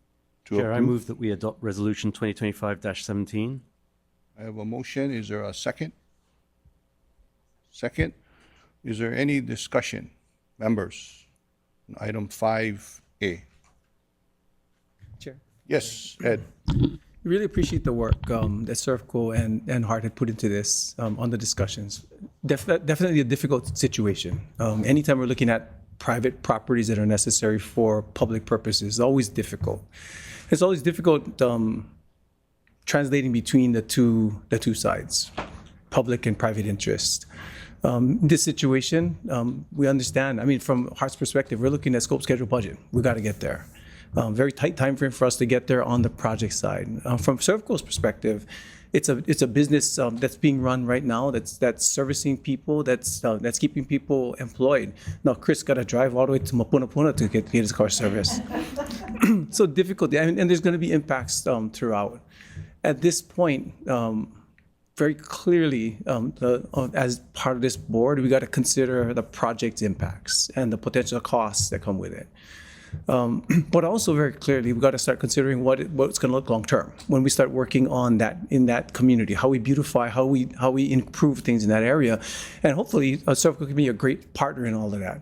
to Chair, I approve? move that we adopt Resolution 2025-17. I have a motion. Is there a second? Second. Is there any discussion, members? On Item 5A. Chair. Yes, Ed. Really appreciate the work that Servco and Hart had put into this on the discussions. Definitely a difficult situation. Anytime we're looking at private properties that are necessary for public purposes, it's always difficult. It's always difficult translating between the two sides, public and private interest. This situation, we understand. I mean, from Hart's perspective, we're looking at scope, schedule, budget. We got to get there. Very tight time frame for us to get there on the project side. From Servco's perspective, it's a business that's being run right now. That's servicing people. That's keeping people employed. Now Chris got to drive all the way to Mapunapuna to get his car serviced. So difficult, and there's going to be impacts throughout. At this point, very clearly, as part of this board, we got to consider the project impacts and the potential costs that come with it. But also very clearly, we've got to start considering what it's going to look long term when we start working on that in that community, how we beautify, how we improve things in that area, and hopefully Servco can be a great partner in all of that.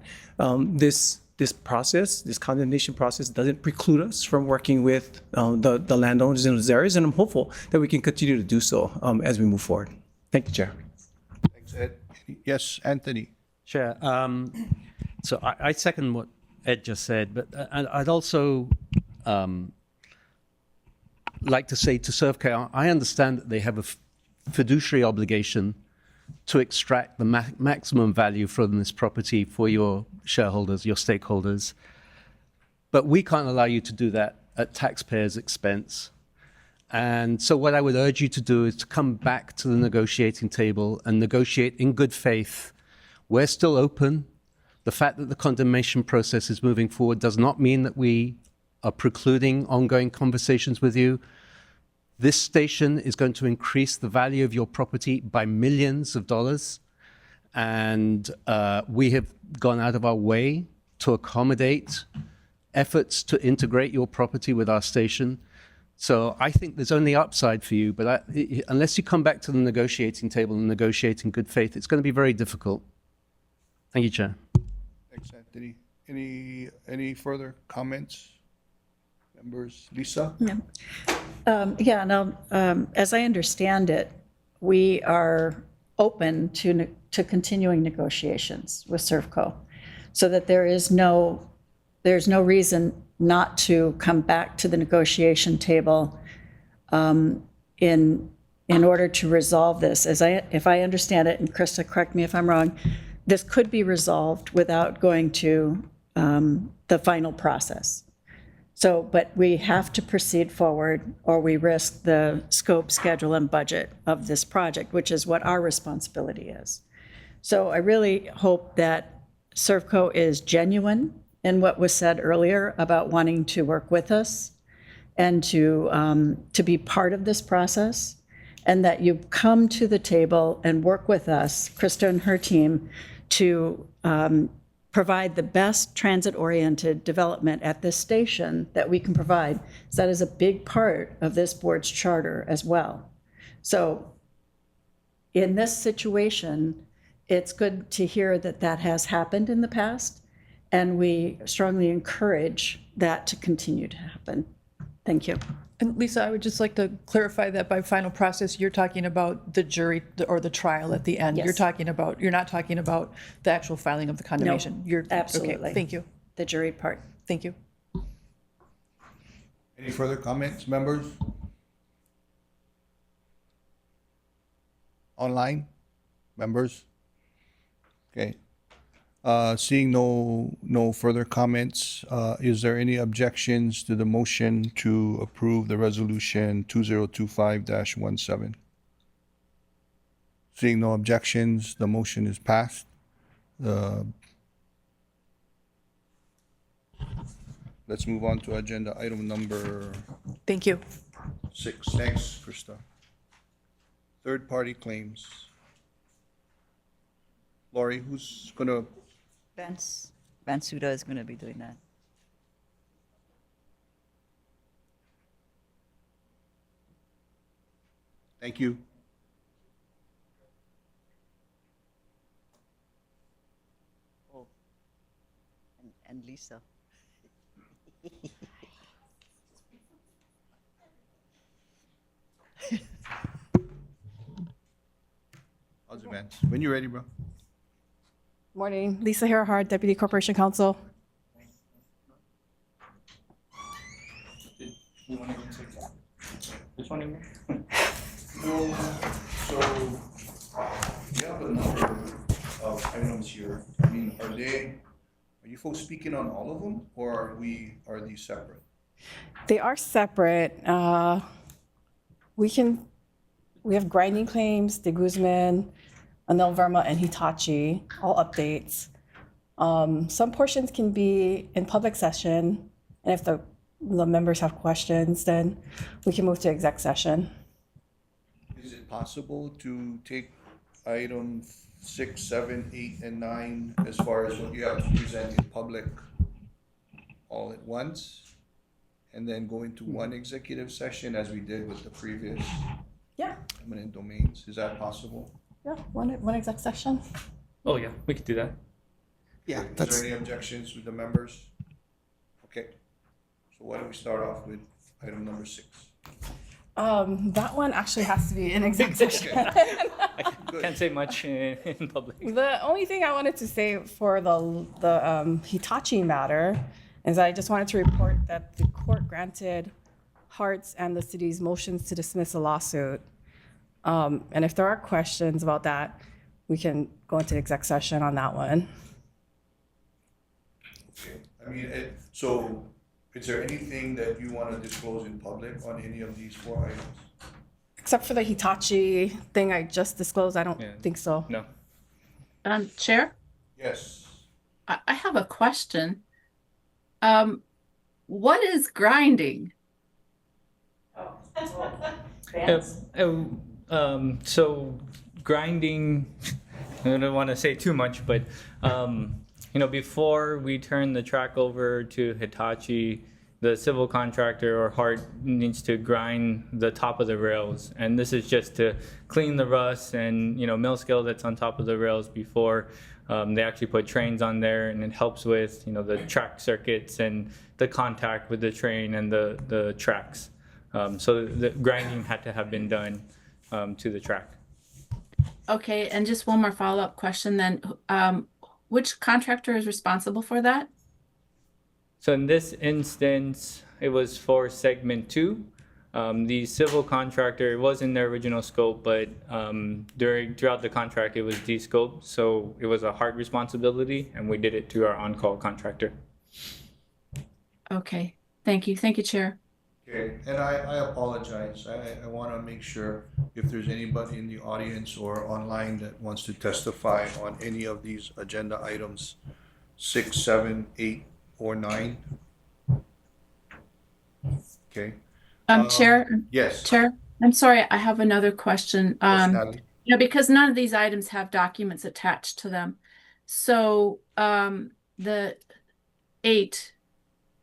This process, this condemnation process, doesn't preclude us from working with the landowners in those areas, and I'm hopeful that we can continue to do so as we move forward. Thank you, Chair. Thanks, Ed. Yes, Anthony. Chair, so I second what Ed just said, but I'd also like to say to Servco, I understand that they have a fiduciary obligation to extract the maximum value from this property for your shareholders, your stakeholders. But we can't allow you to do that at taxpayers' expense. And so what I would urge you to do is to come back to the negotiating table and negotiate in good faith. We're still open. The fact that the condemnation process is moving forward does not mean that we are precluding ongoing conversations with you. This station is going to increase the value of your property by millions of dollars. And we have gone out of our way to accommodate efforts to integrate your property with our station. So I think there's only upside for you, but unless you come back to the negotiating table and negotiate in good faith, it's going to be very difficult. Thank you, Chair. Thanks, Anthony. Any further comments, members? Lisa? As I understand it, we are open to continuing negotiations with Servco, so that there's no reason not to come back to the negotiation table in order to resolve this. If I understand it, and Krista, correct me if I'm wrong, this could be resolved without going to the final process. So, but we have to proceed forward, or we risk the scope, schedule, and budget of this project, which is what our responsibility is. So I really hope that Servco is genuine in what was said earlier about wanting to work with us and to be part of this process, and that you come to the table and work with us, Krista and her team, to provide the best transit-oriented development at this station that we can provide. So that is a big part of this board's charter as well. So in this situation, it's good to hear that that has happened in the past, and we strongly encourage that to continue to happen. Thank you. And Lisa, I would just like to clarify that by final process, you're talking about the jury or the trial at the end. Yes. You're not talking about the actual filing of the condemnation. No, absolutely. Okay, thank you. The jury part. Thank you. Any further comments, members? Online, members? Okay. Seeing no further comments, is there any objections to the motion to approve the resolution 2025-17? Seeing no objections, the motion is passed. Let's move on to agenda item number Thank you. 6. Thanks, Krista. third-party claims. Lori, who's gonna, Vance Suda is going to be doing that. thank you. Oh, and Lisa. How's it, Vance? When you're ready, bro. Morning, Lisa Harahard, Deputy Corporation Counsel. Which one? So, you have a number of items here. I mean, are you folks speaking on all of them, or are these separate? They are separate. We have grinding claims, De Guzman, Anil Verma, and Hitachi, all updates. Some portions can be in public session, and if the members have questions, then we can move to exec session. Is it possible to take item 6, 7, 8, and 9 as far as what you have to present in public all at once? And then go into one executive session as we did with the previous Yeah, eminent domains? Is that possible? yeah, one exec session. Oh, yeah, we could do that. Yeah, Is there any objections with the members? Okay. So why don't we start off with item number 6? That one actually has to be an exec session. I can't say much in public. The only thing I wanted to say for the Hitachi matter is I just wanted to report that the court granted Hart's and the city's motions to dismiss the lawsuit. And if there are questions about that, we can go into exec session on that one. Okay. I mean, so is there anything that you want to disclose in public on any of these 4 items? Except for the Hitachi thing I just disclosed, I don't think so. No. Chair, Yes. I have a question. What is grinding? So grinding, I don't want to say too much, but before we turn the track over to Hitachi, the civil contractor or Hart needs to grind the top of the rails, and this is just to clean the rust and mill scale that's on top of the rails before they actually put trains on there, and it helps with the track circuits and the contact with the train and the tracks. So the grinding had to have been done to the track. Okay, and just one more follow-up question then. Which contractor is responsible for that? So in this instance, it was for segment 2. The civil contractor, it was in their original scope, but throughout the contract, it was de-scoped. So it was a hard responsibility, and we did it to our on-call contractor. Okay, thank you. Thank you, Chair. Okay, and I apologize. I want to make sure if there's anybody in the audience or online that wants to testify on any of these agenda items, 6, 7, 8, or 9. Okay. Chair? Yes. Chair, I'm sorry, I have another question. Yes, Natalie. Because none of these items have documents attached to them. So the 8,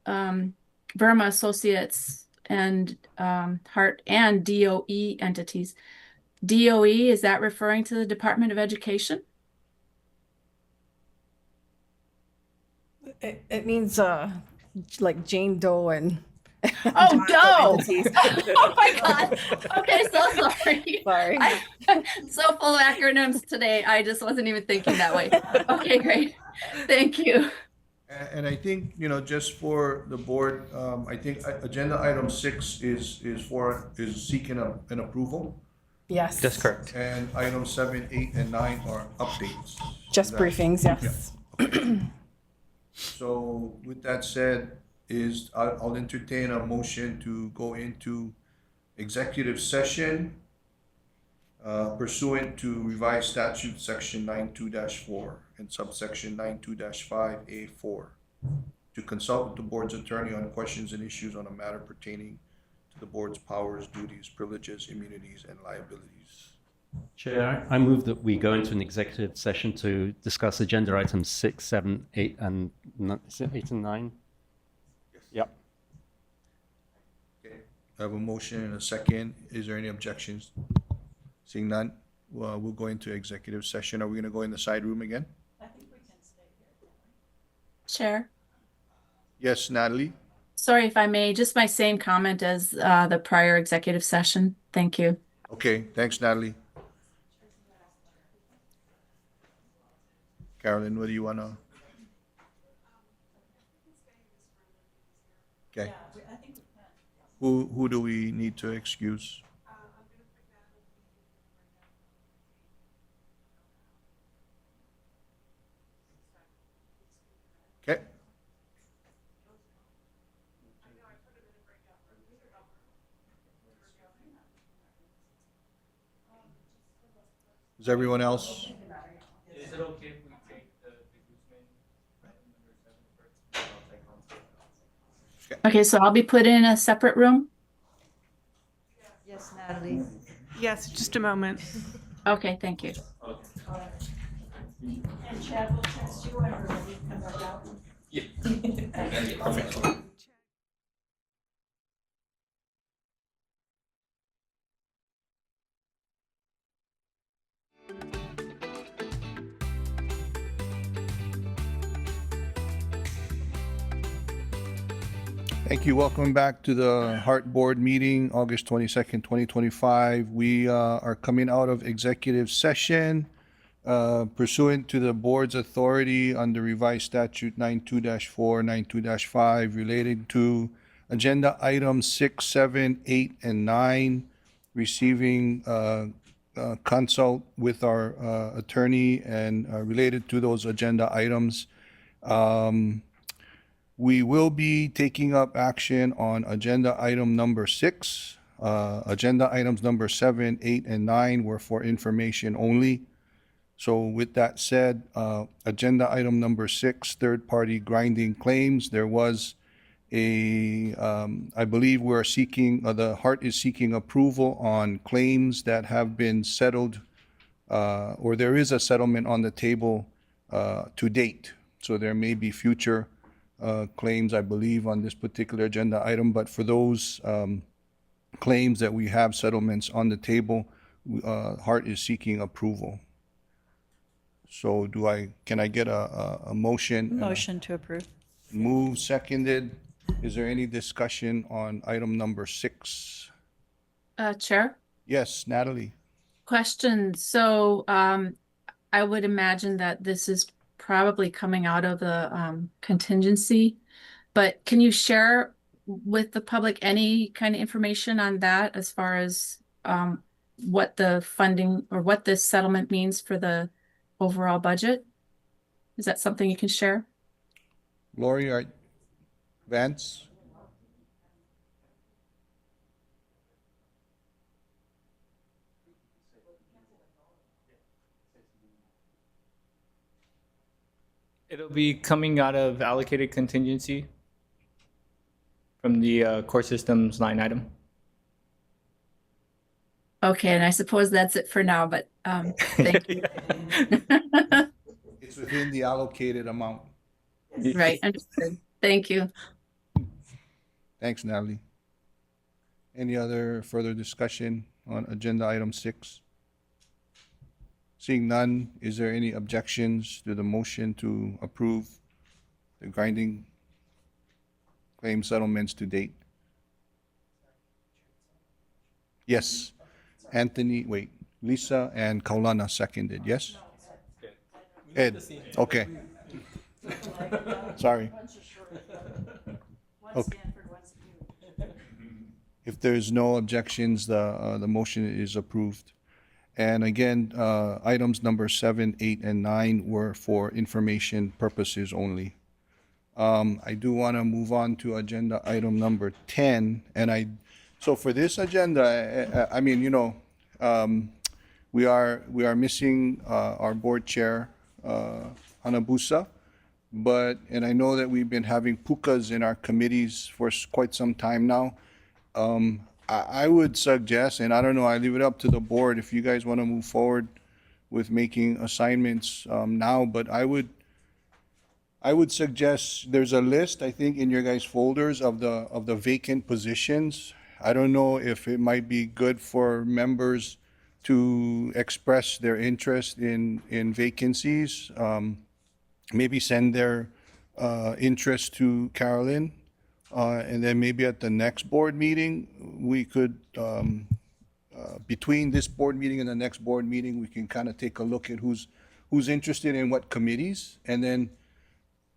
Burma Associates and Hart and DOE entities. DOE, is that referring to the Department of Education? It means like Jane Doe and Oh, Doe! Oh my God. Okay, so sorry. Sorry. I'm so full of acronyms today. I just wasn't even thinking that way. Okay, great. Thank you. And I think, just for the board, I think agenda item 6 is seeking an approval. Yes. That's correct. And items 7, 8, and 9 are updates. Just Is that- briefings, yes. Yeah. So with that said, I'll entertain a motion to go into executive session pursuant to revised statute section 92-4 and subsection 92-5A4 to consult with the board's attorney on questions and issues on a matter pertaining to the board's powers, duties, privileges, immunities, and liabilities. Chair, I move that we go into an executive session to discuss agenda items 6, 7, 8, and is it 8 and 9? Yep. I have a motion and a second. Is there any objections? Seeing none, we'll go into executive session. Are we gonna go in the side room again? Chair, Yes, Natalie? sorry if I may, just my same comment as the prior executive session. Thank you. Okay, thanks, Natalie. Carolyn, what do you wanna? Okay. Who do we need to excuse? Okay. Is everyone else? Is it okay if we take the Guzman? Okay, so I'll be put in a separate room? Yes, Natalie. Yes, just a moment. Okay, thank you. And Chad will text you when we're ready to come back out. Perfect. Thank you. Welcome back to the Heart Board meeting, August 22nd, 2025. We are coming out of executive session pursuant to the board's authority under revised statute 92-4, 92-5 related to agenda items 6, 7, 8, and 9, receiving consult with our attorney and related to those agenda items. We will be taking up action on agenda item number 6. Agenda items number 7, 8, and 9 were for information only. So with that said, agenda item number 6, third-party grinding claims, there was I believe we're seeking, the Heart is seeking approval on claims that have been settled, or there is a settlement on the table to date. So there may be future claims, I believe, on this particular agenda item, but for those claims that we have settlements on the table, Heart is seeking approval. So can I get a motion? Motion to approve. Move seconded. Is there any discussion on item number 6? Chair? Yes, Natalie. Question. So I would imagine that this is probably coming out of the contingency, but can you share with the public any kind of information on that as far as what the funding or what this settlement means for the overall budget? Is that something you can share? Lori, Vance? It'll be coming out of allocated contingency from the core systems line item. Okay, and I suppose that's it for now, but thank you. It's within the allocated amount. Right, understood. Thank you. Thanks, Natalie. Any other further discussion on agenda item 6? Seeing none, is there any objections to the motion to approve the grinding claim settlements to date? Yes. Lisa and Kaulana seconded, yes? Ed, okay. Sorry. Okay. If there's no objections, the motion is approved. And again, items number 7, 8, and 9 were for information purposes only. I do want to move on to agenda item number 10. So for this agenda, I mean, we are missing our board chair, Hanabusa. And I know that we've been having pukas in our committees for quite some time now. I would suggest, and I don't know, I leave it up to the board if you guys want to move forward with making assignments now, but I would suggest, there's a list, I think, in your guys' folders of the vacant positions. I don't know if it might be good for members to express their interest in vacancies. Maybe send their interest to Carolyn. And then maybe at the next board meeting, we could, between this board meeting and the next board meeting, we can kind of take a look at who's interested in what committees, and then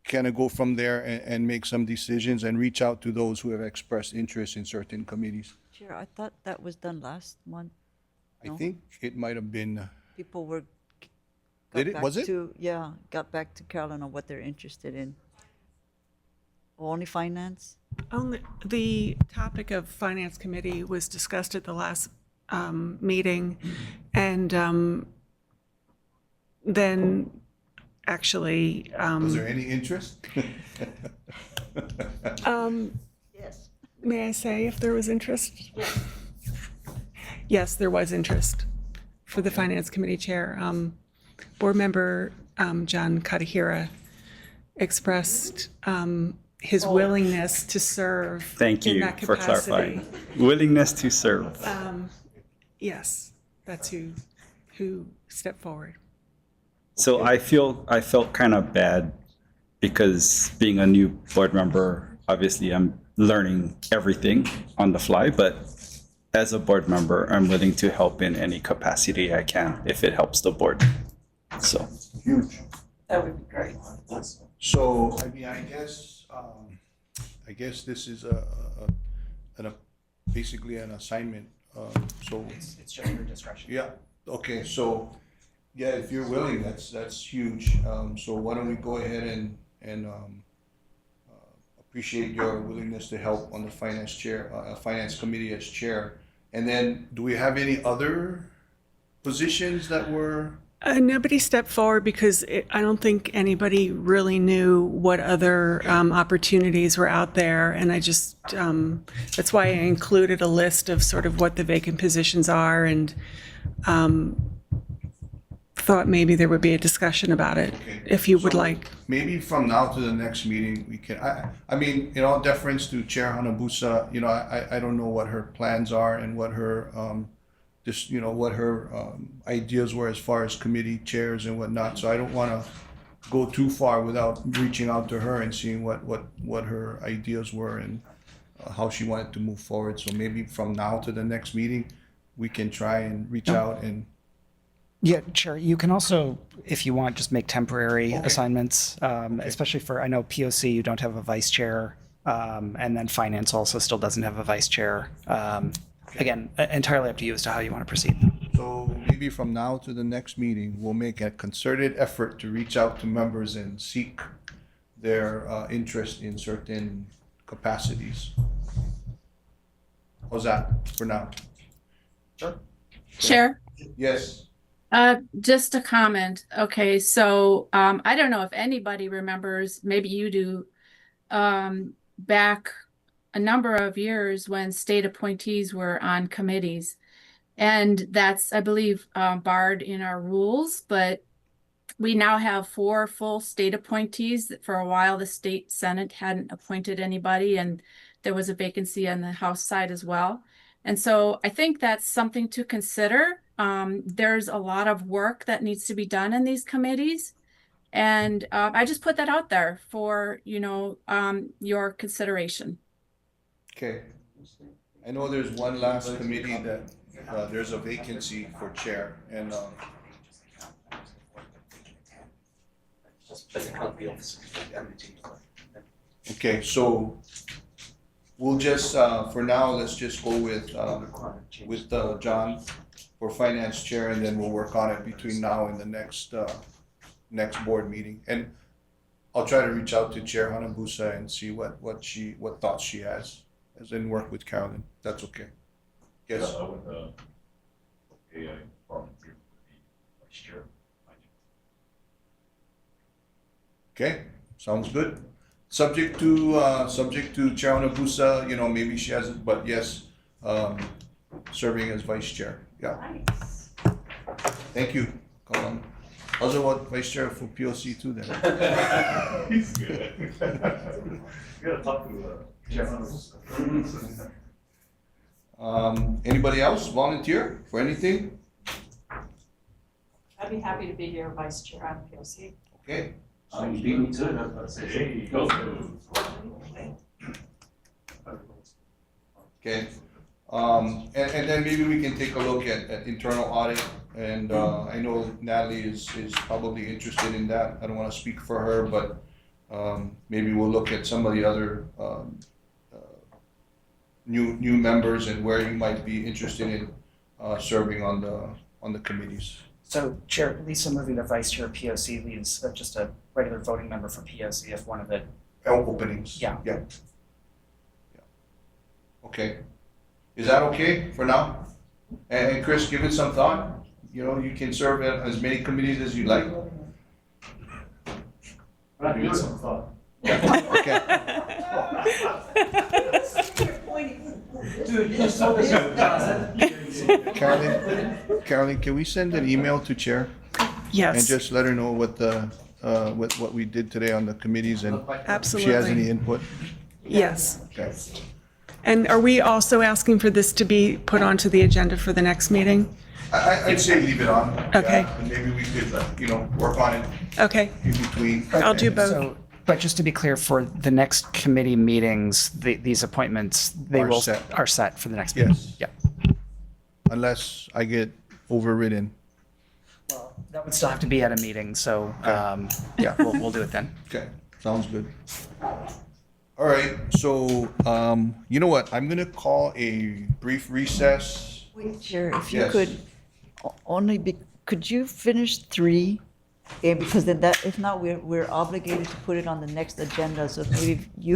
kind of go from there and make some decisions and reach out to those who have expressed interest in certain committees. Chair, I thought that was done last month. I No? think it might have been, People were. Did it? Was it? Yeah, got back to Carolyn on what they're interested in. Only finance? Only, the topic of Finance Committee was discussed at the last meeting, and then actually. was there any interest? Yes. May I say if there was interest? Yes, there was interest for the Finance Committee Chair. Board Member John Katahira expressed his willingness to serve Thank in you that for capacity. clarifying. Willingness to serve. Yes, that's who stepped forward. So I felt kind of bad because being a new board member, obviously I'm learning everything on the fly, but as a board member, I'm willing to help in any capacity I can if it helps the board. So. Huge. That would be great. So, I mean, I guess this is basically an assignment, so. It's just your discretion. Yeah, okay, so, yeah, if you're willing, that's huge. So why don't we go ahead and appreciate your willingness to help on the finance committee as chair. And then, do we have any other positions that were? Nobody stepped forward because I don't think anybody really knew what other opportunities were out there. And I just, that's why I included a list of sort of what the vacant positions are, and thought maybe there would be a discussion about it, if you would like. Maybe from now to the next meeting, we can, I mean, in all deference to Chair Hanabusa, you know, I don't know what her plans are and what her, what her ideas were as far as committee chairs and whatnot. So I don't want to go too far without reaching out to her and seeing what her ideas were and how she wanted to move forward. So maybe from now to the next meeting, we can try and reach out and. Yeah, sure. You can also, if you want, just make temporary assignments, especially for, I know POC, you don't have a vice chair, and then finance also still doesn't have a vice chair. Again, entirely up to you as to how you want to proceed. So maybe from now to the next meeting, we'll make a concerted effort to reach out to members and seek their interest in certain capacities. How's that for now? Sure. Chair? Yes. Just a comment. Okay, so I don't know if anybody remembers, maybe you do, back a number of years when state appointees were on committees. And that's, I believe, barred in our rules, but we now have 4 full state appointees. For a while, the state Senate hadn't appointed anybody, and there was a vacancy on the House side as well. And so I think that's something to consider. There's a lot of work that needs to be done in these committees. And I just put that out there for, your consideration. Okay. I know there's one last committee that there's a vacancy for chair, and okay, so we'll just for now, let's just go with John for finance chair, and then we'll work on it between now and the next board meeting. And I'll try to reach out to Chair Hanabusa and see what thoughts she has, as in work with Carolyn. That's okay. Yes. Okay, sounds good. Subject to Chair Hanabusa, maybe she hasn't, but yes, serving as vice chair. Yeah. Thank you, Colin. Also, what vice chair for POC too then? He's good. You gotta talk to Jeff. Anybody else volunteer for anything? I'd be happy to be your vice chair on POC. Okay. You beat me to it, I was about to say. Hey, go. Okay. And then maybe we can take a look at internal audit. And I know Natalie is probably interested in that. I don't want to speak for her, but maybe we'll look at some of the other new members and where you might be interested in serving on the committees. So Chair, Lisa moving to Vice Chair POC leaves just a regular voting member for POC if one of the Openings. Yeah. Yeah. Okay. Is that okay for now? And Chris, give it some thought. You know, you can serve at as many committees as you like. Give it some thought. Okay. Dude, you just told us. Carolyn, can we send an email to Chair? Yes. And just let her know what the, what we did today on the committees and if she has Absolutely. any input? Yes. Okay. And are we also asking for this to be put onto the agenda for the next meeting? I'd say leave it on. Okay. Yeah, and maybe we could, work on it Okay. in between. I'll do both. So, but just to be clear, for the next committee meetings, these appointments, they Are set. are set for the next meeting? Yes. Yeah. Unless I get overridden. Well, that would still have to be at a meeting, so, Yeah. we'll do it then. Okay, sounds good. All right, so, you know what? I'm gonna call a brief recess. Wait, Chair, if you Yes. could, could you finish 3? And because then if not, we're obligated to put it on the next agenda. So maybe you,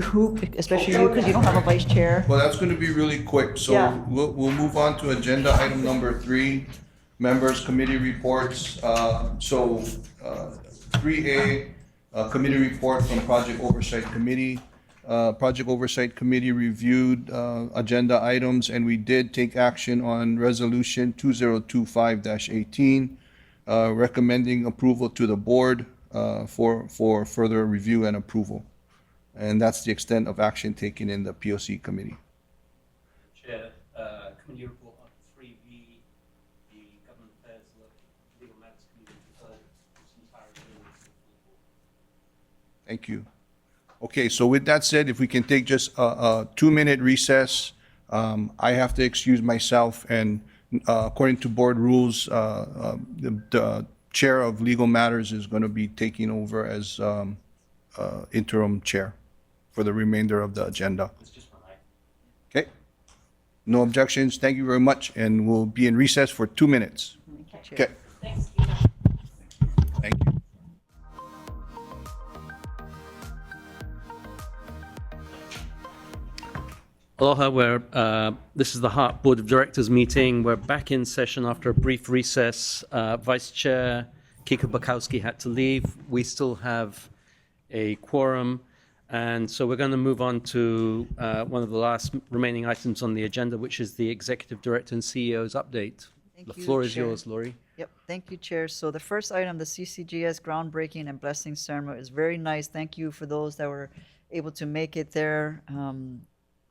especially you, because you don't have a vice chair. Well, that's gonna be really quick, so Yeah. we'll move on to agenda item number 3, members' committee reports. 3A, committee report from Project Oversight Committee. Project Oversight Committee reviewed agenda items, and we did take action on Resolution 2025-18, recommending approval to the board for further review and approval. And that's the extent of action taken in the POC committee. Chair, committee report on 3B, the Government Affairs Legal Matters Committee preferred this entire agenda. Thank you. Okay, so with that said, if we can take just a 2-minute recess, I have to excuse myself, and according to board rules, the chair of legal matters is going to be taking over as interim chair for the remainder of the agenda. Okay? No objections. Thank you very much, and we'll be in recess for 2 minutes. Okay. Thanks. Thank you. Aloha, this is the HART Board of Directors meeting. We're back in session after a brief recess. Vice Chair Kika Bukowski had to leave. We still have a quorum, and so we're going to move on to one of the last remaining items on the agenda, which is the Executive Director and CEO's update. The floor is Chair. yours, Lori. Yep, thank you, Chair. So the first item, the CCGS groundbreaking and blessing ceremony, is very nice. Thank you for those that were able to make it there.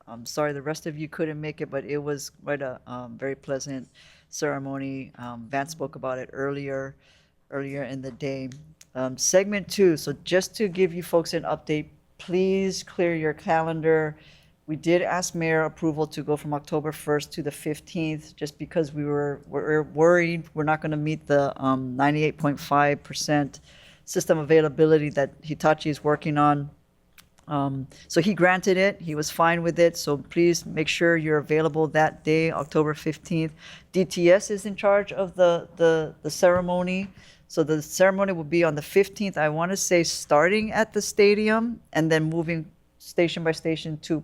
I'm sorry the rest of you couldn't make it, but it was quite a very pleasant ceremony. Vance spoke about it earlier in the day. Segment 2, so just to give you folks an update, please clear your calendar. We did ask mayor approval to go from October 1st to the 15th, just because we're worried we're not going to meet the 98.5% system availability that Hitachi is working on. So he granted it. He was fine with it. So please make sure you're available that day, October 15th. DTS is in charge of the ceremony. So the ceremony will be on the 15th. I want to say starting at the stadium and then moving station by station to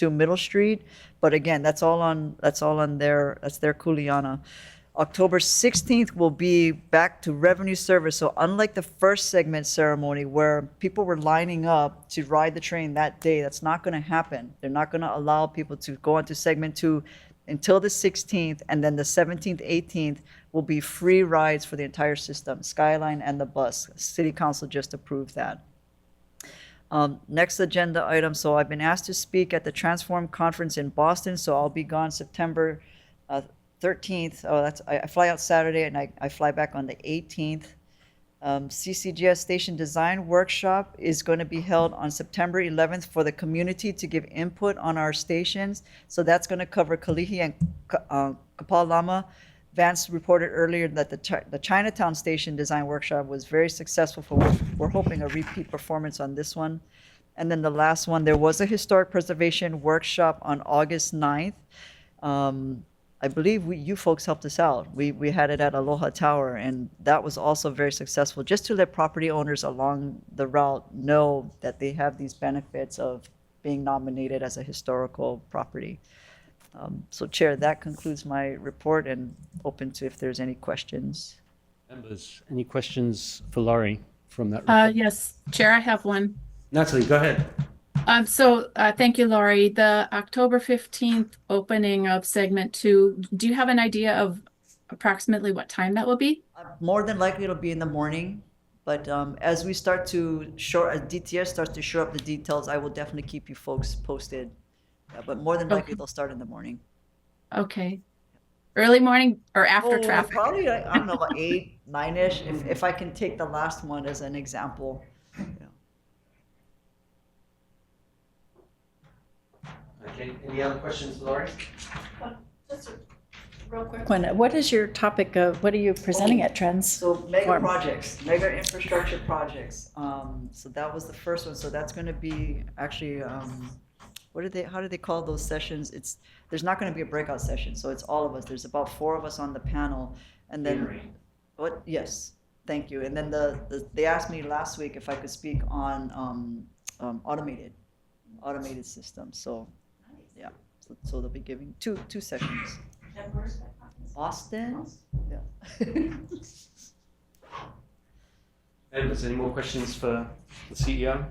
Middle Street. But again, that's all on their Kuleana. October 16th will be back to revenue service. So unlike the first segment ceremony where people were lining up to ride the train that day, that's not going to happen. They're not going to allow people to go on to segment 2 until the 16th, and then the 17th, 18th will be free rides for the entire system, Skyline and the bus. City Council just approved that. Next agenda item, so I've been asked to speak at the Transform Conference in Boston, so I'll be gone September 13th. I fly out Saturday and I fly back on the 18th. CCGS Station Design Workshop is going to be held on September 11th for the community to give input on our stations. So that's going to cover Kalihi and Kapalama. Vance reported earlier that the Chinatown Station Design Workshop was very successful. We're hoping a repeat performance on this one. And then the last one, there was a historic preservation workshop on August 9th. I believe you folks helped us out. We had it at Aloha Tower, and that was also very successful, just to let property owners along the route know that they have these benefits of being nominated as a historical property. So Chair, that concludes my report, and open to if there's any questions. Members, any questions for Laurie from that report? Yes, Chair, I have one. Natalie, go ahead. Thank you, Laurie. The October 15th opening of segment 2, do you have an idea of approximately what time that will be? More than likely it'll be in the morning, but as we start to as DTS starts to shore up the details, I will definitely keep you folks posted. But more than likely they'll start in the morning. Okay. Early morning or after traffic? Probably, I don't know, about 8, 9-ish, if I can take the last one as an example. Okay, any other questions, Laurie? Just a real quick What is your topic of, what are you presenting at Trends? So mega projects, mega infrastructure projects. So that was the first one. So that's going to be actually, how do they call those sessions? There's not going to be a breakout session. So it's all of us. There's about 4 of us on the panel. And then, yes, thank you. And then they asked me last week if I could speak on automated systems. So yeah, so they'll be giving two sessions. And where's that conference? Austin? Yeah. Members, any more questions for the CEO?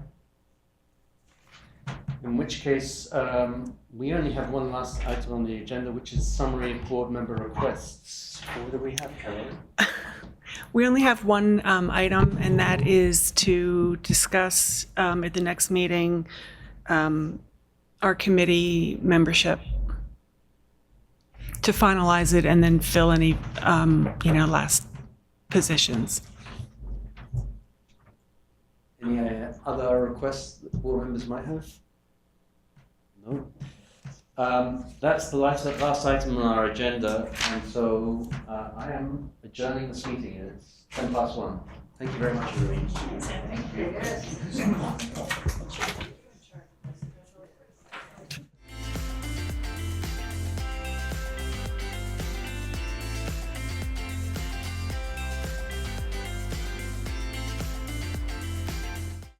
In which case, we only have one last item on the agenda, which is summary of board member requests. What do we have, Caroline? We only have one item, and that is to discuss at the next meeting our committee membership, to finalize it and then fill any, last positions. Any other requests that board members might have? No. That's the last item on our agenda, and so I am adjourning this meeting. It's 1:10. Thank you very much, everyone. Thank you.